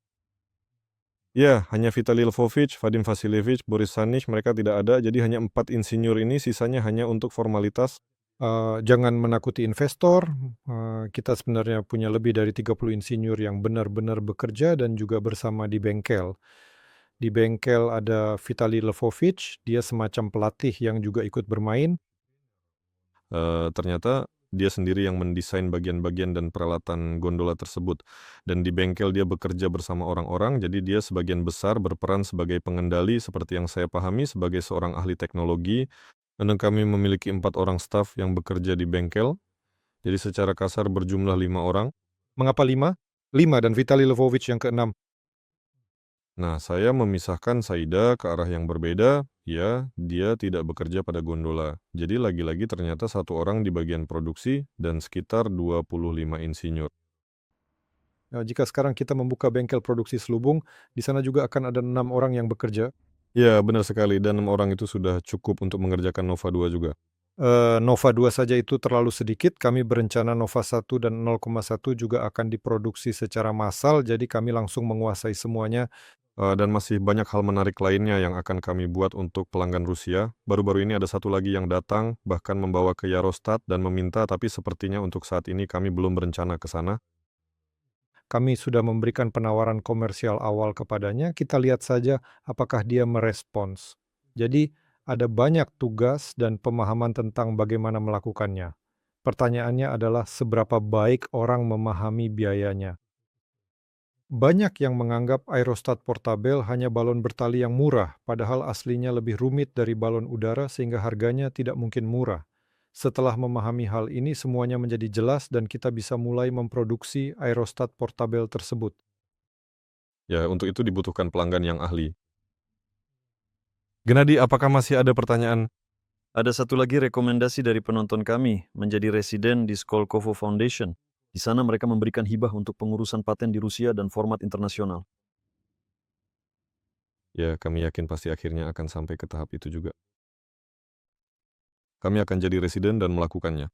Ya, hanya Vitali Lvovich, Vadim Vasilievich, Boris Sanich, mereka tidak ada, jadi hanya 4 insinyur ini, sisanya hanya untuk formalitas. Jangan menakuti investor, kita sebenarnya punya lebih dari 30 insinyur yang benar-benar bekerja dan juga bersama di bengkel. Di bengkel ada Vitali Lvovich, dia semacam pelatih yang juga ikut bermain. Ternyata dia sendiri yang mendesain bagian-bagian dan peralatan gondola tersebut. Dan di bengkel dia bekerja bersama orang-orang, jadi dia sebagian besar berperan sebagai pengendali seperti yang saya pahami sebagai seorang ahli teknologi. Dan kami memiliki 4 orang staf yang bekerja di bengkel, jadi secara kasar berjumlah 5 orang. Mengapa 5? 5 dan Vitali Lvovich yang ke-6. Nah, saya memisahkan Saida ke arah yang berbeda. Ya, dia tidak bekerja pada gondola. Jadi lagi-lagi ternyata 1 orang di bagian produksi dan sekitar 25 insinyur. Jika sekarang kita membuka bengkel produksi selubung, di sana juga akan ada 6 orang yang bekerja. Ya, benar sekali. Dan 6 orang itu sudah cukup untuk mengerjakan Nova 2 juga. Nova 2 saja itu terlalu sedikit. Kami berencana Nova 1 dan 0,1 juga akan diproduksi secara massal, jadi kami langsung menguasai semuanya. Dan masih banyak hal menarik lainnya yang akan kami buat untuk pelanggan Rusia. Baru-baru ini ada 1 lagi yang datang, bahkan membawa ke Yarostat dan meminta, tapi sepertinya untuk saat ini kami belum berencana ke sana. Kami sudah memberikan penawaran komersial awal kepadanya, kita lihat saja apakah dia merespons. Jadi, ada banyak tugas dan pemahaman tentang bagaimana melakukannya. Pertanyaannya adalah seberapa baik orang memahami biayanya. Banyak yang menganggap aerostat portabel hanya balon bertali yang murah, padahal aslinya lebih rumit dari balon udara sehingga harganya tidak mungkin murah. Setelah memahami hal ini, semuanya menjadi jelas dan kita bisa mulai memproduksi aerostat portabel tersebut. Ya, untuk itu dibutuhkan pelanggan yang ahli. Gennady, apakah masih ada pertanyaan? Ada 1 lagi rekomendasi dari penonton kami, menjadi residen di Skolkovo Foundation. Di sana mereka memberikan hibah untuk pengurusan paten di Rusia dan format internasional. Ya, kami yakin pasti akhirnya akan sampai ke tahap itu juga. Kami akan jadi residen dan melakukannya.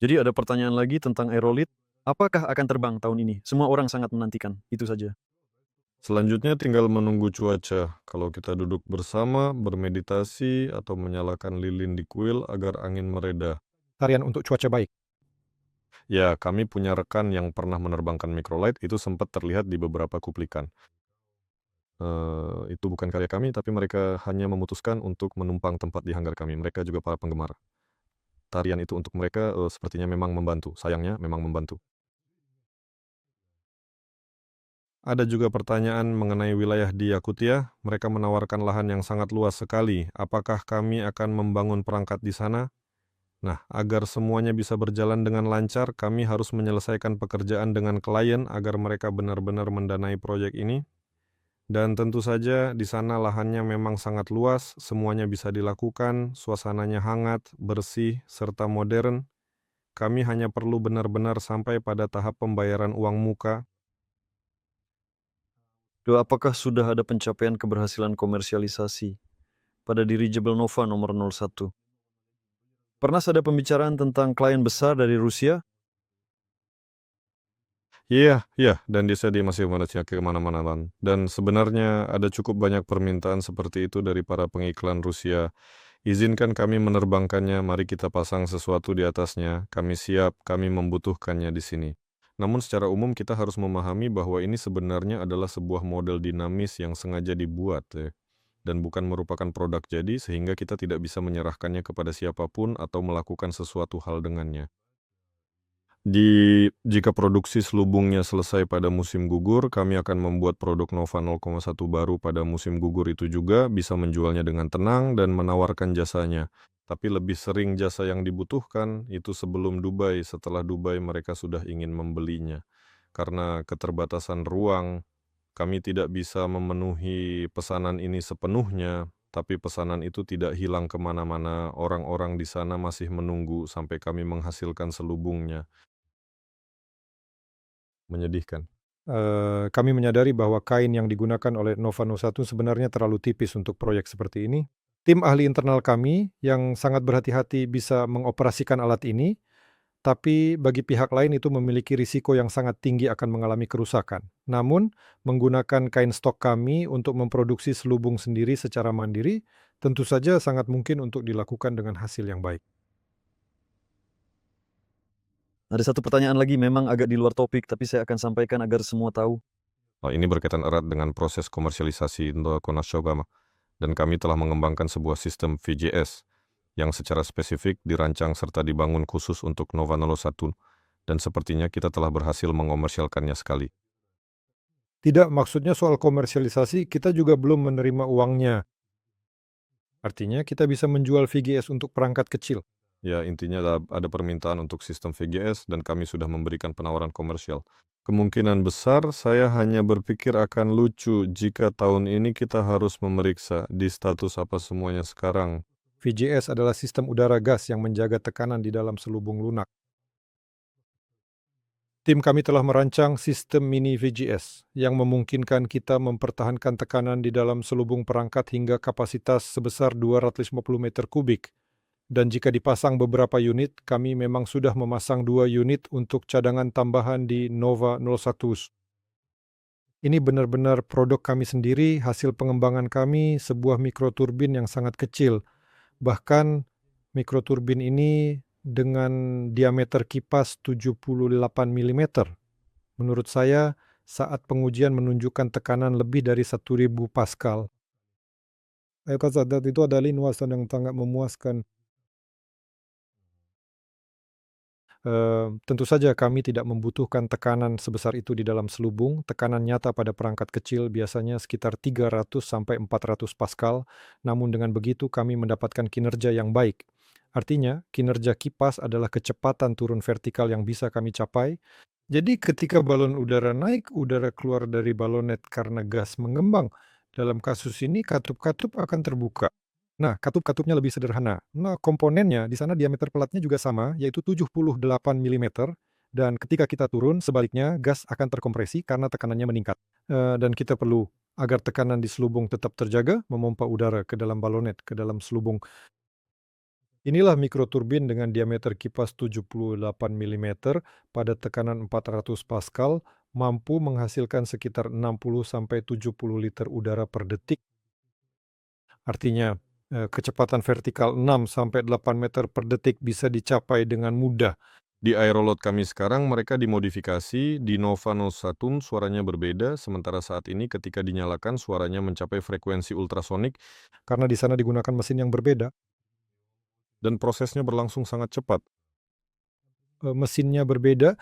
Jadi ada pertanyaan lagi tentang aerolit. Apakah akan terbang tahun ini? Semua orang sangat menantikan. Itu saja. Selanjutnya tinggal menunggu cuaca. Kalau kita duduk bersama, bermeditasi, atau menyalakan lilin di kuil agar angin mereda. Tarian untuk cuaca baik. Ya, kami punya rekan yang pernah menerbangkan microlight, itu sempat terlihat di beberapa kuplikan. Itu bukan karya kami, tapi mereka hanya memutuskan untuk menumpang tempat di hanggar kami. Mereka juga para penggemar. Tarian itu untuk mereka sepertinya memang membantu. Sayangnya memang membantu. Ada juga pertanyaan mengenai wilayah di Yakutia. Mereka menawarkan lahan yang sangat luas sekali. Apakah kami akan membangun perangkat di sana? Nah, agar semuanya bisa berjalan dengan lancar, kami harus menyelesaikan pekerjaan dengan klien agar mereka benar-benar mendanai proyek ini. Dan tentu saja di sana lahannya memang sangat luas, semuanya bisa dilakukan, suasananya hangat, bersih, serta modern. Kami hanya perlu benar-benar sampai pada tahap pembayaran uang muka. Apakah sudah ada pencapaian keberhasilan komersialisasi pada dirigible Nova nomor 01? Pernah ada pembicaraan tentang klien besar dari Rusia? Iya, dan dia masih menariknya ke mana-mana, Bang. Dan sebenarnya ada cukup banyak permintaan seperti itu dari para pengiklan Rusia. Izinkan kami menerbangkannya, mari kita pasang sesuatu di atasnya. Kami siap, kami membutuhkannya di sini. Namun secara umum kita harus memahami bahwa ini sebenarnya adalah sebuah model dinamis yang sengaja dibuat, dan bukan merupakan produk jadi, sehingga kita tidak bisa menyerahkannya kepada siapapun atau melakukan sesuatu hal dengannya. Jika produksi selubungnya selesai pada musim gugur, kami akan membuat produk Nova 0,1 baru pada musim gugur itu juga, bisa menjualnya dengan tenang dan menawarkan jasanya. Tapi lebih sering jasa yang dibutuhkan itu sebelum Dubai. Setelah Dubai mereka sudah ingin membelinya. Karena keterbatasan ruang, kami tidak bisa memenuhi pesanan ini sepenuhnya, tapi pesanan itu tidak hilang kemana-mana. Orang-orang di sana masih menunggu sampai kami menghasilkan selubungnya. Menyedihkan. Kami menyadari bahwa kain yang digunakan oleh Nova 01 sebenarnya terlalu tipis untuk proyek seperti ini. Tim ahli internal kami yang sangat berhati-hati bisa mengoperasikan alat ini, tapi bagi pihak lain itu memiliki risiko yang sangat tinggi akan mengalami kerusakan. Namun, menggunakan kain stok kami untuk memproduksi selubung sendiri secara mandiri, tentu saja sangat mungkin untuk dilakukan dengan hasil yang baik. Ada 1 pertanyaan lagi, memang agak di luar topik, tapi saya akan sampaikan agar semua tahu. Ini berkaitan erat dengan proses komersialisasi untuk Konashogama, dan kami telah mengembangkan sebuah sistem VJS. yang secara spesifik dirancang serta dibangun khusus untuk Nova 01, dan sepertinya kita telah berhasil mengomersialkannya sekali. Tidak, maksudnya soal komersialisasi, kita juga belum menerima uangnya. Artinya kita bisa menjual VGS untuk perangkat kecil. Ya, intinya ada permintaan untuk sistem VGS dan kami sudah memberikan penawaran komersial. Kemungkinan besar saya hanya berpikir akan lucu jika tahun ini kita harus memeriksa di status apa semuanya sekarang. VGS adalah sistem udara gas yang menjaga tekanan di dalam selubung lunak. Tim kami telah merancang sistem mini VGS yang memungkinkan kita mempertahankan tekanan di dalam selubung perangkat hingga kapasitas sebesar 250 meter kubik. Dan jika dipasang beberapa unit, kami memang sudah memasang 2 unit untuk cadangan tambahan di Nova 01. Ini benar-benar produk kami sendiri, hasil pengembangan kami, sebuah mikroturbin yang sangat kecil. Bahkan mikroturbin ini dengan diameter kipas 78 mm. Menurut saya, saat pengujian menunjukkan tekanan lebih dari 1000 Pascal. Itu adalah luasan yang sangat memuaskan. Tentu saja kami tidak membutuhkan tekanan sebesar itu di dalam selubung. Tekanan nyata pada perangkat kecil biasanya sekitar 300 sampai 400 Pascal, namun dengan begitu kami mendapatkan kinerja yang baik. Artinya, kinerja kipas adalah kecepatan turun vertikal yang bisa kami capai. Jadi ketika balon udara naik, udara keluar dari balonet karena gas mengembang. Dalam kasus ini katup-katup akan terbuka. Nah, katup-katupnya lebih sederhana. Nah, komponennya di sana diameter pelatnya juga sama, yaitu 78 mm. Dan ketika kita turun, sebaliknya gas akan terkompresi karena tekanannya meningkat. Dan kita perlu, agar tekanan di selubung tetap terjaga, memompa udara ke dalam balonet, ke dalam selubung. Inilah mikroturbin dengan diameter kipas 78 mm pada tekanan 400 Pascal, mampu menghasilkan sekitar 60 sampai 70 liter udara per detik. Artinya, kecepatan vertikal 6 sampai 8 meter per detik bisa dicapai dengan mudah. Di aerolot kami sekarang mereka dimodifikasi, di Nova 01 suaranya berbeda, sementara saat ini ketika dinyalakan suaranya mencapai frekuensi ultrasonik Karena di sana digunakan mesin yang berbeda. dan prosesnya berlangsung sangat cepat. Mesinnya berbeda.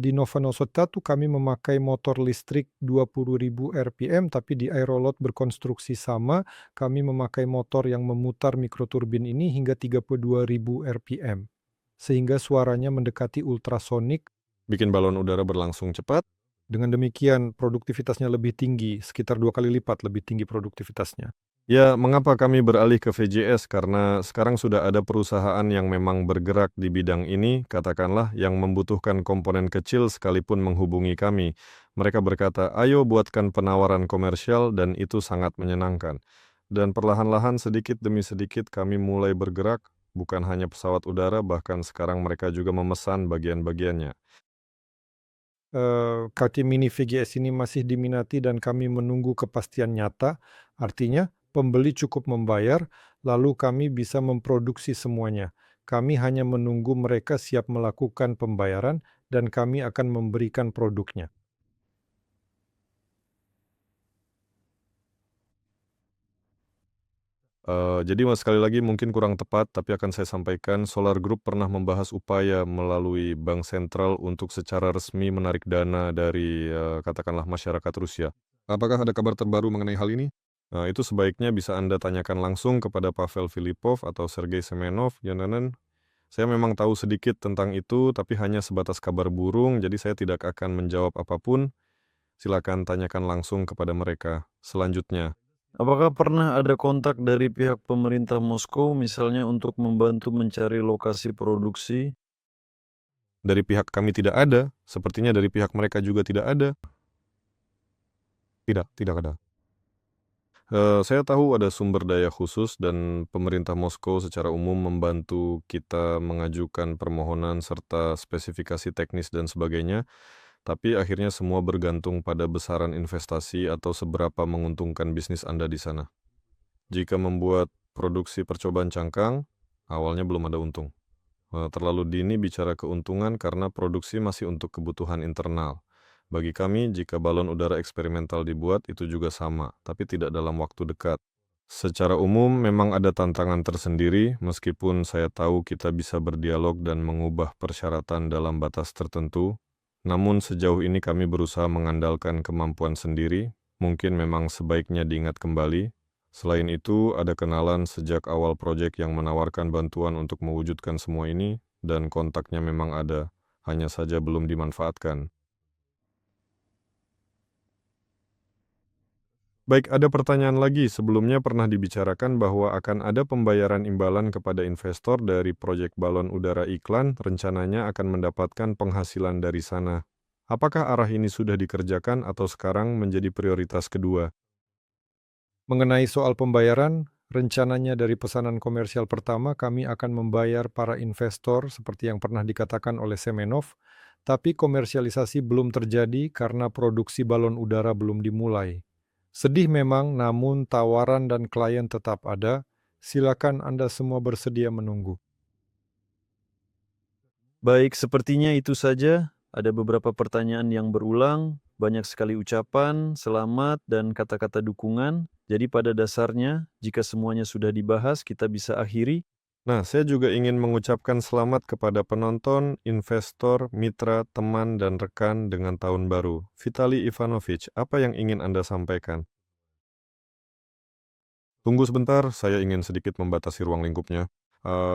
Di Nova 01 kami memakai motor listrik 20.000 RPM, tapi di aerolot berkonstruksi sama, kami memakai motor yang memutar mikroturbin ini hingga 32.000 RPM. Sehingga suaranya mendekati ultrasonik. Bikin balon udara berlangsung cepat. Dengan demikian produktivitasnya lebih tinggi, sekitar 2 kali lipat lebih tinggi produktivitasnya. Ya, mengapa kami beralih ke VGS? Karena sekarang sudah ada perusahaan yang memang bergerak di bidang ini, katakanlah yang membutuhkan komponen kecil sekalipun menghubungi kami. Mereka berkata, ayo buatkan penawaran komersial dan itu sangat menyenangkan. Dan perlahan-lahan sedikit demi sedikit kami mulai bergerak, bukan hanya pesawat udara, bahkan sekarang mereka juga memesan bagian-bagiannya. KT Mini VGS ini masih diminati dan kami menunggu kepastian nyata, artinya pembeli cukup membayar, lalu kami bisa memproduksi semuanya. Kami hanya menunggu mereka siap melakukan pembayaran dan kami akan memberikan produknya. Jadi sekali lagi mungkin kurang tepat, tapi akan saya sampaikan, Solar Group pernah membahas upaya melalui Bank Sentral untuk secara resmi menarik dana dari katakanlah masyarakat Rusia. Apakah ada kabar terbaru mengenai hal ini? Itu sebaiknya bisa Anda tanyakan langsung kepada Pavel Filipov atau Sergei Semenov, Yananen. Saya memang tahu sedikit tentang itu, tapi hanya sebatas kabar burung, jadi saya tidak akan menjawab apapun. Silakan tanyakan langsung kepada mereka. Selanjutnya, Apakah pernah ada kontak dari pihak pemerintah Moskow misalnya untuk membantu mencari lokasi produksi? dari pihak kami tidak ada, sepertinya dari pihak mereka juga tidak ada. Tidak ada. Saya tahu ada sumber daya khusus dan pemerintah Moskow secara umum membantu kita mengajukan permohonan serta spesifikasi teknis dan sebagainya, tapi akhirnya semua bergantung pada besaran investasi atau seberapa menguntungkan bisnis Anda di sana. Jika membuat produksi percobaan cangkang, awalnya belum ada untung. Terlalu dini bicara keuntungan karena produksi masih untuk kebutuhan internal. Bagi kami, jika balon udara eksperimental dibuat, itu juga sama, tapi tidak dalam waktu dekat. Secara umum memang ada tantangan tersendiri, meskipun saya tahu kita bisa berdialog dan mengubah persyaratan dalam batas tertentu. Namun sejauh ini kami berusaha mengandalkan kemampuan sendiri, mungkin memang sebaiknya diingat kembali. Selain itu, ada kenalan sejak awal proyek yang menawarkan bantuan untuk mewujudkan semua ini, dan kontaknya memang ada, hanya saja belum dimanfaatkan. Baik, ada pertanyaan lagi. Sebelumnya pernah dibicarakan bahwa akan ada pembayaran imbalan kepada investor dari proyek balon udara iklan, rencananya akan mendapatkan penghasilan dari sana. Apakah arah ini sudah dikerjakan atau sekarang menjadi prioritas kedua? Mengenai soal pembayaran, rencananya dari pesanan komersial pertama kami akan membayar para investor seperti yang pernah dikatakan oleh Semenov, tapi komersialisasi belum terjadi karena produksi balon udara belum dimulai. Sedih memang, namun tawaran dan klien tetap ada. Silakan Anda semua bersedia menunggu. Baik, sepertinya itu saja. Ada beberapa pertanyaan yang berulang, banyak sekali ucapan, selamat, dan kata-kata dukungan. Jadi pada dasarnya, jika semuanya sudah dibahas, kita bisa akhiri. Nah, saya juga ingin mengucapkan selamat kepada penonton, investor, mitra, teman, dan rekan dengan tahun baru. Vitali Ivanovich, apa yang ingin Anda sampaikan? Tunggu sebentar, saya ingin sedikit membatasi ruang lingkupnya.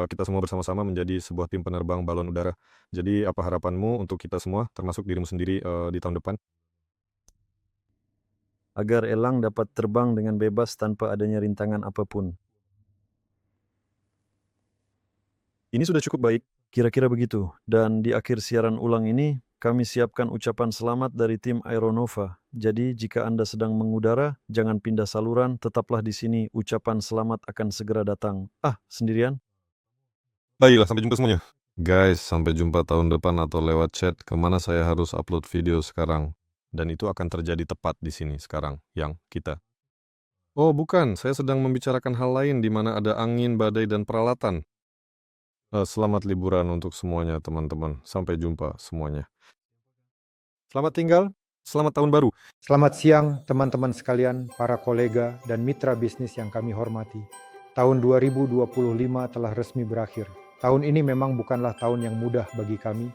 Kita semua bersama-sama menjadi sebuah tim penerbang balon udara. Jadi apa harapanmu untuk kita semua, termasuk dirimu sendiri di tahun depan? Agar elang dapat terbang dengan bebas tanpa adanya rintangan apapun. Ini sudah cukup baik, kira-kira begitu. Dan di akhir siaran ulang ini, kami siapkan ucapan selamat dari tim Aeronova. Jadi jika Anda sedang mengudara, jangan pindah saluran, tetaplah di sini. Ucapan selamat akan segera datang. Sendirian? Baiklah, sampai jumpa semuanya. Guys, sampai jumpa tahun depan atau lewat chat, kemana saya harus upload video sekarang. Dan itu akan terjadi tepat di sini sekarang, yang kita. Oh bukan, saya sedang membicarakan hal lain di mana ada angin, badai, dan peralatan. Selamat liburan untuk semuanya teman-teman. Sampai jumpa semuanya. Selamat tinggal. Selamat tahun baru. Selamat siang teman-teman sekalian, para kolega dan mitra bisnis yang kami hormati. Tahun 2025 telah resmi berakhir. Tahun ini memang bukanlah tahun yang mudah bagi kami,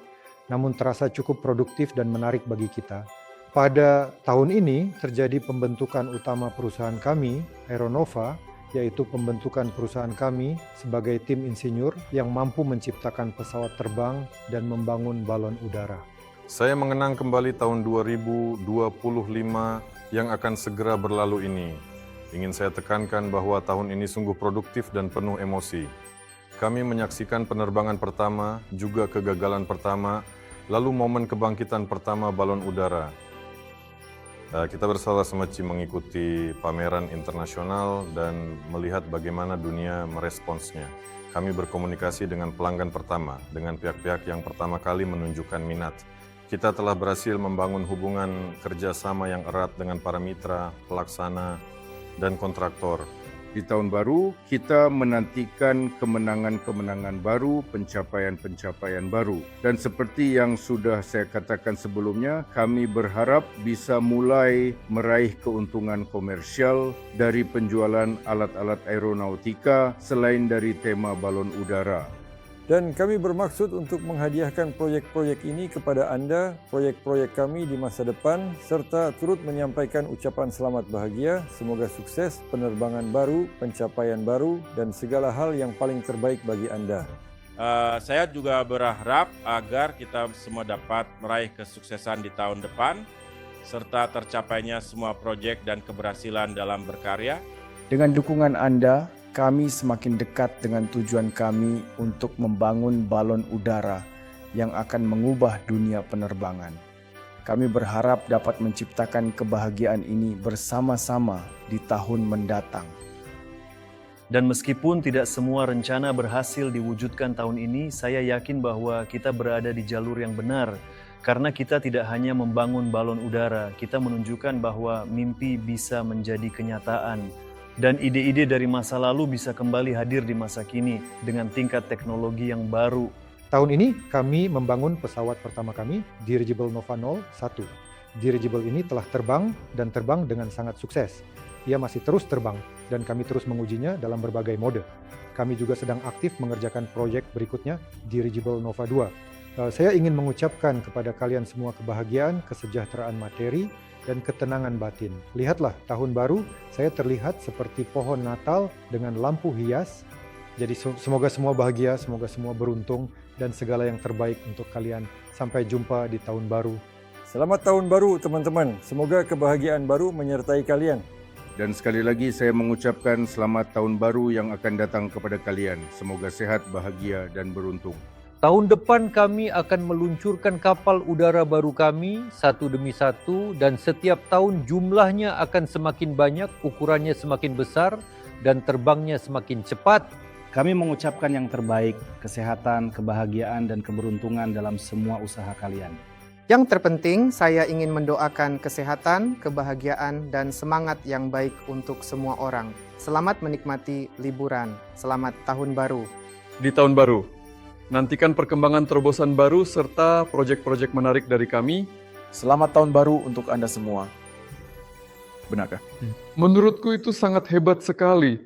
namun terasa cukup produktif dan menarik bagi kita. Pada tahun ini terjadi pembentukan utama perusahaan kami, Aeronova, yaitu pembentukan perusahaan kami sebagai tim insinyur yang mampu menciptakan pesawat terbang dan membangun balon udara. Saya mengenang kembali tahun 2025 yang akan segera berlalu ini. Ingin saya tekankan bahwa tahun ini sungguh produktif dan penuh emosi. Kami menyaksikan penerbangan pertama, juga kegagalan pertama, lalu momen kebangkitan pertama balon udara. Kita bersama mengikuti pameran internasional dan melihat bagaimana dunia meresponsnya. Kami berkomunikasi dengan pelanggan pertama, dengan pihak-pihak yang pertama kali menunjukkan minat. Kita telah berhasil membangun hubungan kerjasama yang erat dengan para mitra, pelaksana, dan kontraktor. Di tahun baru, kita menantikan kemenangan-kemenangan baru, pencapaian-pencapaian baru. Dan seperti yang sudah saya katakan sebelumnya, kami berharap bisa mulai meraih keuntungan komersial dari penjualan alat-alat aeronautika selain dari tema balon udara. Dan kami bermaksud untuk menghadiahkan proyek-proyek ini kepada Anda, proyek-proyek kami di masa depan, serta turut menyampaikan ucapan selamat bahagia, semoga sukses, penerbangan baru, pencapaian baru, dan segala hal yang paling terbaik bagi Anda. Saya juga berharap agar kita semua dapat meraih kesuksesan di tahun depan, serta tercapainya semua proyek dan keberhasilan dalam berkarya. Dengan dukungan Anda, kami semakin dekat dengan tujuan kami untuk membangun balon udara yang akan mengubah dunia penerbangan. Kami berharap dapat menciptakan kebahagiaan ini bersama-sama di tahun mendatang. Dan meskipun tidak semua rencana berhasil diwujudkan tahun ini, saya yakin bahwa kita berada di jalur yang benar. Karena kita tidak hanya membangun balon udara, kita menunjukkan bahwa mimpi bisa menjadi kenyataan. Dan ide-ide dari masa lalu bisa kembali hadir di masa kini dengan tingkat teknologi yang baru. Tahun ini kami membangun pesawat pertama kami, Dirigible Nova 01. Dirigible ini telah terbang dan terbang dengan sangat sukses. ia masih terus terbang dan kami terus mengujinya dalam berbagai mode. Kami juga sedang aktif mengerjakan proyek berikutnya, Dirigible Nova 2. Saya ingin mengucapkan kepada kalian semua kebahagiaan, kesejahteraan materi, dan ketenangan batin. Lihatlah, tahun baru saya terlihat seperti pohon Natal dengan lampu hias. Jadi semoga semua bahagia, semoga semua beruntung, dan segala yang terbaik untuk kalian. Sampai jumpa di tahun baru. Selamat tahun baru teman-teman. Semoga kebahagiaan baru menyertai kalian. Dan sekali lagi saya mengucapkan selamat tahun baru yang akan datang kepada kalian. Semoga sehat, bahagia, dan beruntung. Tahun depan kami akan meluncurkan kapal udara baru kami satu demi satu dan setiap tahun jumlahnya akan semakin banyak, ukurannya semakin besar dan terbangnya semakin cepat. Kami mengucapkan yang terbaik, kesehatan, kebahagiaan, dan keberuntungan dalam semua usaha kalian. Yang terpenting, saya ingin mendoakan kesehatan, kebahagiaan, dan semangat yang baik untuk semua orang. Selamat menikmati liburan. Selamat Tahun Baru. Di tahun baru, nantikan perkembangan terobosan baru serta proyek-proyek menarik dari kami. Selamat Tahun Baru untuk Anda semua. Benarkah? Menurutku itu sangat hebat sekali.